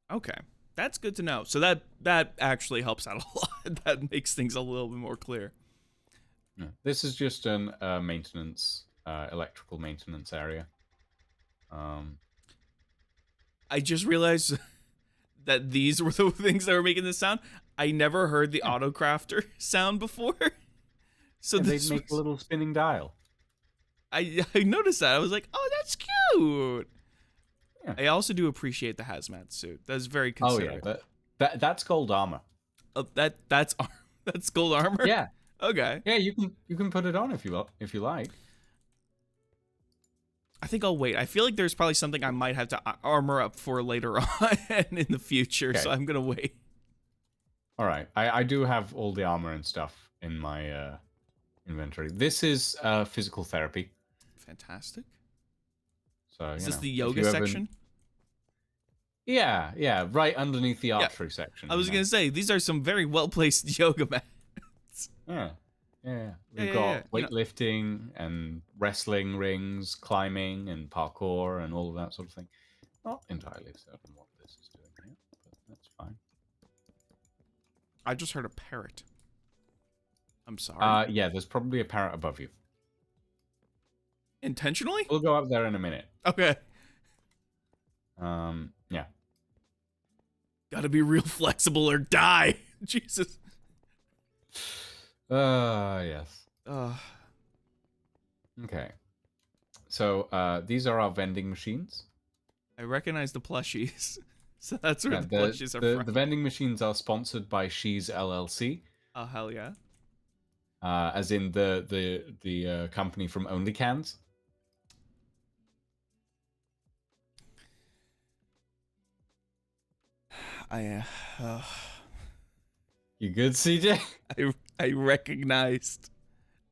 Okay, that's good to know. So that actually helps out a lot. That makes things a little bit more clear. Yeah. This is just an maintenance, electrical maintenance area. I just realized that these were the things that were making this sound. I never heard the autocrafter sound before. So they make a little spinning dial. I noticed that. I was like, oh, that's cute. Yeah. I also do appreciate the hazmat suit. That's very considerate. Oh yeah, that's gold armor. Oh, that's gold armor. Yeah. Okay. Yeah, you can put it on if you like. I think I'll wait. I feel like there's probably something I might have to armor up for later on in the future, so I'm gonna wait. All right, I do have all the armor and stuff in my inventory. This is physical therapy. Fantastic. So is this the yoga section? Yeah, right underneath the archery section. I was gonna say these are some very well placed yoga mats. Yeah. We've got weightlifting and wrestling rings, climbing and parkour and all of that sort of thing. Not entirely certain what this is doing here, but that's fine. I just heard a parrot. I'm sorry. Yeah, there's probably a parrot above you. Intentionally? We'll go up there in a minute. Okay. Yeah. Gotta be real flexible or die. Jesus. Yes. Okay. So, these are our vending machines. I recognize the plushies. So that's where the plushies are from. The vending machines are sponsored by She's LLC. Oh, hell yeah. As in the company from Only Cans. You good, CJ? I recognized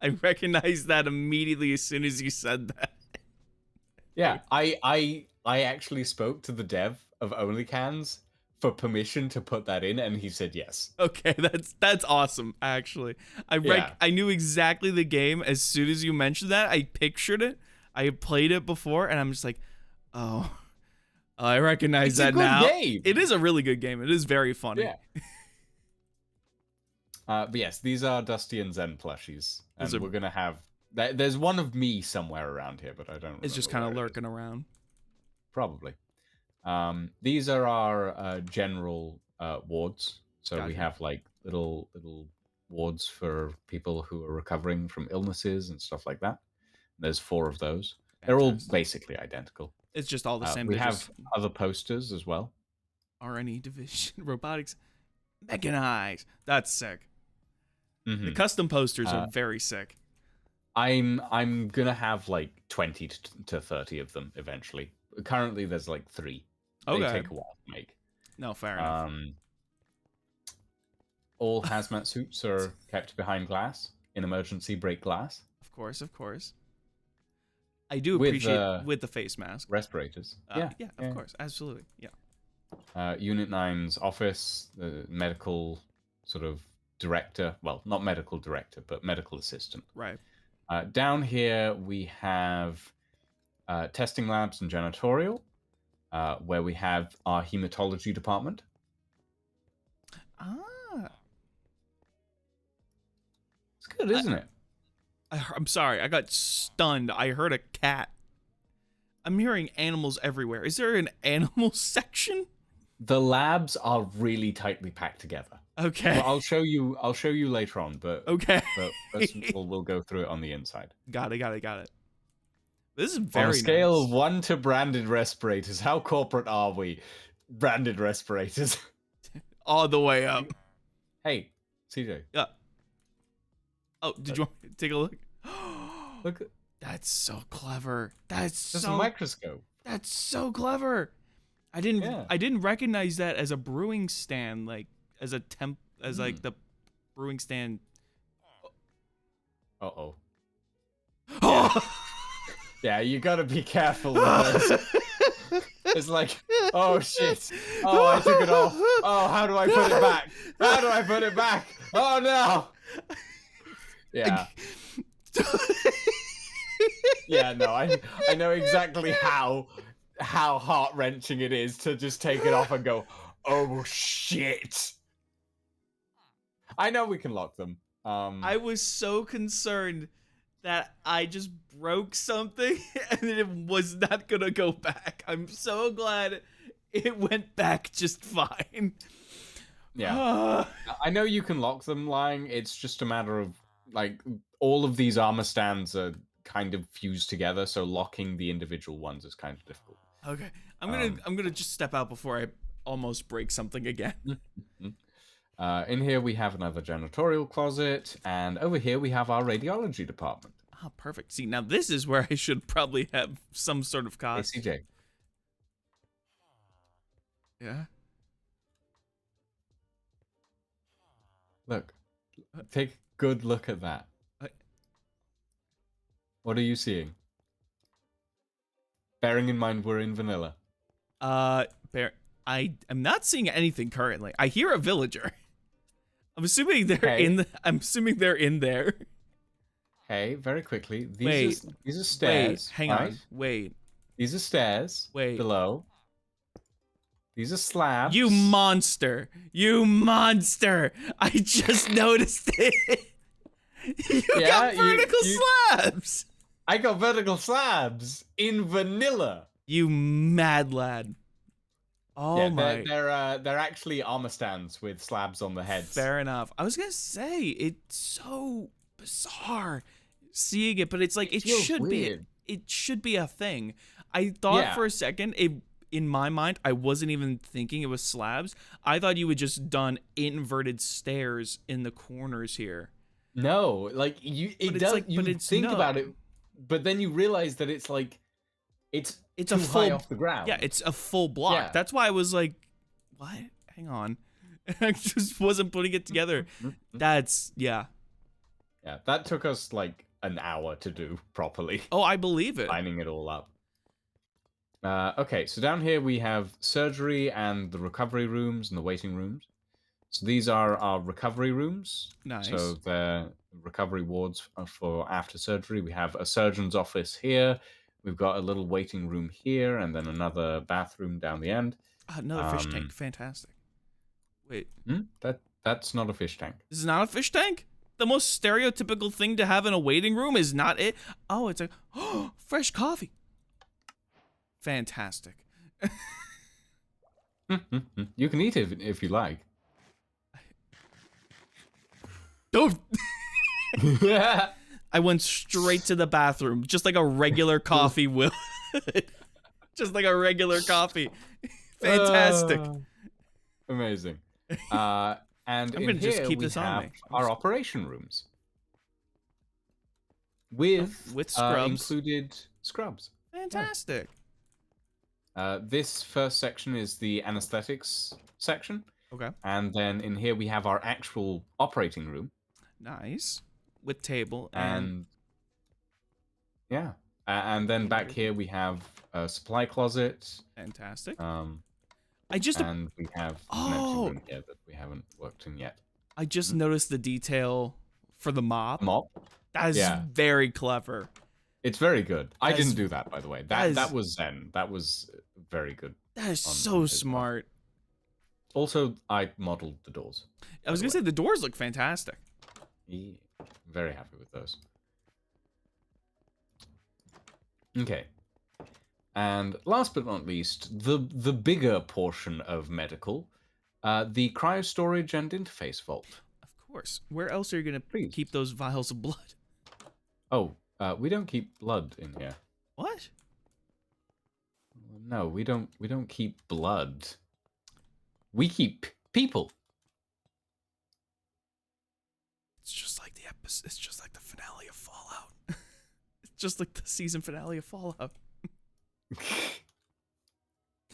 that immediately as soon as you said that. Yeah, I actually spoke to the dev of Only Cans for permission to put that in, and he said yes. Okay, that's awesome. Actually, I knew exactly the game as soon as you mentioned that. I pictured it. I had played it before, and I'm just like, oh. I recognize that now. Game. It is a really good game. It is very funny. Yeah. But yes, these are Dusty and Zen plushies, and we're gonna have. There's one of me somewhere around here, but I don't. It's just kind of lurking around. Probably. These are our general wards. So we have like little wards for people who are recovering from illnesses and stuff like that. There's 4 of those. They're all Fantastic. basically identical. It's just all the same. We They're have just other posters as well. RNE division, robotics, mechanized. That's sick. The Mhm. custom posters are very sick. I'm gonna have like 20 to 30 of them eventually. Currently, there's like 3. They Okay. take a while to make. No, fair enough. All hazmat suits are kept behind glass in emergency break glass Of course, of course. I do with appreciate with the face mask. respirators. Yeah, of course, absolutely. Yeah. Unit 9's office, the medical sort of director. Well, not medical director, but medical assistant. Right. Down here we have testing labs and janitorial, where we have our hematology department. Ah. It's good, isn't it? I'm sorry. I got stunned. I heard a cat. I'm hearing animals everywhere. Is there an animal section? The labs are really tightly packed together. Okay. Well, I'll show you later on, but Okay. But first we'll go through it on the inside. Got it. This is very On a scale nice. of 1 to branded respirators, how corporate are we? Branded respirators. All the way up. Hey, CJ. Yeah. Oh, did you want to take a look? Look at That's so clever. That's there's so a microscope. That's so clever. I didn't recognize that as a brewing stand, like as like the brewing stand. Uh-oh. Oh! Yeah, you gotta be careful with this. It's like, oh shit. Oh, I took it off. Oh, how do I put it back? How do I put it back? Oh no. Yeah. Yeah, no, I know exactly how heart-wrenching it is to just take it off and go, oh shit. I know we can lock them. I was so concerned that I just broke something and it was not gonna go back. I'm so glad it went back just fine. Yeah. I know you can lock them, Lying. It's just a matter of, like, all of these armor stands are kind of fused together, so locking the individual ones is kind of difficult. Okay. I'm gonna just step out before I almost break something again. In here we have another janitorial closet, and over here we have our radiology department. Oh, perfect. See, now this is where I should probably have some sort of Hey, cost. CJ. Yeah. Look. Take a good look at that. What are you seeing? Bearing in mind we're in vanilla. I am not seeing anything currently. I hear a villager. I'm assuming they're I'm assuming they're in there. Hey, very quickly. These are stairs. Wait, hang on. Wait. These are stairs. Wait. Below. These are slabs. You monster. You monster. I just noticed it. You got vertical slabs. I got vertical slabs in vanilla. You mad lad. Oh yeah, my. They're actually armor stands with slabs on the heads. Fair enough. I was gonna say it's so bizarre seeing it, but it's like it should weird. It should be a thing. I thought for a second in my mind, I wasn't even thinking it was slabs. I thought you had just done inverted stairs in the corners here. No, like you think about it, but then you realize that it's like it's a full high off the ground. Yeah, it's a full block. Yeah. That's why I was like, what? Hang on. I just wasn't putting it together. That's yeah. Yeah, that took us like an hour to do properly. Oh, I believe it. Lining it all up. Okay, so down here we have surgery and the recovery rooms and the waiting rooms. So these are our recovery rooms. Nice. So they're recovery wards for after surgery. We have a surgeon's office here. We've got a little waiting room here, and then another bathroom down the end. Another fish tank. Fantastic. Wait. That's not a fish tank. This is not a fish tank? The most stereotypical thing to have in a waiting room is not it. Oh, it's like, oh, fresh coffee. Fantastic. You can eat it if you like. Don't. I went straight to the bathroom, just like a regular coffee will. Just like a regular coffee. Fantastic. Amazing. And I'm in gonna just here keep we this on have me. our operation rooms with scrubs. included scrubs. Fantastic. This first section is the anesthetics section, Okay. and then in here we have our actual operating room. Nice. With table And yeah, and then back here we have a supply closet. fantastic. And we have an empty room here that we haven't worked in yet. I just noticed the detail for the mop. Mop? That is very clever. It's very good. I didn't do that, by the way. that That was Zen. That was very good. That is so smart. Also, I modeled the doors. I was gonna say the doors look fantastic. Yeah, very happy with those. Okay. And last but not least, the bigger portion of medical, the cryo storage and interface vault. Of course. Where else are you gonna keep those vials of blood? Oh, we don't keep blood in here. What? No, we don't keep blood. We keep people. It's just like the episode. It's just like the finale of Fallout. It's just like the season finale of Fallout.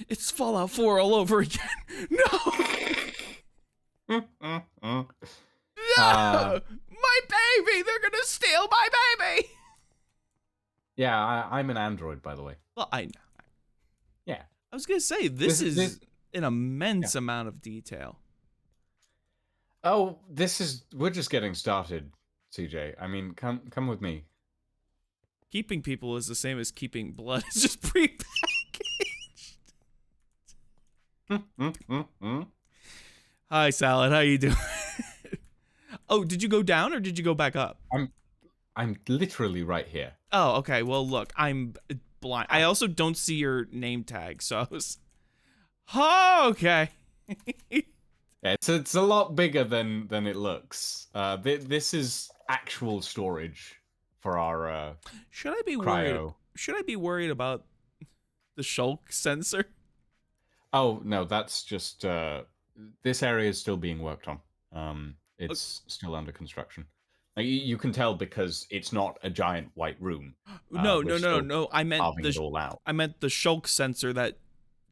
It's Fallout 4 all over again. No. No! My baby! They're gonna steal my baby! Yeah, I'm an android, by the way. Well, I know. Yeah. I was gonna say, this is an immense amount of detail. Oh, we're just getting started, CJ. I mean, come with me. Keeping people is the same as keeping blood. It's just pre-packaged. Hi, Salad. How you doing? Oh, did you go down or did you go back up? I'm literally right here. Oh, okay. Well, look, I'm blind. I also don't see your name tag, so I was... Oh, okay. Yeah, it's a lot bigger than it looks. This is actual storage for our Should I be cryo. worried? Should I be worried about the shulk sensor? Oh no, that's just this area is still being worked on. It's still under construction. Like, you can tell because it's not a giant white room. No. I meant carving it all out. I meant the shulk sensor that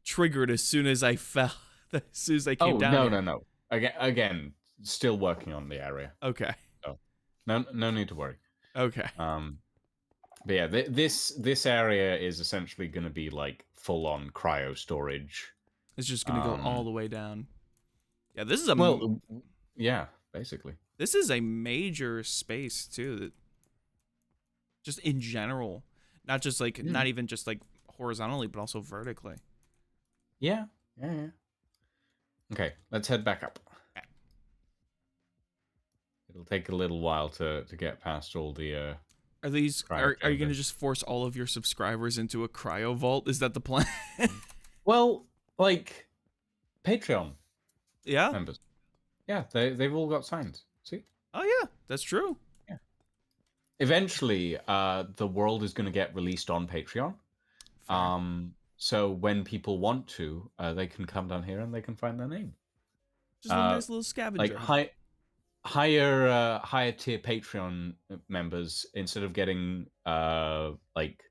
triggered as soon as I fell. As soon as I came down. No. Again, still working on the area. Okay. So, no need to worry. Okay. But yeah, this area is essentially going to be like full-on cryo storage. It's just going to go all the way down. Yeah, this is yeah, basically. This is a major space too. Just in general, not just like not even just like horizontally, but also vertically. Yeah. Okay, let's head back up. It'll take a little while to get past all the. Are you going to just force all of your subscribers into a cryo vault? Is that the plan? Well, like Patreon. Yeah. Members. Yeah, they've all got signs. See? Oh yeah, that's true. Yeah. Eventually, the world is going to get released on Patreon. Fair. So when people want to, they can come down here and they can find their name. Just a nice little scavenger. Like higher tier Patreon members, instead of getting like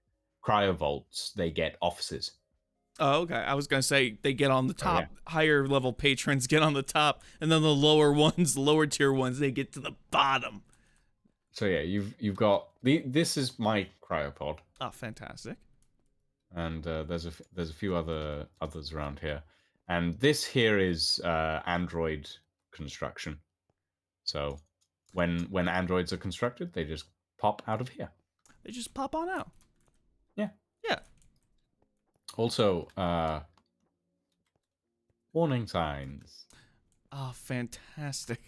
cryo vaults, they get offices. Oh, okay. I was gonna say they get on the top. Oh, yeah. Higher level patrons get on the top, and then the lower ones, lower tier ones, they get to the bottom. So yeah, you've got this is my cryopod. Oh, fantastic. And there's a few others around here, and this here is Android construction. So when androids are constructed, they just pop out of here. They just pop on out. Yeah. Yeah. Also, warning signs. Oh, fantastic!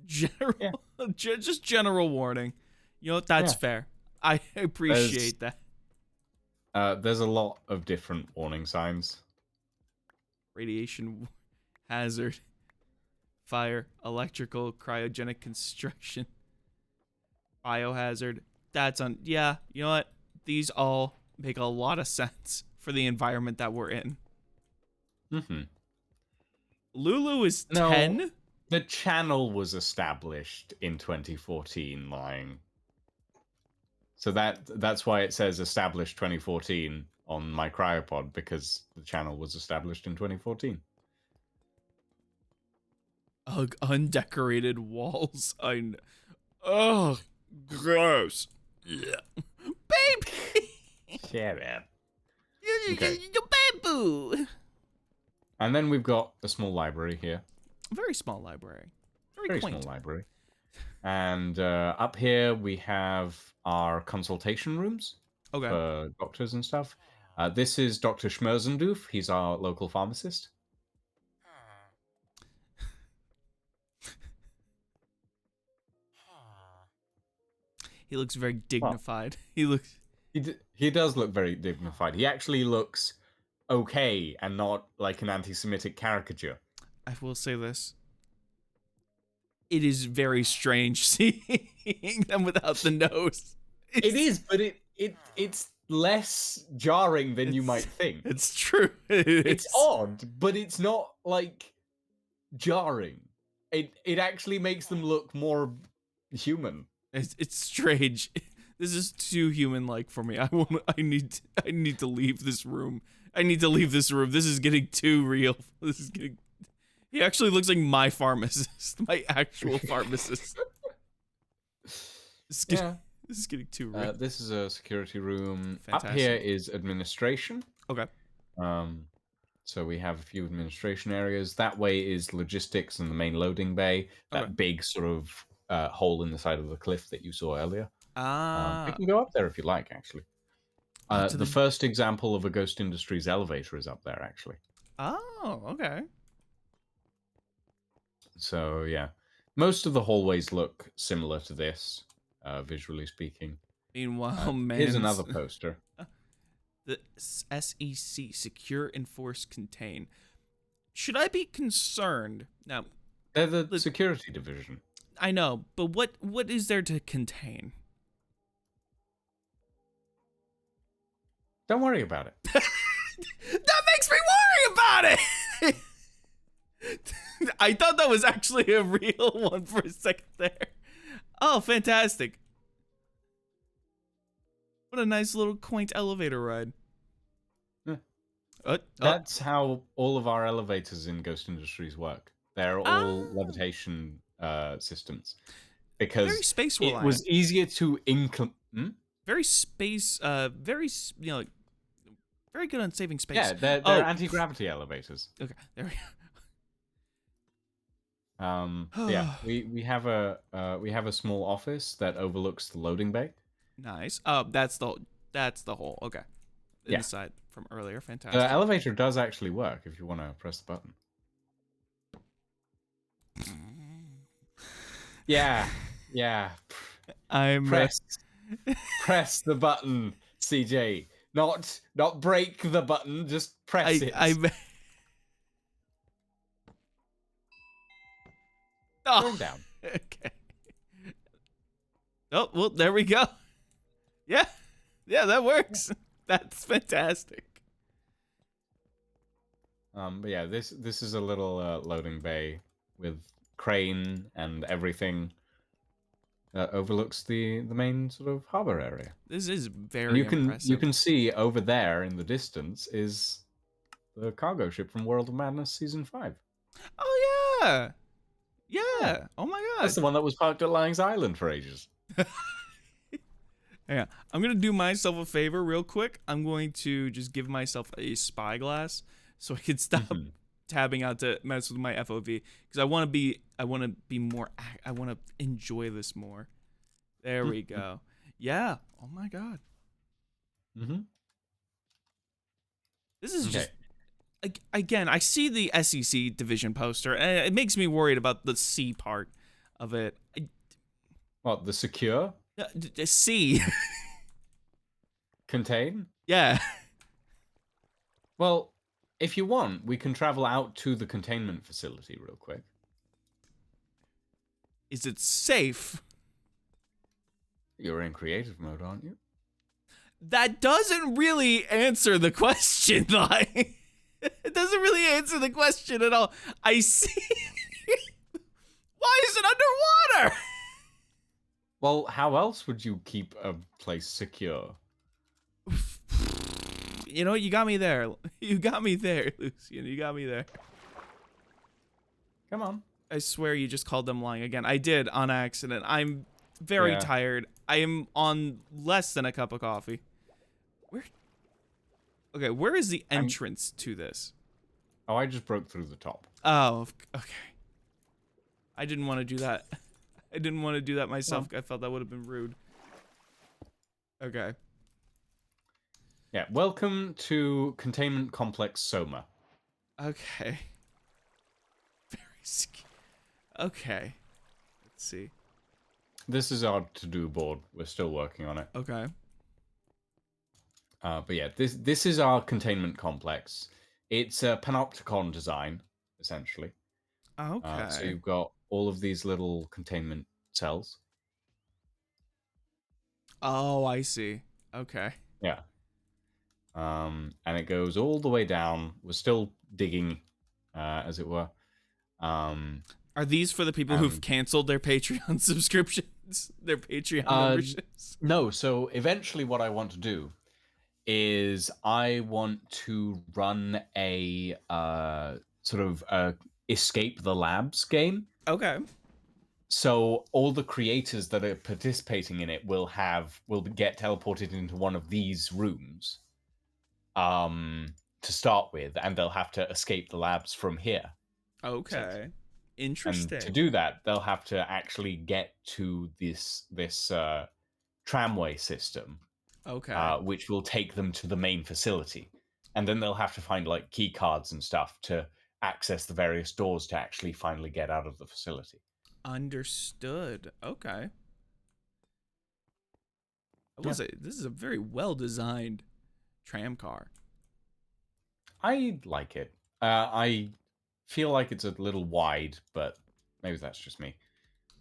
Just general warning. You know, that's fair. I appreciate that. There's a lot of different warning signs. Radiation hazard, fire, electrical, cryogenic construction. Biohazard. That's on. Yeah, you know what? These all make a lot of sense for the environment that we're in. Mm-hmm. Lulu is No, 10. the channel was established in 2014, lying. So that's why it says established 2014 on my cryopod, because the channel was established in 2014. Ugh, undecorated walls. Ugh, gross. Yeah. Baby! Shut up. Okay. Babu! And then we've got a small library here. A very small library. Very Very quaint. small library. And up here we have our consultation rooms Okay. for doctors and stuff. This is Dr. Schmerzendoof. He's our local pharmacist. He looks very dignified. He looks... He does look very dignified. He actually looks okay and not like an anti-Semitic caricature. I will say this. It is very strange seeing them without the nose. It is, but it's less jarring than you might think. It's true. It's odd, but it's not like jarring. It actually makes them look more human. It's strange. This is too human-like for me. I need to leave this room. I need to leave this room. This is getting too real. This is getting... He actually looks like my pharmacist. My actual pharmacist. This is getting too real. This is a security room. Fantastic. Up here is administration. Okay. So we have a few administration areas. That way is logistics and the main loading bay. That big sort of hole in the side of the cliff that you saw earlier. You can go up there if you like, actually. The first example of a Ghost Industries elevator is up there, actually. Oh, okay. So, yeah. Most of the hallways look similar to this, visually speaking. Meanwhile, man. Here's another poster. The SEC, Secure, Enforce, Contain. Should I be concerned? Now, they're the security division. I know, but what is there to contain? Don't worry about it. That makes me worry about it! I thought that was actually a real one for a second there. Oh, fantastic. What a nice little quaint elevator ride. Yeah. That's how all of our elevators in Ghost Industries work. They're all levitation systems. Because very space it reliant. was easier to Very space, very, you know, very good on saving space. Yeah, they're anti-gravity elevators. Okay, there we go. Yeah, we have a small office that overlooks the loading bay. Nice. Oh, that's the hole. Okay. Inside from earlier. Fantastic. The elevator does actually work if you want to press the button. Yeah. I'm press the button, CJ. Not break the button, just press it. Going down. Okay. Oh, well, there we go. Yeah, that works. That's fantastic. But yeah, this is a little loading bay with crane and everything that overlooks the main sort of harbor area. This is very impressive. You can see over there in the distance is the cargo ship from World of Madness Season 5. Oh, yeah. Yeah. Oh, my God. That's the one that was parked at Lang's Island for ages. Yeah. I'm going to do myself a favor real quick. I'm going to just give myself a spyglass so I can stop tabbing out to mess with my FOV, because I want to be more, I want to enjoy this more. There we go. Yeah. Oh my God. This is just, again, I see the SEC division poster and it makes me worried about the C part of it. What, the secure? C. Contain? Yeah. Well, if you want, we can travel out to the containment facility real quick. Is it safe? You're in creative mode, aren't you? That doesn't really answer the question, like. It doesn't really answer the question at all. I see. Why is it underwater? Well, how else would you keep a place secure? You know what? You got me there. You got me there, Lucian. You got me there. Come on. I swear you just called them lying again. I did on accident. I'm very tired. I am on less than a cup of coffee. Where? Okay, where is the entrance to this? Oh, I just broke through the top. Oh, okay. I didn't want to do that. I didn't want to do that myself. I felt that would have been rude. Okay. Yeah, welcome to Containment Complex Soma. Okay. Very scary. Okay. Let's see. This is our to-do board. We're still working on it. Okay. But yeah, this is our containment complex. It's a panopticon design, essentially. Okay. So you've got all of these little containment cells. Oh, I see. Okay. Yeah. And it goes all the way down. We're still digging, as it were. Are these for the people who've canceled their Patreon subscriptions? Their Patreon memberships? No, so eventually what I want to do is I want to run a sort of escape the labs game. Okay. So all the creators that are participating in it will get teleported into one of these rooms to start with, and they'll have to escape the labs from here. Okay. Interesting. And to do that, they'll have to actually get to this tramway system. Okay. Which will take them to the main facility. And then they'll have to find like key cards and stuff to access the various doors to actually finally get out of the facility. Understood. Okay. This is a very well designed tram car. I like it. I feel like it's a little wide, but maybe that's just me.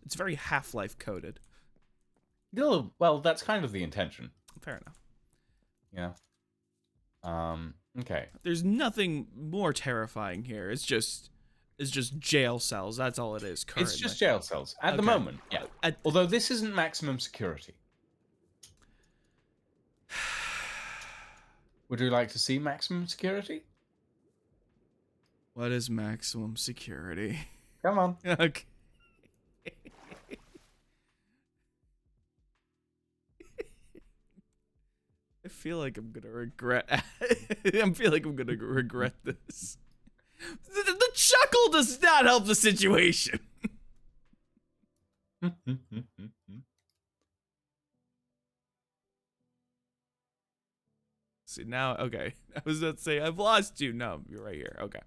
It's very Half-Life coded. Well, that's kind of the intention. Fair enough. Yeah. Okay. There's nothing more terrifying here. It's just jail cells. That's all it is currently. It's just jail cells at the moment. Yeah. Although this isn't maximum security. Would you like to see maximum security? What is maximum security? Come on. Okay. I feel like I'm gonna regret. I feel like I'm gonna regret this. The chuckle does not help the situation. See now, okay. I was about to say I've lost you. No, you're right here. Okay.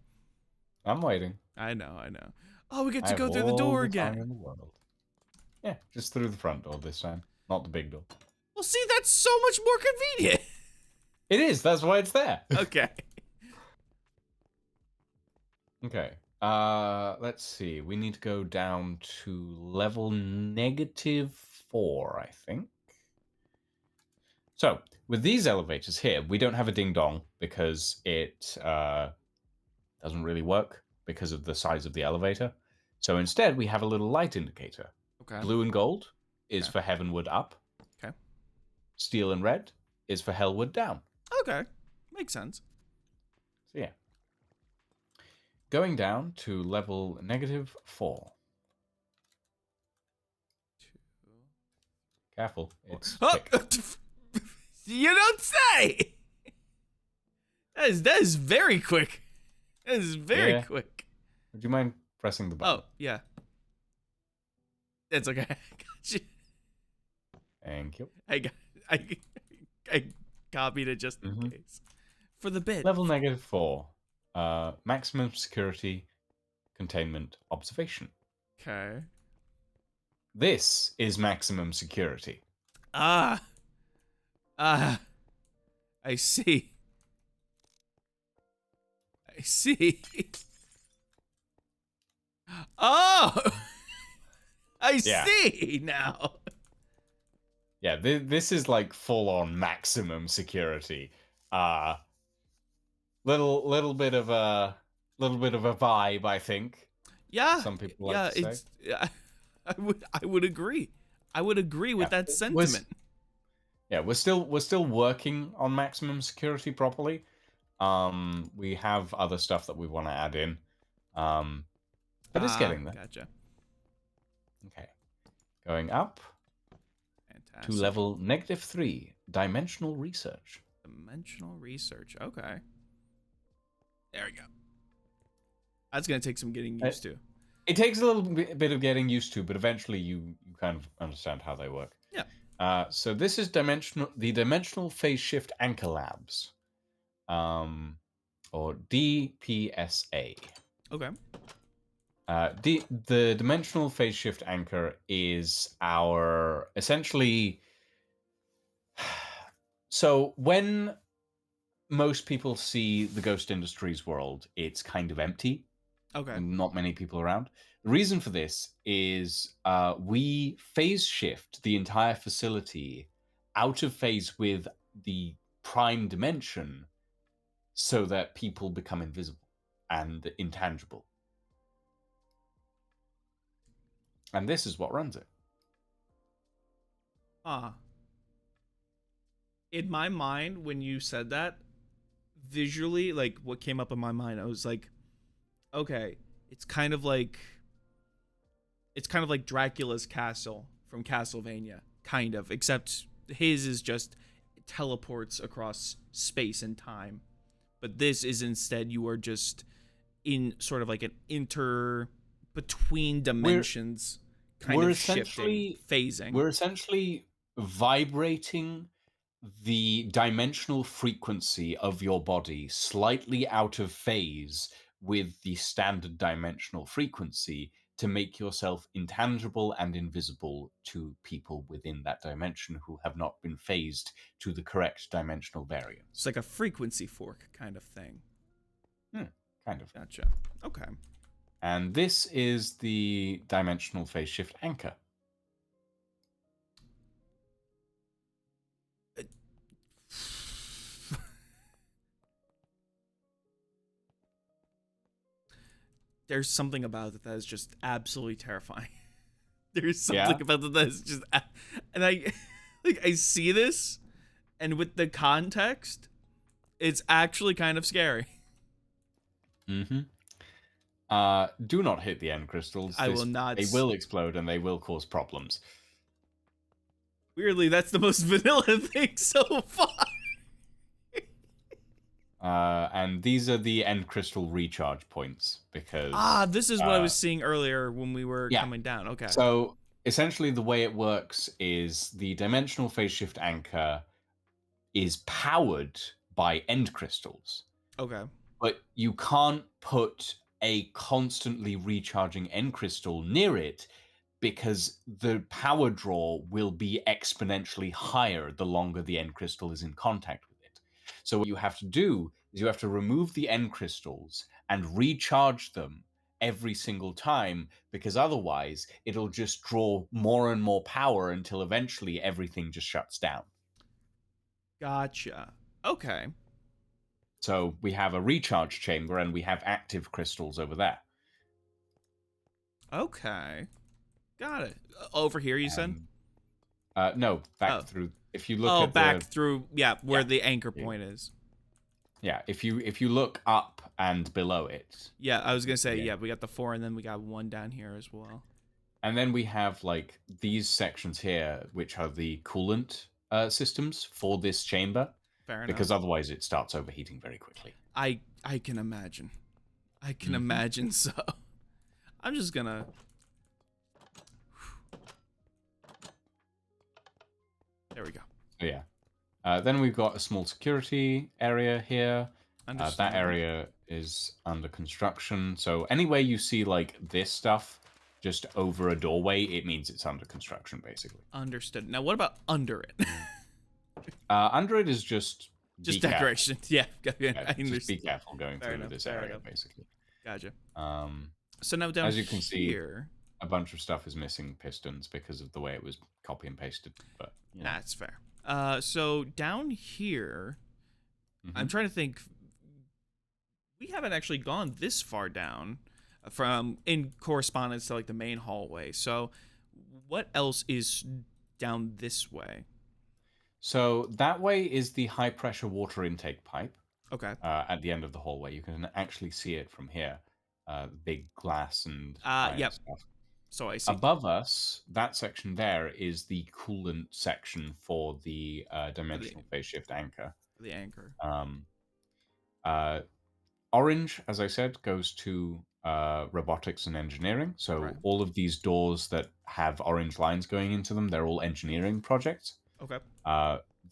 I'm waiting. I know. Oh, we get to go through the door again. In the world. Yeah, just through the front door this time, not the big door. Well, see, that's so much more convenient. It is. That's why it's there. Okay. Okay. Let's see. We need to go down to level -4, I think. So, with these elevators here, we don't have a ding-dong because it doesn't really work because of the size of the elevator. So instead, we have a little light indicator. Okay. Blue and gold is for heavenward up. Okay. Steel and red is for hellward down. Okay. Makes sense. So yeah. Going down to level -4. Careful. It's You don't say. That is very quick. That is very quick. Would you mind pressing the button? Oh, yeah. It's okay. I got you. Thank you. I copied it just in case. For the bit. Level -4. Maximum security, containment, observation. Okay. This is maximum security. I see. I see. Oh! I see now. Yeah, this is like full on maximum security. Uh little bit of a vibe, I think. Yeah, Some people like yeah, to say. it's. Yeah, I would agree. I would agree with Yeah, that sentiment. we're still working on maximum security properly. We have other stuff that we want to add in. But it's Ah, getting there. gotcha. Okay. Going up to Fantastic. level -3, dimensional research. Dimensional research. Okay. There we go. That's gonna take some getting used to. It takes a little bit of getting used to, but eventually you kind of understand how they work. Yeah. So this is the dimensional phase shift anchor labs, or DPSA. Okay. The dimensional phase shift anchor is our essentially. So when most people see the Ghost Industries world, it's kind of empty. Okay. Not many people around. The reason for this is we phase shift the entire facility out of phase with the prime dimension so that people become invisible and intangible. And this is what runs it. In my mind, when you said that, visually, like what came up in my mind, I was like, okay, it's kind of like Dracula's castle from Castlevania, kind of, except his is just teleports across space and time. But this is instead you are just in sort of like an between dimensions kind We're of shifting, phasing. we're essentially vibrating the dimensional frequency of your body slightly out of phase with the standard dimensional frequency to make yourself intangible and invisible to people within that dimension who have not been phased to the correct dimensional variance. It's like a frequency fork kind of thing. Kind of. Gotcha. Okay. And this is the dimensional phase shift anchor. There's something about it that is just absolutely terrifying. There's something about it that is just, and I, like, I see this, and with the context, it's actually kind of scary. Mm-hmm. Do not hit the end crystals. I will not. They will explode and they will cause problems. Weirdly, that's the most vanilla thing so far. And these are the end crystal recharge points because this is what I was seeing earlier when we were coming down. Okay. So essentially, the way it works is the dimensional phase shift anchor is powered by end crystals. Okay. But you can't put a constantly recharging end crystal near it because the power draw will be exponentially higher the longer the end crystal is in contact with it. So what you have to do is you have to remove the end crystals and recharge them every single time, because otherwise it'll just draw more and more power until eventually everything just shuts down. Gotcha. Okay. So we have a recharge chamber and we have active crystals over there. Okay. Got it. Over here, you said? No, back through. If you look at back through, where the anchor point is. Yeah, if you look up and below it. Yeah, I was gonna say, we got the 4 and then we got 1 down here as well. And then we have like these sections here, which are the coolant systems for this chamber. Fair enough. Because otherwise it starts overheating very quickly. I can imagine. I can imagine so. I'm just gonna... There we go. So yeah. Then we've got a small security area here. That area is under construction. So anywhere you see like this stuff just over a doorway, it means it's under construction, basically. Understood. Now, what about under it? Under it is just decoration. Yeah, just be careful going through this area, basically. Gotcha. So now down as you can here, a bunch of stuff is missing pistons because of the way it was copy and pasted. But you know. That's fair. So down here, I'm Mhm. trying to think. We haven't actually gone this far down from in correspondence to like the main hallway. So what else is down this way? So that way is the high pressure water intake pipe Okay. at the end of the hallway. You can actually see it from here, the big glass and iron Yep. stuff. So I see Above us, that section there is the coolant section for the the dimensional phase shift anchor. the anchor. Um, uh, Orange, as I said, goes to robotics and engineering. So Right. all of these doors that have orange lines going into them, they're all engineering projects. Okay.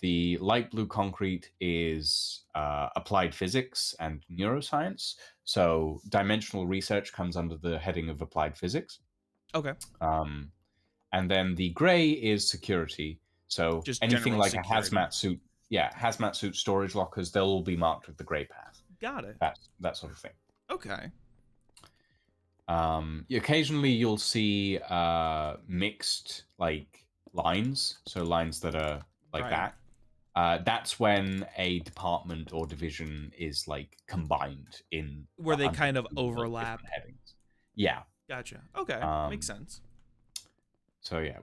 The light blue concrete is applied physics and neuroscience. So dimensional research comes under the heading of applied physics. Okay. And then the gray is security. So Just anything general like a security. hazmat suit, hazmat suit storage lockers, they'll all be marked with the gray path. Got it. That sort of thing. Okay. Occasionally you'll see mixed like lines, so lines that are like Right. that. That's when a department or division is like combined in Where they 100 kind of like, overlap. different headings. Yeah. Gotcha. Okay. Makes Um, sense. so yeah,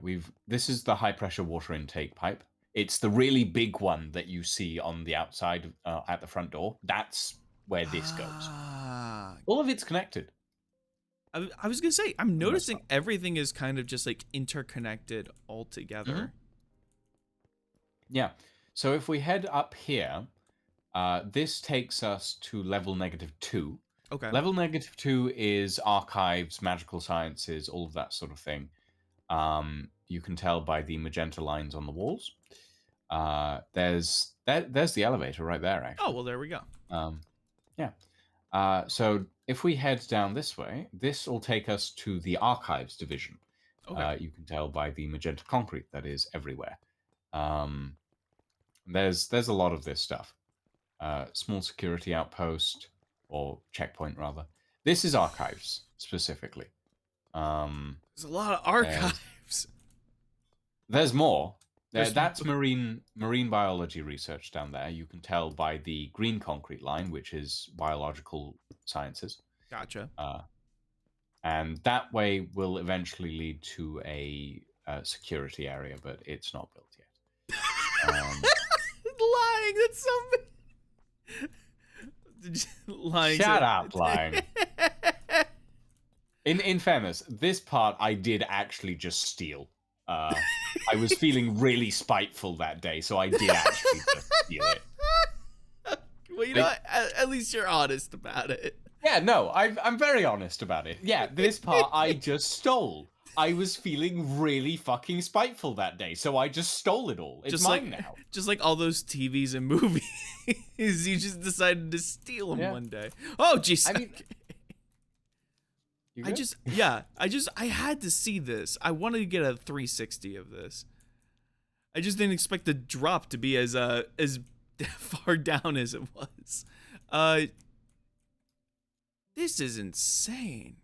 this is the high pressure water intake pipe. It's the really big one that you see on the outside at the front door. That's where this goes. Ah. All of it's connected. I was gonna say, I'm most noticing part. everything is kind of just like interconnected all together. Yeah. So if we head up here, this takes us to level -2. Okay. Level -2 is archives, magical sciences, all of that sort of thing. You can tell by the magenta lines on the walls. There's the elevator right there, actually. Oh well, there we go. Yeah. So if we head down this way, this will take us to the archives division. Okay. You can tell by the magenta concrete that is everywhere. There's a lot of this stuff. Small security outpost or checkpoint rather. This is archives specifically. There's a lot of archives. There's more. There's- That's marine biology research down there. You can tell by the green concrete line, which is biological sciences. Gotcha. And that way will eventually lead to a security area, but it's not built yet. Lying. That's so. Lying. Shut up, lying. In fairness, this part I did actually just steal. I was feeling really spiteful that day, so I did actually just steal it. Well, you know, at least you're honest about it. Yeah, no, I'm very honest about it. Yeah, this part I just stole. I was feeling really fucking spiteful that day, so I just stole it all. It's Just mine like, now. just like all those TVs and movies, you just decided to steal them Yeah. one day. Oh, jeez. I mean, you good? I had to see this. I wanted to get a 360 of this. I just didn't expect the drop to be as far down as it was. This is insane.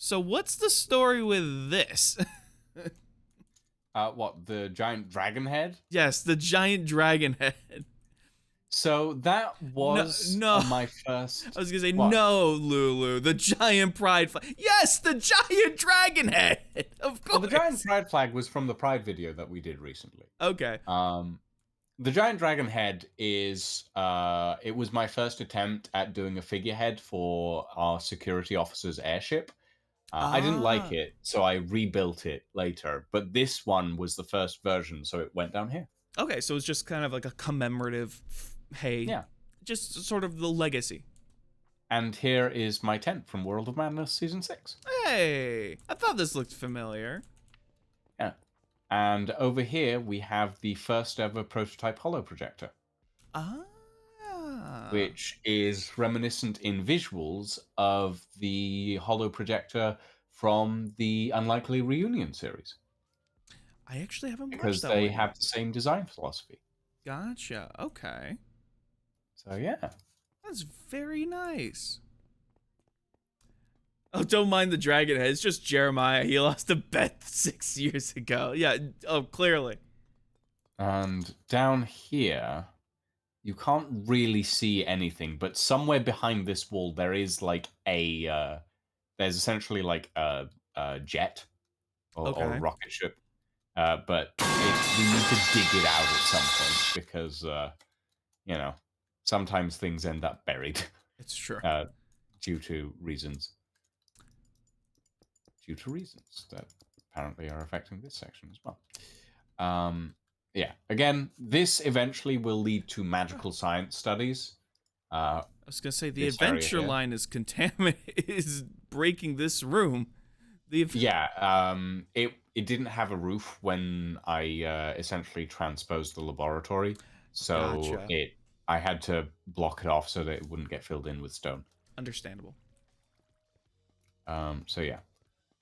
So what's the story with this? What, the giant dragon head? Yes, the giant dragon head. So that was no. my first. I was gonna say, What? no, Lulu, the giant pride flag. Yes, the giant dragon head. Of course. Well, the giant pride flag was from the Pride video that we did recently. Okay. The giant dragon head is it was my first attempt at doing a figurehead for our security officer's airship. I didn't like it, so I rebuilt it later. But this one was the first version, so it went down here. Okay, so it's just kind of like a commemorative, hey, Yeah. just sort of the legacy. And here is my tent from World of Madness Season 6. Hey, I thought this looked familiar. Yeah. And over here, we have the first ever prototype holo projector, which is reminiscent in visuals of the holo projector from the Unlikely Reunion series. I actually haven't watched Because that they one have yet. the same design philosophy. Gotcha. Okay, So yeah. that's very nice. Oh, don't mind the dragon head. It's just Jeremiah. He lost a bet 6 years ago. Yeah. Oh, clearly. And down here, you can't really see anything, but somewhere behind this wall there is like there's essentially like a jet or a Okay. rocket ship, but we need to dig it out at some point because you know, sometimes things end up buried It's true. due to reasons that apparently are affecting this section as well. Yeah, again, this eventually will lead to magical science studies. I was gonna say the This area adventure here. line is contaminated. Is breaking this room. Yeah, it didn't have a roof when I essentially transposed the laboratory, so Gotcha. I had to block it off so that it wouldn't get filled in with stone. Understandable. So yeah,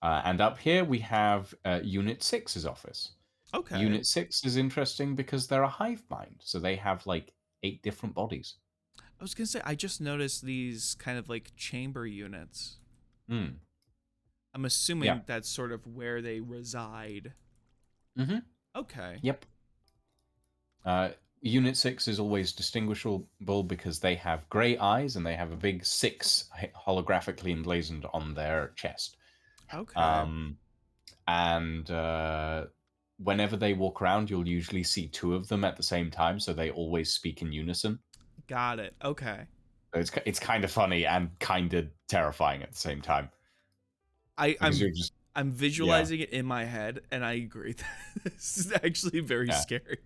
and up here we have Unit 6's office. Okay. Unit 6 is interesting because they're a hive mind, so they have like 8 different bodies. I was gonna say I just noticed these kind of like chamber units. Hmm. I'm assuming Yeah. that's sort of where they reside. Mm-hmm. Okay. Yep. Unit 6 is always distinguishable because they have grey eyes and they have a big 6 holographically emblazoned on their chest. Okay. And whenever they walk around, you'll usually see 2 of them at the same time, so they always speak in unison. Got it. Okay. It's kind of funny and kind of terrifying at the same time. I'm visualizing it in my head, and I agree. This is actually very scary.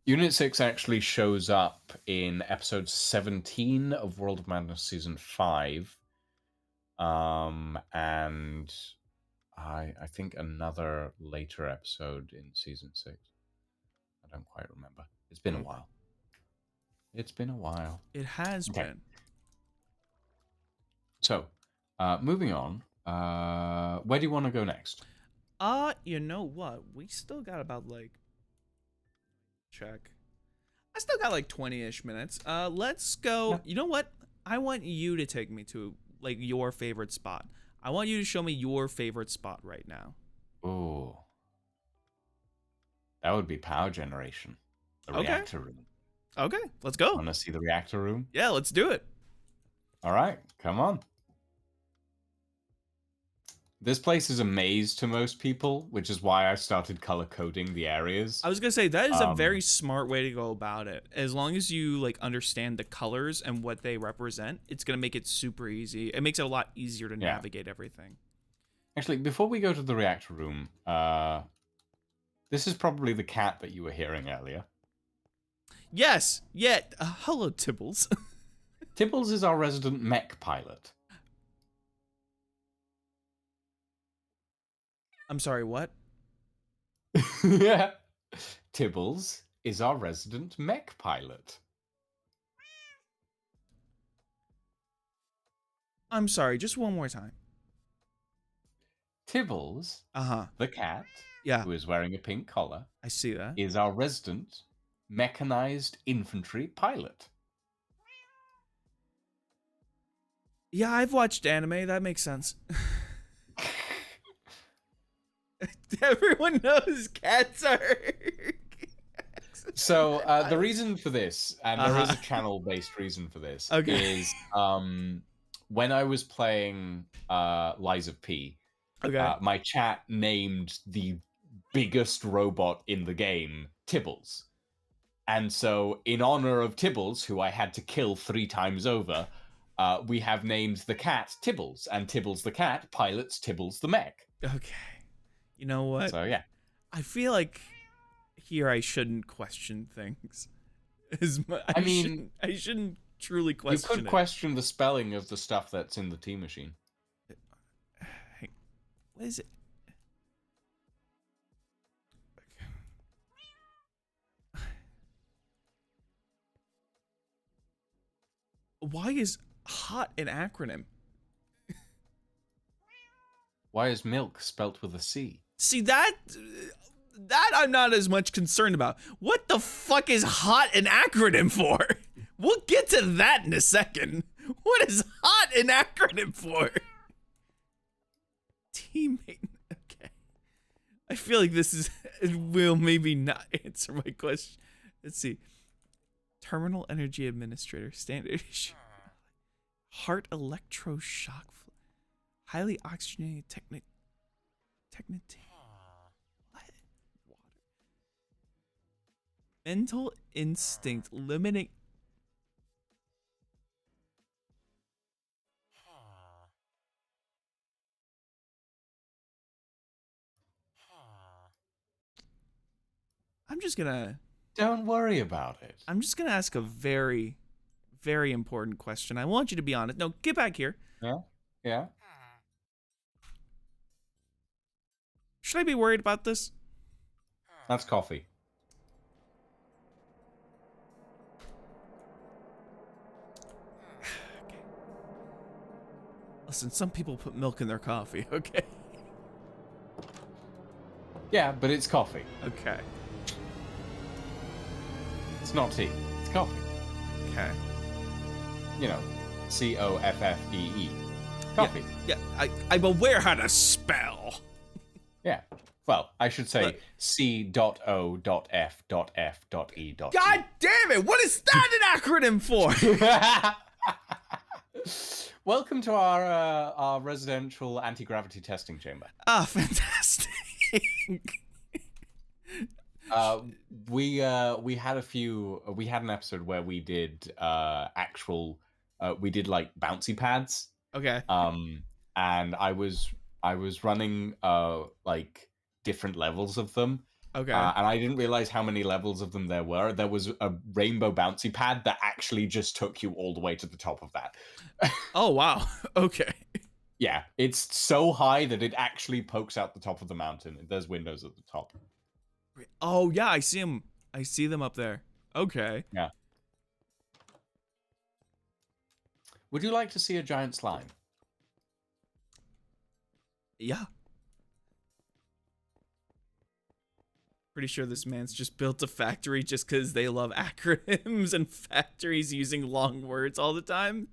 Unit 6 actually shows up in episode 17 of World of Madness Season 5. And I think another later episode in Season 6. I don't quite remember. It's been a while. It's been a while. It has been. So, moving on. Where do you want to go next? You know what? We still got about like check. I still got like 20-ish minutes. Let's go. Yeah. You know what? I want you to take me to like your favorite spot. I want you to show me your favorite spot right now. Ooh. That would be power generation. The reactor room. Okay, let's go. Want to see the reactor room? Yeah, let's do it. All right, come on. This place is a maze to most people, which is why I started color coding the areas. I was gonna say that is a very smart way to go about it. As long as you like understand the colors and what they represent, it's gonna make it super easy. It makes it a lot easier to navigate everything. Actually, before we go to the reactor room, this is probably the cat that you were hearing earlier. Yes. Yeah. Hello, Tibbles. Tibbles is our resident mech pilot. I'm sorry, what? Yeah. Tibbles is our resident mech pilot. I'm sorry, just one more time. Tibbles, the cat, who is wearing a pink collar, I see that, is our resident mechanized infantry pilot. Yeah, I've watched anime. That makes sense. Everyone knows cats are. So the reason for this, and there is a channel-based reason for this, is when I was playing Lies of P, my chat named the biggest robot in the game Tibbles. And so in honor of Tibbles, who I had to kill 3 times over, we have named the cat Tibbles, and Tibbles the cat pilots Tibbles the mech. Okay. You know what? So, yeah. I feel like here I shouldn't question things. I shouldn't truly question it. You could question the spelling of the stuff that's in the tea machine. Hey, what is it? Why is hot an acronym? Why is milk spelt with a C? See, that I'm not as much concerned about. What the fuck is hot an acronym for? We'll get to that in a second. What is hot an acronym for? teammate. Okay. I feel like this is it will maybe not answer my question. Let's see. Terminal energy administrator, standard issue. Heart electroshock. Highly oxygenated technic. What? Water. Mental instinct limiting. I'm just gonna Don't worry about it. ask a very, very important question. I want you to be honest. No, get back here. Yeah? Yeah? Should I be worried about this? That's coffee. Okay. Listen, some people put milk in their coffee, okay? Yeah, but it's coffee. Okay. It's not tea. It's coffee. Okay. You know, C-O-F-F-E-E. Coffee. Yeah, I'm aware how to spell. Yeah. Well, I should say Look. C.O.F.F.E. God damn it! What is that an acronym for? Welcome to our residential anti-gravity testing chamber. Ah, fantastic. We had an episode where we did we did like bouncy pads. Okay. And I was running like different levels of them. Okay. And I didn't realize how many levels of them there were. There was a rainbow bouncy pad that actually just took you all the way to the top of that. Oh, wow. Okay. Yeah, it's so high that it actually pokes out the top of the mountain. There's windows at the top. Oh, yeah, I see them. I see them up there. Okay. Yeah. Would you like to see a giant slime? Yeah. Pretty sure this man's just built a factory just because they love acronyms and factories using long words all the time.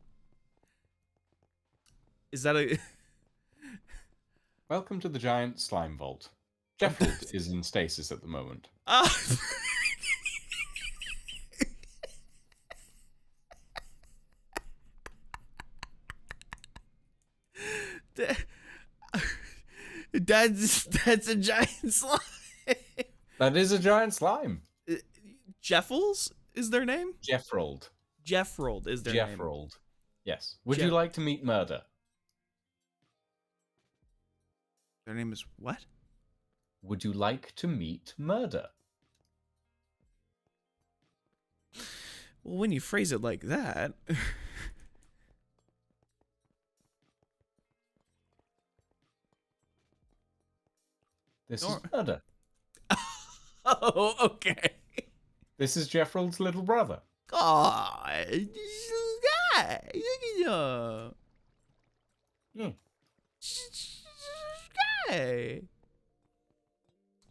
Is that a... Welcome to the giant slime vault. Jeffrey is in stasis at the moment. That's a giant slime. That is a giant slime. Jeffels is their name? Jeffrold. Jeffrold is their name. Jeffrold. Yes. Would you like to meet Murder? Their name is what? Would you like to meet Murder? Well, when you phrase it like that. This is Murder. Oh, okay. This is Jeffrold's little brother. God, this little guy. Look at him. Guy.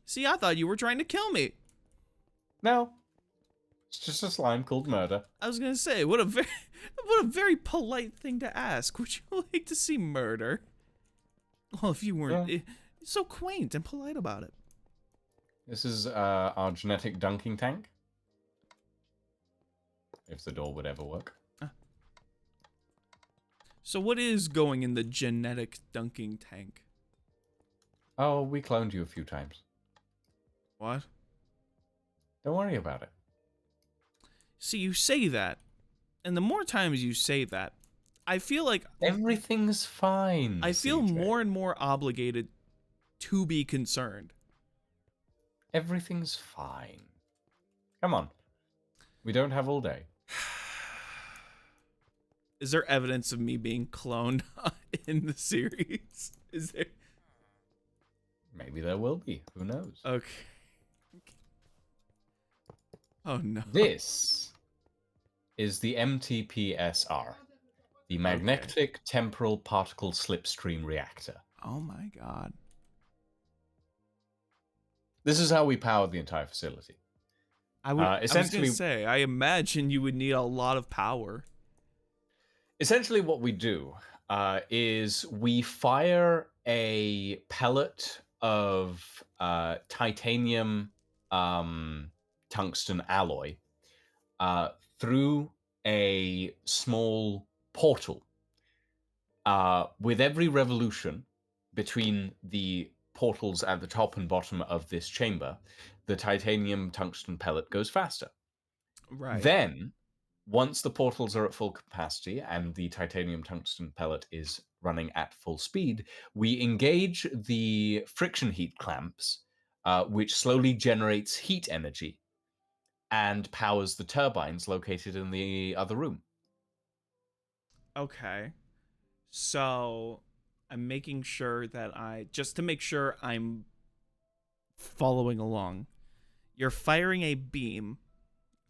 See, I thought you were trying to kill me. No. It's just a slime called Murder. I was gonna say, what a very polite thing to ask. Would you like to see Murder? Well, if you weren't so quaint and polite about it. This is our genetic dunking tank. If the door would ever work. So what is going in the genetic dunking tank? Oh, we cloned you a few times. What? Don't worry about it. See, you say that, and the more times you say that, I feel like everything's fine. I feel CJ. more and more obligated to be concerned. Everything's fine. Come on. We don't have all day. Is there evidence of me being cloned in the series? Is there? Maybe there will be. Who knows? Okay. Oh no. This is the MTPSR, the Magnetic Temporal Particle Slipstream Reactor. Oh my god. This is how we power the entire facility. I was gonna say, I imagine you would need a lot of power. Essentially what we do is we fire a pellet of titanium tungsten alloy through a small portal. With every revolution between the portals at the top and bottom of this chamber, the titanium tungsten pellet goes faster. Right. Then, once the portals are at full capacity and the titanium tungsten pellet is running at full speed, we engage the friction heat clamps, which slowly generates heat energy and powers the turbines located in the other room. Okay. So I'm making sure that just to make sure I'm following along. You're firing a beam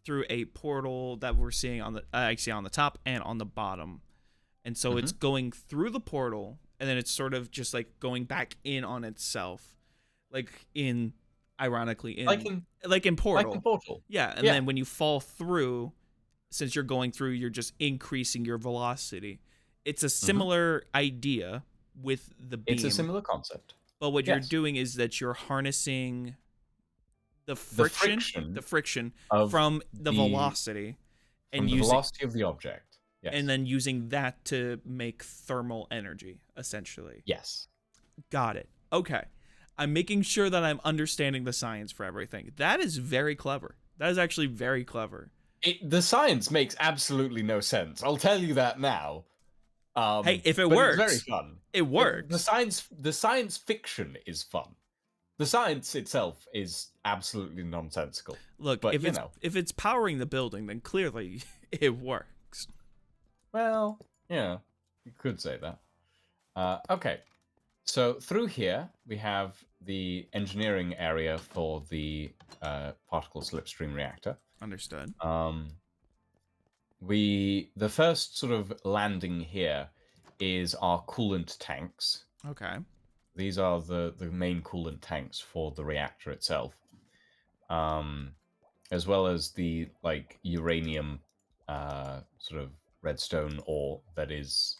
through a portal that we're seeing on the actually on the top and on the bottom. And so it's going through the portal and then it's sort of just like going back in on itself. Like in ironically in Portal. Like in Portal. Yeah, and then when you fall through, since you're going through, you're just increasing your velocity. It's a similar idea with the beam. It's a similar concept. But what you're doing is that you're harnessing the friction from the velocity and the velocity of the object. Yes. And then using that to make thermal energy, essentially. Yes. Got it. Okay. I'm making sure that I'm understanding the science for everything. That is very clever. That is actually very clever. The science makes absolutely no sense. I'll tell you that now. Hey, if it works, it's very fun. It works. The science fiction is fun. The science itself is absolutely nonsensical. Look, but, if it's powering the building, then clearly it works. Well, yeah, you could say that. Okay, so through here we have the engineering area for the particle slipstream reactor. Understood. The first sort of landing here is our coolant tanks. Okay. These are the main coolant tanks for the reactor itself, as well as the uranium sort of redstone ore that is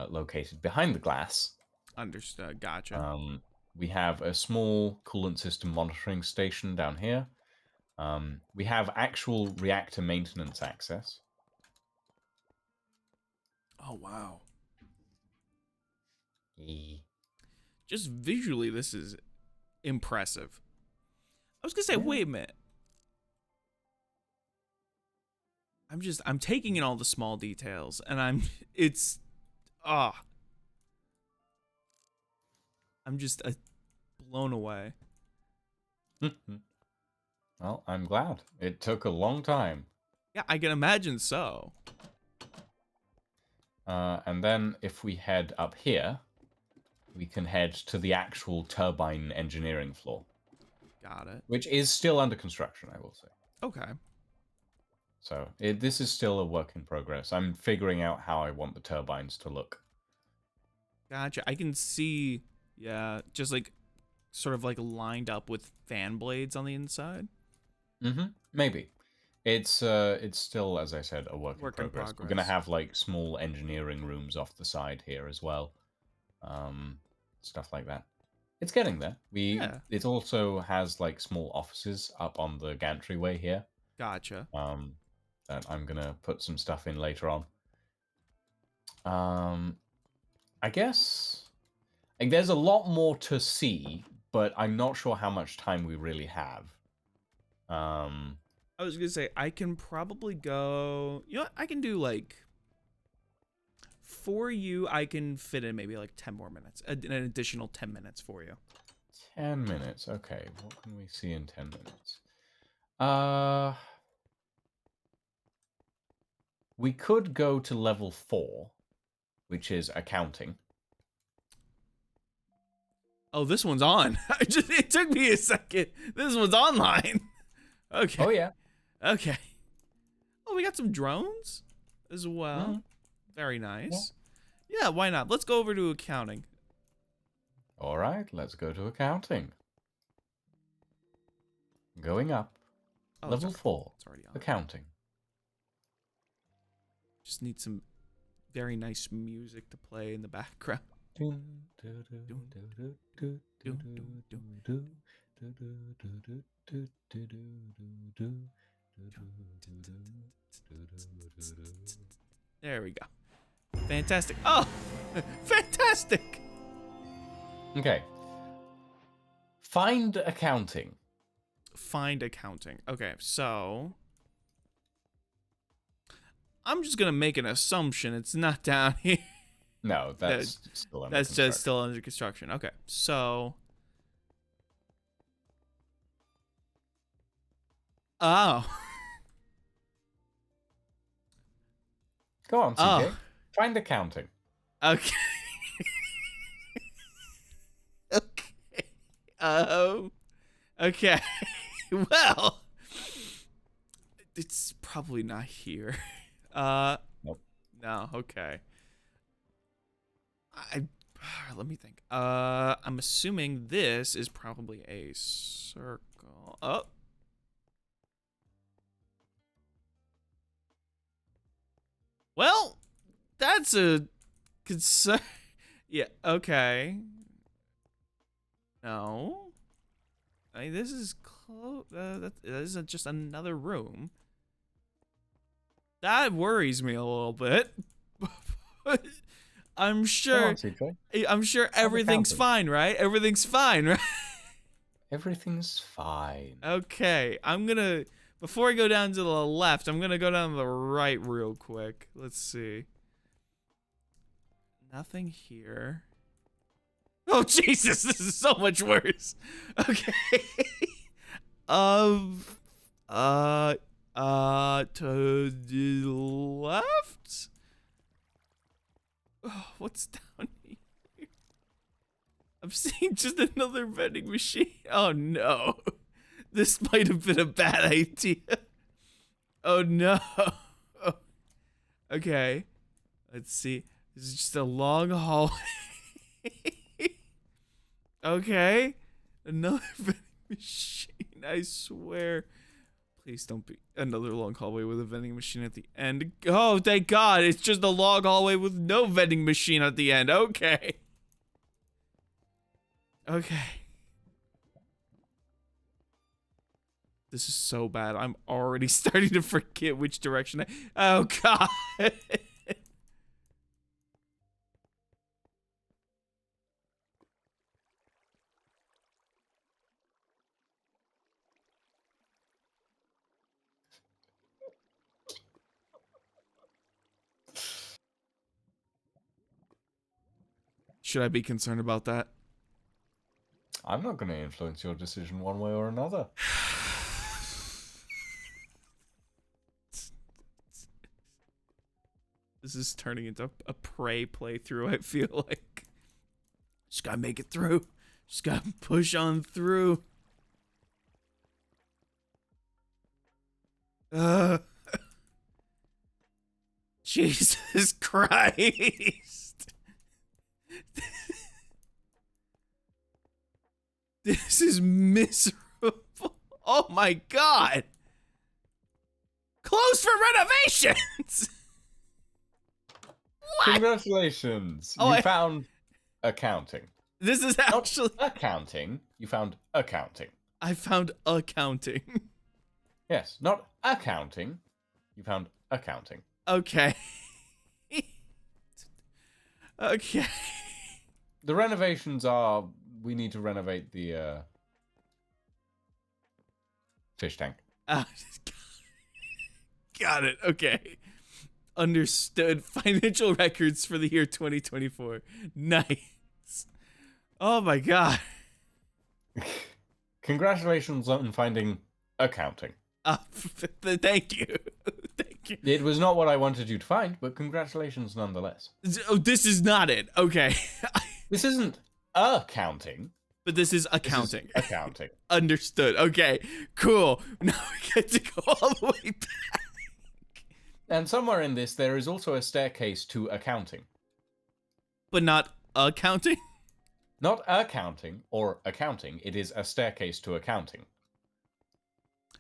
located behind the glass. Understood. Gotcha. We have a small coolant system monitoring station down here. We have actual reactor maintenance access. Oh, wow. Yeah. Just visually, this is impressive. I was going to say, wait a minute. I'm taking in all the small details, and I'm just blown away. Well, I'm glad. It took a long time. Yeah, I can imagine so. And then if we head up here, we can head to the actual turbine engineering floor. Got it. Which is still under construction, I will say. Okay. So this is still a work in progress. I'm figuring out how I want the turbines to look. Gotcha. I can see, just sort of lined up with fan blades on the inside. Maybe. It's still, as I said, a work in progress. We're gonna have small engineering rooms off the side here as well, stuff like that. It's getting there. It also has small offices up on the gantry-way here. Gotcha. That I'm gonna put some stuff in later on. I guess there's a lot more to see, but I'm not sure how much time we really have. I was gonna say I can probably go. You know what? I can do for you. I can fit in maybe 10 more minutes, an additional 10 minutes for you. 10 minutes. Okay. What can we see in 10 minutes? We could go to level 4, which is accounting. Oh, this one's on. It took me a second. This one's online. Okay. Oh, yeah. Okay. Oh, we got some drones as well. Very nice. Yeah, why not? Let's go over to accounting. All right, let's go to accounting. Going up. Level 4. It's already on. Accounting. Just need some very nice music to play in the background. There we go. Fantastic. Oh, fantastic. Okay. Find accounting. Find accounting. Okay, so I'm just gonna make an assumption. It's not down here. No, that's still under That's construction. just still under construction. Okay, so oh. Go on, CJ. Oh. Find accounting. Okay. Okay. Okay. Well, it's probably not here. Nope. No. Okay. Let me think. I'm assuming this is probably a circle. Oh. Well, that's a concern. Yeah. Okay. No. I mean, this is close. That isn't just another room. That worries me a little bit. I'm Come sure. on, CJ. I'm sure everything's fine, right? Everything's fine, right? Everything's fine. Okay, I'm gonna. Before I go down to the left, I'm gonna go down to the right real quick. Let's see. Nothing here. Oh Jesus, this is so much worse. Okay. To the left. Oh, what's down here? I'm seeing just another vending machine. Oh no. This might have been a bad idea. Oh no. Okay. Let's see. This is just a long hallway. Okay. Another vending machine, I swear. Please don't be another long hallway with a vending machine at the end. Oh, thank God. It's just a long hallway with no vending machine at the end. Okay. Okay. This is so bad. I'm already starting to forget which direction oh, God. Should I be concerned about that? I'm not going to influence your decision one way or another. This is turning into a Prey playthrough, I feel like. Just gotta make it through. Just gotta push on through. Jesus Christ. This is miserable. Oh my God. Closed for renovations. What? Congratulations. Oh, You found accounting. This is actually Not accounting. You found accounting. I found accounting. Yes, not accounting. You found accounting. Okay. Okay. The renovations are we need to renovate the fish tank. Got it. Okay. Understood. Financial records for the year 2024. Nice. Oh my God. Congratulations on finding accounting. Thank you. Thank you. It was not what I wanted you to find, but congratulations nonetheless. Oh, this is not it. Okay. This isn't accounting. But this is accounting. This is accounting. Understood. Okay. Cool. Now we get to go all the way back. And somewhere in this, there is also a staircase to accounting. But not accounting? Not accounting or accounting. It is a staircase to accounting.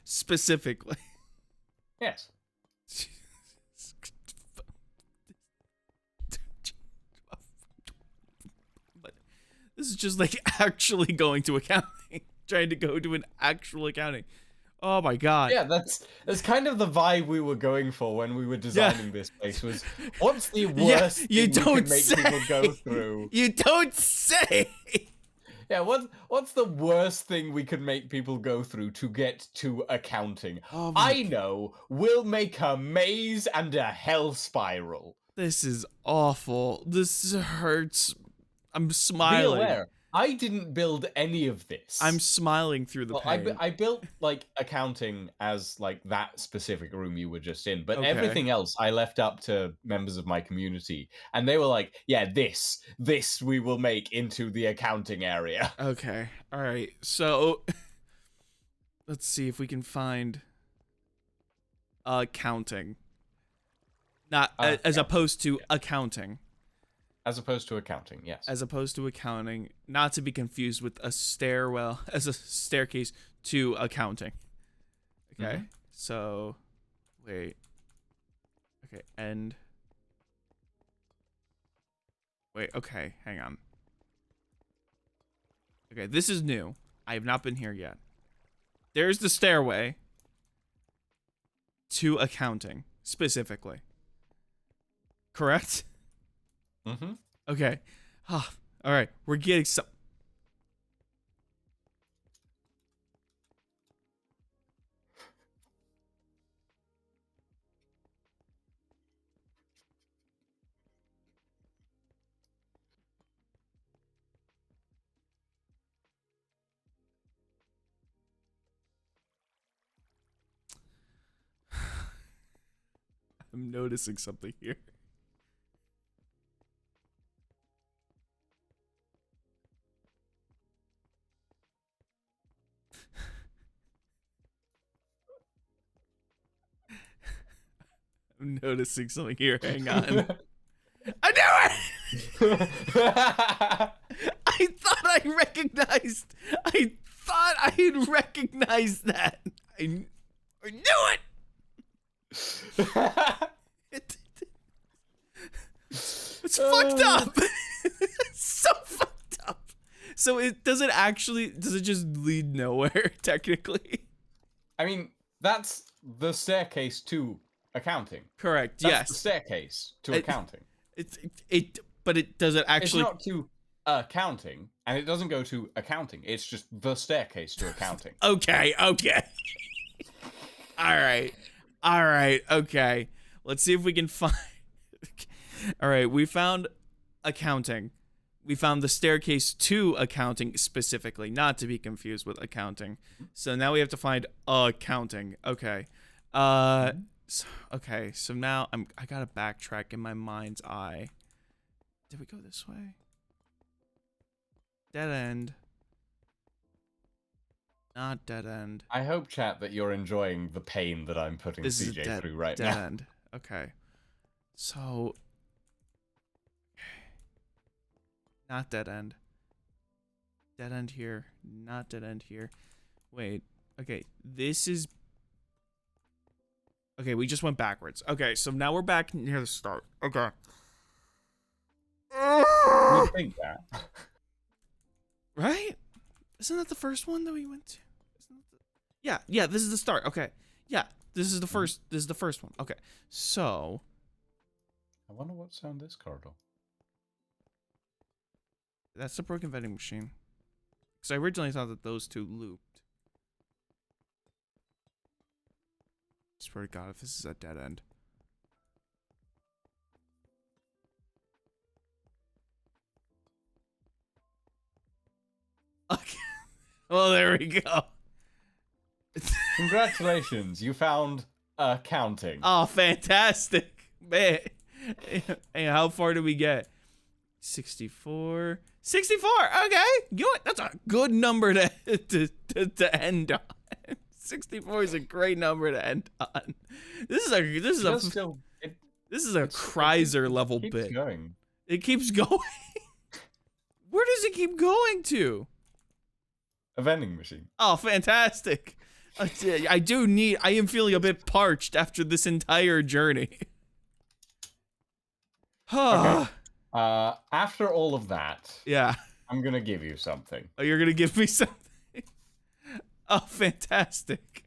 Specifically. Yes. This is just like actually going to accounting, trying to go to an actual accounting. Oh my god. Yeah, that's kind of the vibe we were going for when we were designing this place. Was what's the worst you thing we don't could make say. people go through? You don't say. Yeah, what's the worst thing we could make people go through to get to accounting? Oh my I know. We'll make a maze and a hell spiral. This is awful. This hurts. I'm Be smiling. aware, I didn't build any of this. I'm smiling through the Well, pain. I built like accounting as like that specific room you were just in, but Okay. everything else I left up to members of my community, and they were like, "Yeah, this we will make into the accounting area." Okay. All right. So let's see if we can find accounting. Not as opposed to accounting. As opposed to accounting, yes. As opposed to accounting, not to be confused with a stairwell as a staircase to accounting. Okay. Mhm. So wait. Okay, end. Wait, okay, hang on. Okay, this is new. I have not been here yet. There's the stairway to accounting, specifically. Correct? Mm-hmm. Okay. Ah, all right, we're getting some. I'm noticing something here. I'm noticing something here. Hang on. I knew it! I thought I recognized. I thought I had recognized that. I knew it! It's fucked up. It's so fucked up. So does it just lead nowhere, technically? I mean, that's the staircase to accounting. Correct, That's yes. the staircase to accounting. But it does it actually? It's not to accounting, and it doesn't go to accounting. It's just the staircase to accounting. Okay. All right. Okay. Let's see if we can find. All right, we found accounting. We found the staircase to accounting specifically, not to be confused with accounting. So now we have to find accounting. Okay. So now I gotta backtrack in my mind's eye. Did we go this way? Dead end. Not dead end. I hope, chat, that you're enjoying the pain that I'm putting This is CJ through right dead now. end. Okay. So. Not dead end. Dead end here. Not dead end here. Wait. Okay. This is. Okay, we just went backwards. Okay, so now we're back near the start. Okay. You think that? Right? Isn't that the first one that we went to? Yeah, this is the start. Okay. Yeah, this is the first one. Okay. So, I wonder what sound this corridor. that's the broken vending machine. Cuz I originally thought that those two looped. I swear to God, if this is a dead end. Okay. Well, there we go. Congratulations, you found accounting. Oh, fantastic. Man. Hey, how far did we get? 64. 64. Okay. Good. That's a good number to end on. 64 is a great number to end on. This is a Chrysler level keeps bit. Going. It keeps going. Where does it keep going to? A vending machine. Oh, fantastic. I am feeling a bit parched after this entire journey. Okay. After all of that, Yeah. I'm gonna give you something. Oh, you're gonna give me something? Oh, fantastic.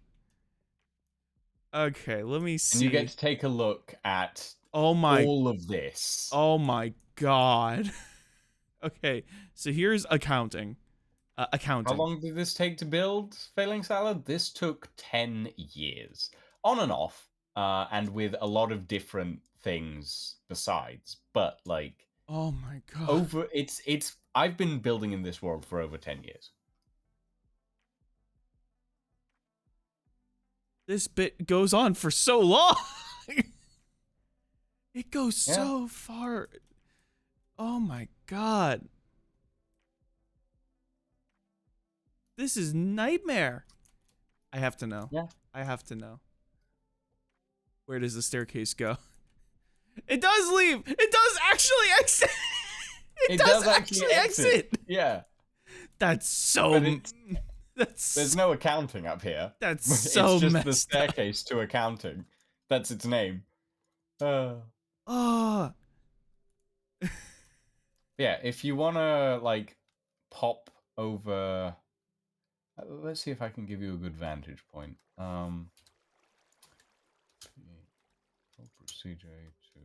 Okay, let me see. And you get to take a look at Oh my. all of this. Oh my god. Okay, so here's accounting. How Accounting. long did this take to build, Failing Salad? This took 10 years. On and off, and with a lot of different things besides. But, like, Oh my god. I've been building in this world for over 10 years. This bit goes on for so long. It goes so far. Oh my god. This is nightmare. I have to know. Yeah. I have to know. Where does the staircase go? It does leave. It does actually exit. It does actually exit. Yeah. That's so. There's no accounting up here. That's so It's just messed the staircase to accounting. That's its name. Oh. Yeah, if you want to, like, pop over... Let's see if I can give you a good vantage point. CJ to...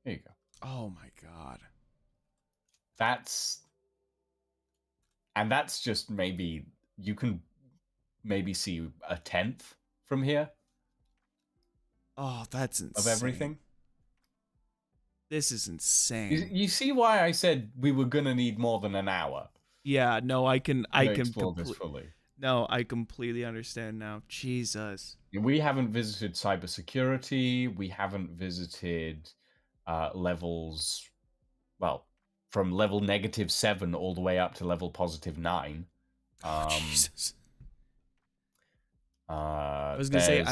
There you go. Oh my god. That's just maybe... You can maybe see a tenth from here. Oh, that's insane. Of everything. This is insane. You see why I said we were gonna need more than an hour? Yeah, no, I can Explore this fully. No, I completely understand now. Jesus. We haven't visited cybersecurity. We haven't visited levels, well, from level -7 all the way up to level +9. Jesus. I was gonna say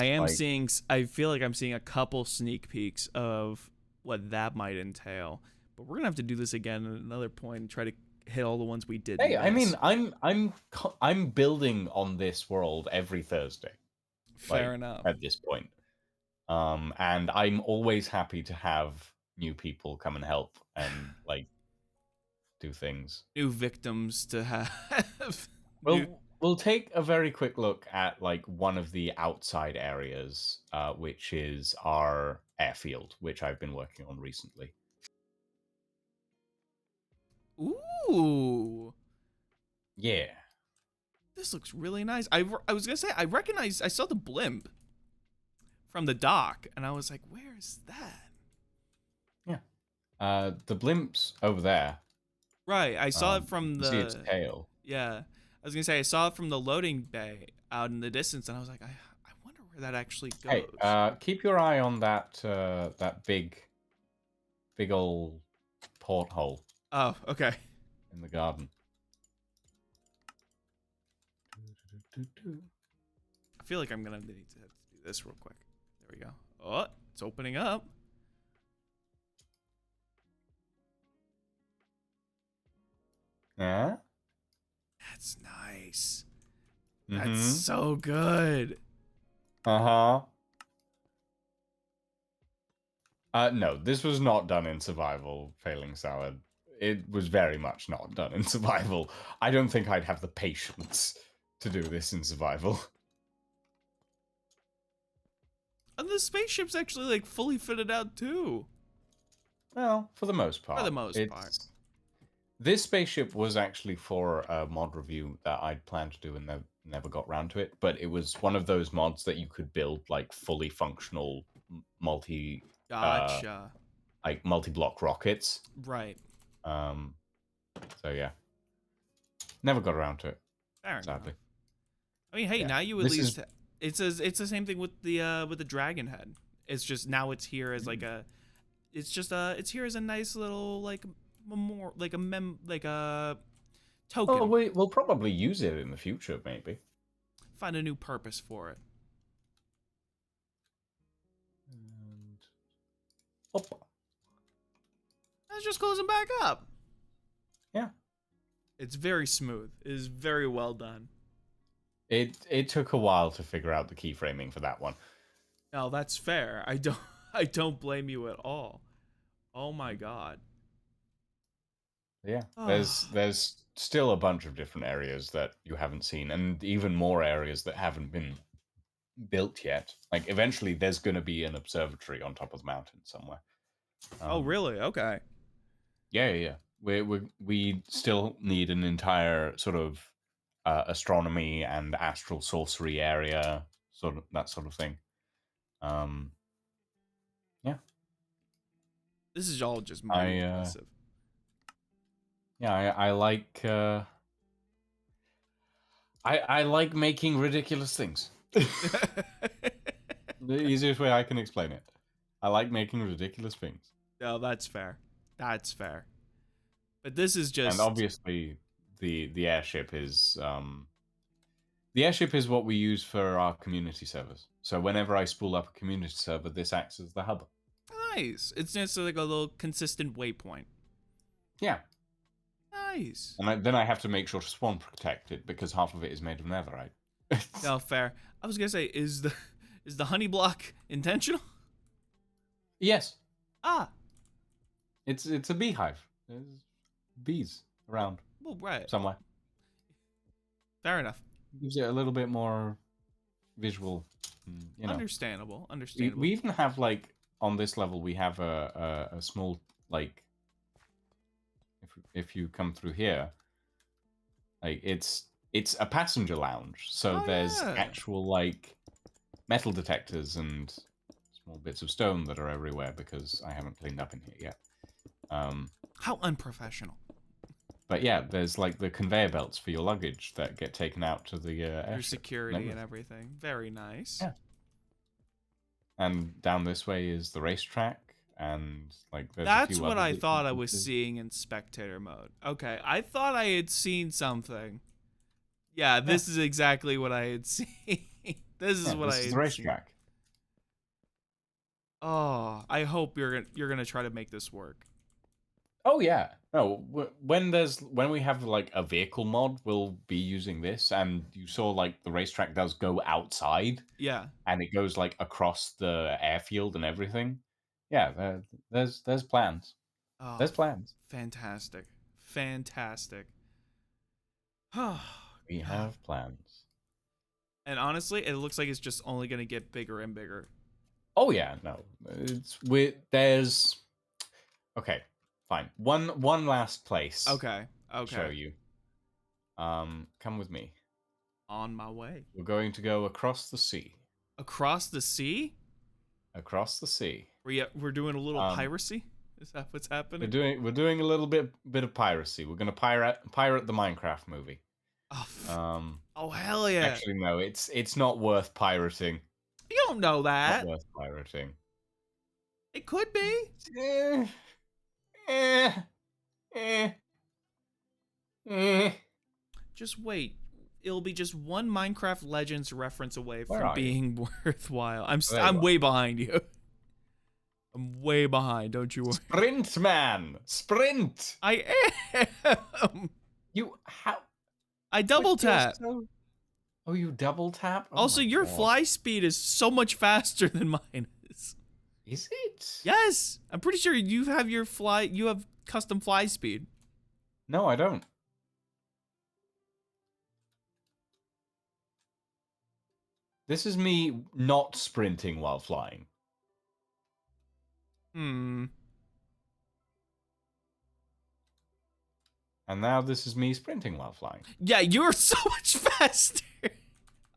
I feel like I'm seeing a couple sneak peeks of what that might entail, but we're gonna have to do this again at another point and try to hit all the ones we did. Hey, I mean, I'm building on this world every Thursday. Fair enough. At this point, and I'm always happy to have new people come and help and like do things. New victims to have. We'll take a very quick look at like one of the outside areas, which is our airfield, which I've been working on recently. Ooh. Yeah. This looks really nice. I was gonna say I saw the blimp from the dock, and I was like, where is that? Yeah. The blimp's over there. Right. I saw it from the. See its tail. Yeah. I was gonna say I saw it from the loading bay out in the distance, and I was like, I wonder where that actually goes. Hey, keep your eye on that that big old porthole. Oh, okay. In the garden. I feel like I'm gonna need to do this real quick. There we go. Oh, it's opening up. Yeah. That's nice. That's so good. Uh-huh. No, this was not done in survival, Failing Salad. It was very much not done in survival. I don't think I'd have the patience to do this in survival. And the spaceship's actually like fully fitted out too. Well, for the most part. For the most part. This spaceship was actually for a mod review that I'd planned to do and never got round to it, but it was one of those mods that you could build like fully functional Gotcha. Like multi-block rockets. Right. So yeah. Never got around to it. Fair sadly. enough. I mean, hey, now you at least it's the same thing with the dragon head. It's just now it's here as like a it's here as a nice little like a token. Oh, we'll probably use it in the future, maybe. Find a new purpose for it. And... Opa. Let's just close them back up. Yeah. It's very smooth. It is very well done. It took a while to figure out the keyframing for that one. No, that's fair. I don't blame you at all. Oh my god. Yeah, Ah. there's still a bunch of different areas that you haven't seen, and even more areas that haven't been built yet. Like eventually, there's going to be an observatory on top of the mountain somewhere. Oh, really? Okay. Yeah, yeah, yeah. We still need an entire sort of astronomy and astral sorcery area, sort of that sort of thing. Um, yeah, This is all just mighty I impressive. yeah, I like I like making ridiculous things. The easiest way I can explain it. I like making ridiculous things. No, that's fair. That's fair. But this is And just obviously the airship is what we use for our community servers. So whenever I spool up a community server, this acts as the hub. nice. It's just like a little consistent waypoint. Yeah. Nice. And then I have to make sure to spawn protect it because half of it is made of netherite. No, fair. I was gonna say, is the honey block intentional? Yes. Ah, It's a beehive. There's bees around well, right. somewhere. Fair enough. Gives it a little bit more visual, you know. Understandable. We Understandable. even have like on this level we have a small like if you come through here, like it's a passenger lounge, so Oh, there's yeah. actual like metal detectors and small bits of stone that are everywhere because I haven't cleaned up in here yet. How unprofessional. But yeah, there's like the conveyor belts for your luggage that get taken out to the Your airship. security and everything. Very nice. Yeah. And down this way is the racetrack, and like there's a That's few what other I bits thought and I was pieces. seeing in spectator mode. Okay, I thought I had seen something. Yeah, Yeah. this is exactly what I had seen. This is Yeah, what I this is had the racetrack. seen. Oh, I hope you're gonna try to make this work. Oh yeah. No, when we have like a vehicle mod, we'll be using this. And you saw like the racetrack does go outside, Yeah. and it goes like across the airfield and everything. Yeah, there's plans. Oh, There's plans. fantastic. Fantastic. Oh, We God. have plans. And honestly, it looks like it's just only gonna get bigger and bigger. Oh yeah, no, there's okay, fine. One last place Okay. to show Okay. you. Come with me. On my way. We're going to go across the sea. Across the sea? Across the sea. We're doing a little Um, piracy? Is that what's we're happening? doing a little bit of piracy. We're gonna pirate the Minecraft movie. Oh, oh, hell yeah. Actually no, it's not worth pirating. You don't know Not that. worth pirating. It could be. Eh, eh, eh, eh. Just wait. It'll be just one Minecraft Legends reference away Where from are you? being worthwhile. I'm There you I'm are. way behind you. I'm way behind. Don't you worry. Sprint, man! Sprint! I am. You how? I double Like, you're tap. Oh, you double tap? Oh Also, my your God. fly speed is so much faster than mine is. Is it? Yes, I'm pretty sure you have you have custom fly speed. No, I don't. This is me not sprinting while flying. Hmm. And now this is me sprinting while flying. Yeah, you're so much faster.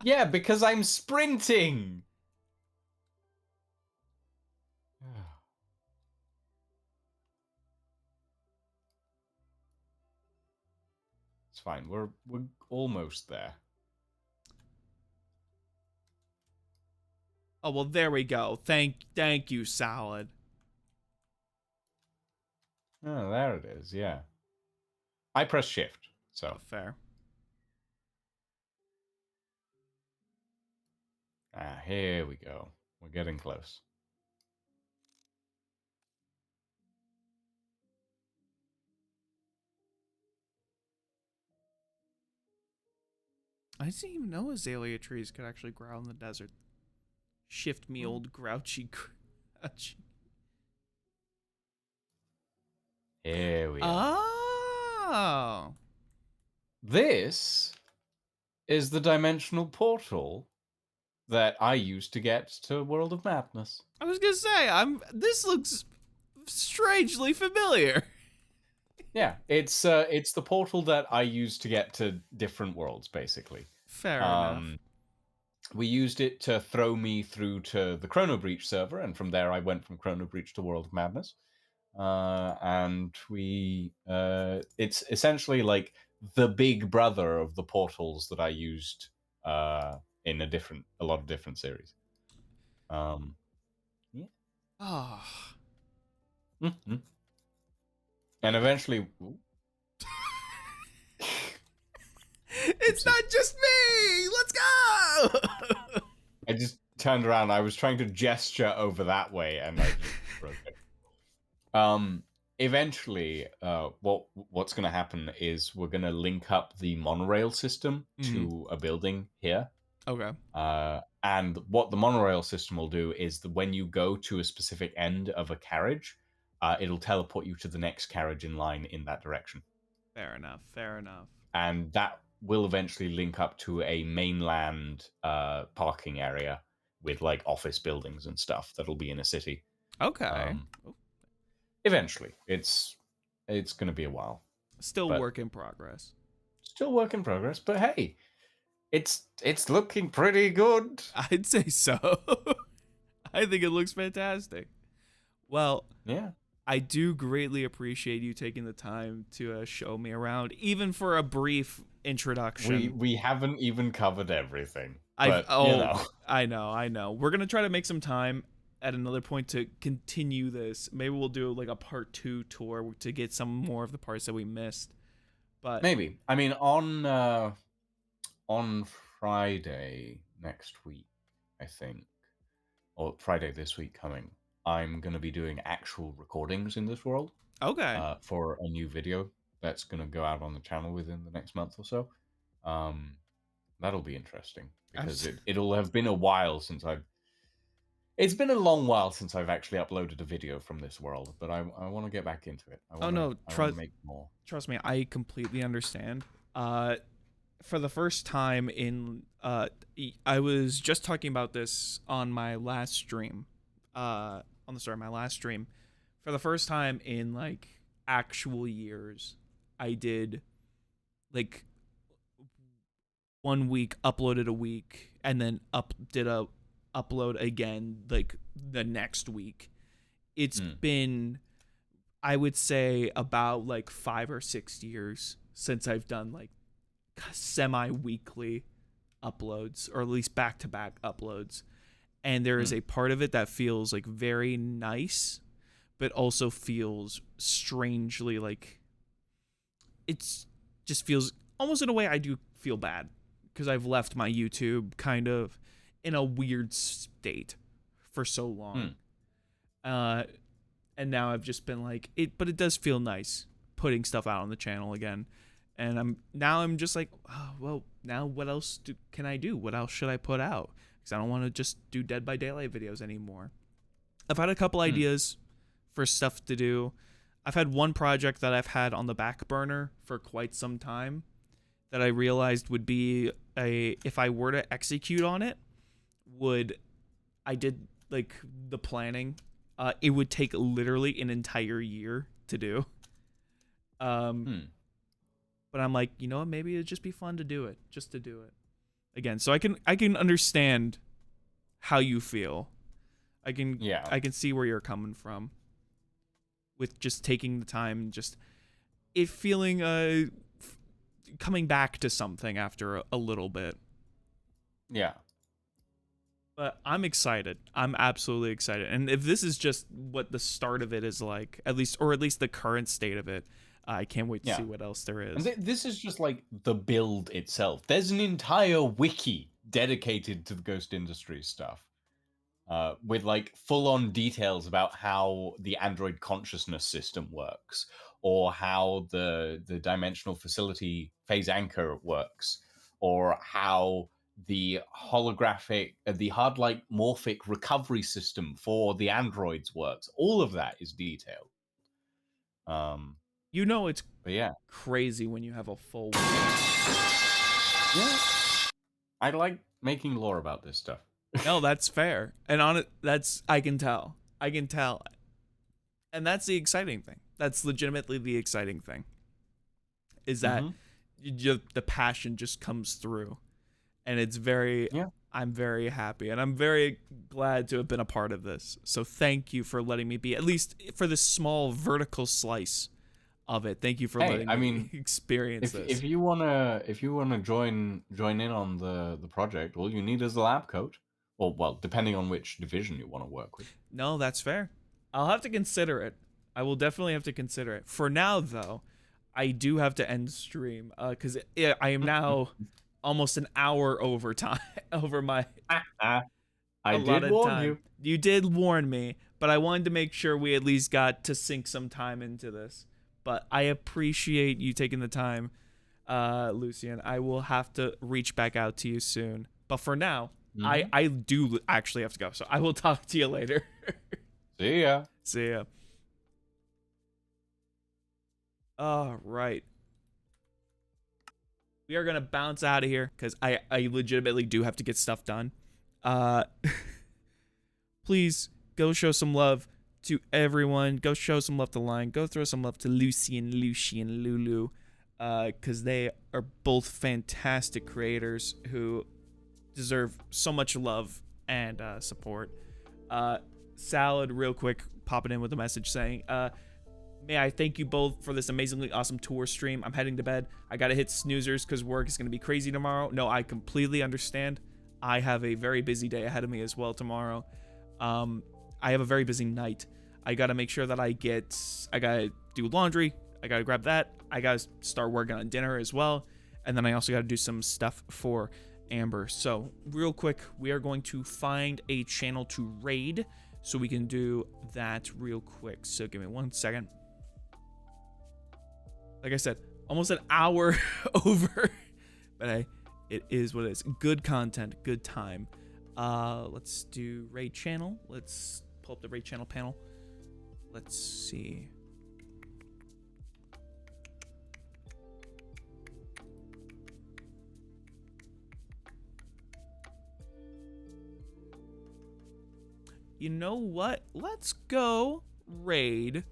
Yeah, because I'm sprinting. It's fine. We're almost there. Oh well, there we go. Thank you, Salad. Oh, there it is. Yeah. I press shift. So, Fair. here we go. We're getting close. I didn't even know azalea trees could actually grow in the desert. Shift me, old grouchy. Here we are. Ah. Oh. This is the dimensional portal that I used to get to World of Madness. I was gonna say, this looks strangely familiar. Yeah, it's the portal that I used to get to different worlds, basically. Fair enough. Um, we used it to throw me through to the Chrono Breach server, and from there I went from Chrono Breach to World of Madness. And it's essentially like the big brother of the portals that I used in a lot of different series. Yeah. Oh. Mm-hmm. And eventually, It's not just me! Let's go! I just turned around. I was trying to gesture over that way, and I just broke it. Eventually, what's going to happen is we're going to link up the monorail system to a building here. Okay. And what the monorail system will do is that when you go to a specific end of a carriage, it'll teleport you to the next carriage in line in that direction. Fair enough. Fair enough. And that will eventually link up to a mainland parking area with like office buildings and stuff that'll be in a city. Okay. Eventually, it's going to be a while. Still but work in progress. Still work in progress, but hey, it's looking pretty good. I'd say so. I think it looks fantastic. Well, Yeah. I do greatly appreciate you taking the time to show me around, even for a brief introduction. We haven't even covered everything. I know. We're gonna try to make some time at another point to continue this. Maybe we'll do like a part 2 tour to get some more of the parts that we missed. But maybe. I mean, on Friday next week, I think, or Friday this week coming, I'm going to be doing actual recordings in this world. Okay. For a new video that's going to go out on the channel within the next month or so. That'll be interesting because it'll have been a while since It's been a long while since I've actually uploaded a video from this world, but I want to get back into it. I want to make more. Trust me, I completely understand. For the first time I was just talking about this on my last stream. My last stream. For the first time in like actual years, I did like 1 week, uploaded a week, and then did a upload again like the next week. It's been, I would say, about like 5 or 6 years since I've done like semi-weekly uploads, or at least back-to-back uploads. And there is a part of it that feels like very nice, but also feels strangely like it's just feels almost in a way I do feel bad because I've left my YouTube kind of in a weird state for so long. And now I've just been like but it does feel nice putting stuff out on the channel again. And I'm just like, oh, well, now what else can I do? What else should I put out? Because I don't want to just do Dead by Daylight videos anymore. I've had a couple ideas for stuff to do. I've had one project that I've had on the back burner for quite some time that I realized would be if I were to execute on it, I did like the planning, it would take literally an entire year to do. But I'm like, you know what? Maybe it'd just be fun to do it, just to do it again. So I can understand how you feel. I can see where you're coming from with just taking the time, just it feeling coming back to something after a little bit. Yeah. But I'm excited. I'm absolutely excited. And if this is just what the start of it is like, at least the current state of it, I can't wait to see what else there is. And this is just like the build itself. There's an entire wiki dedicated to the Ghost Industries stuff, with like full-on details about how the android consciousness system works, or how the dimensional facility phase anchor works, or how the holographic, the hard-like morphic recovery system for the androids works. All of that is detailed. You know it's But yeah. crazy when you have a full. Yeah. I like making lore about this stuff. No, that's fair. And on it, that's I can tell. I can tell. And that's the exciting thing. That's legitimately the exciting thing. Is that the passion just comes through, and it's very. Yeah. I'm very happy, and I'm very glad to have been a part of this. So thank you for letting me be, at least for this small vertical slice of it. Thank you for letting me experience this. If you wanna join in on the project, all you need is a lab coat. Or well, depending on which division you want to work with. No, that's fair. I'll have to consider it. I will definitely have to consider it. For now, though, I do have to end stream because I am now almost an hour over time over my. I did warn you. You did warn me, but I wanted to make sure we at least got to sink some time into this. But I appreciate you taking the time, Lucian. I will have to reach back out to you soon. But for now, I do actually have to go. So I will talk to you later. See ya. See ya. All right. We are going to bounce out of here because I legitimately do have to get stuff done. Please go show some love to everyone. Go show some love to Lion. Go throw some love to Lucy and Lulu because they are both fantastic creators who deserve so much love and support. Salad, real quick, popping in with a message saying, may I thank you both for this amazingly awesome tour stream. I'm heading to bed. I gotta hit snoozers because work is gonna be crazy tomorrow. No, I completely understand. I have a very busy day ahead of me as well tomorrow. I have a very busy night. I gotta make sure that I gotta do laundry. I gotta grab that. I gotta start working on dinner as well. And then I also gotta do some stuff for Amber. So real quick, we are going to find a channel to raid so we can do that real quick. So give me 1 second. Like I said, almost an hour over, but hey, it is what it is. Good content, good time. Let's do raid channel. Let's pull up the raid channel panel. Let's see. You know what? Let's go raid.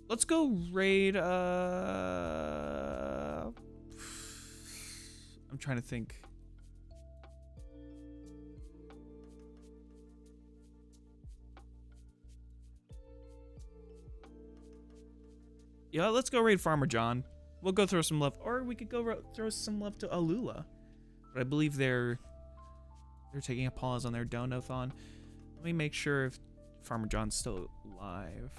Let's go raid, I'm trying to think. Yeah, let's go raid Farmer John. We'll go throw some love, or we could go throw some love to Alula. But I believe they're taking a pause on their donathon. Let me make sure if Farmer John's still live.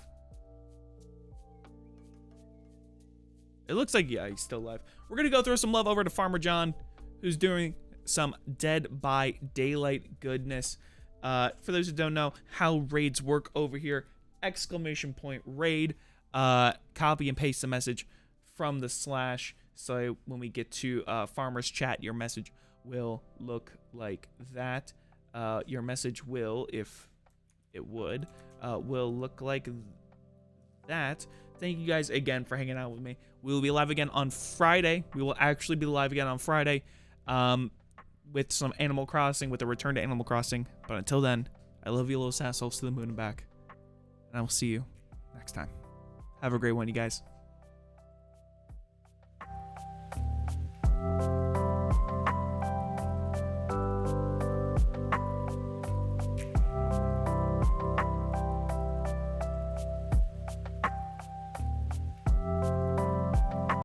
It looks like, yeah, he's still alive. We're going to go throw some love over to Farmer John, who's doing some Dead by Daylight goodness. For those who don't know how raids work over here, !raid, copy and paste the message from the slash. So when we get to Farmer's Chat, your message will look like that. Your message will, if it would, will look like that. Thank you guys again for hanging out with me. We will be live again on Friday. We will actually be live again on Friday with some Animal Crossing, with a return to Animal Crossing. But until then, I love you little assholes to the moon and back. And I will see you next time. Have a great one, you guys.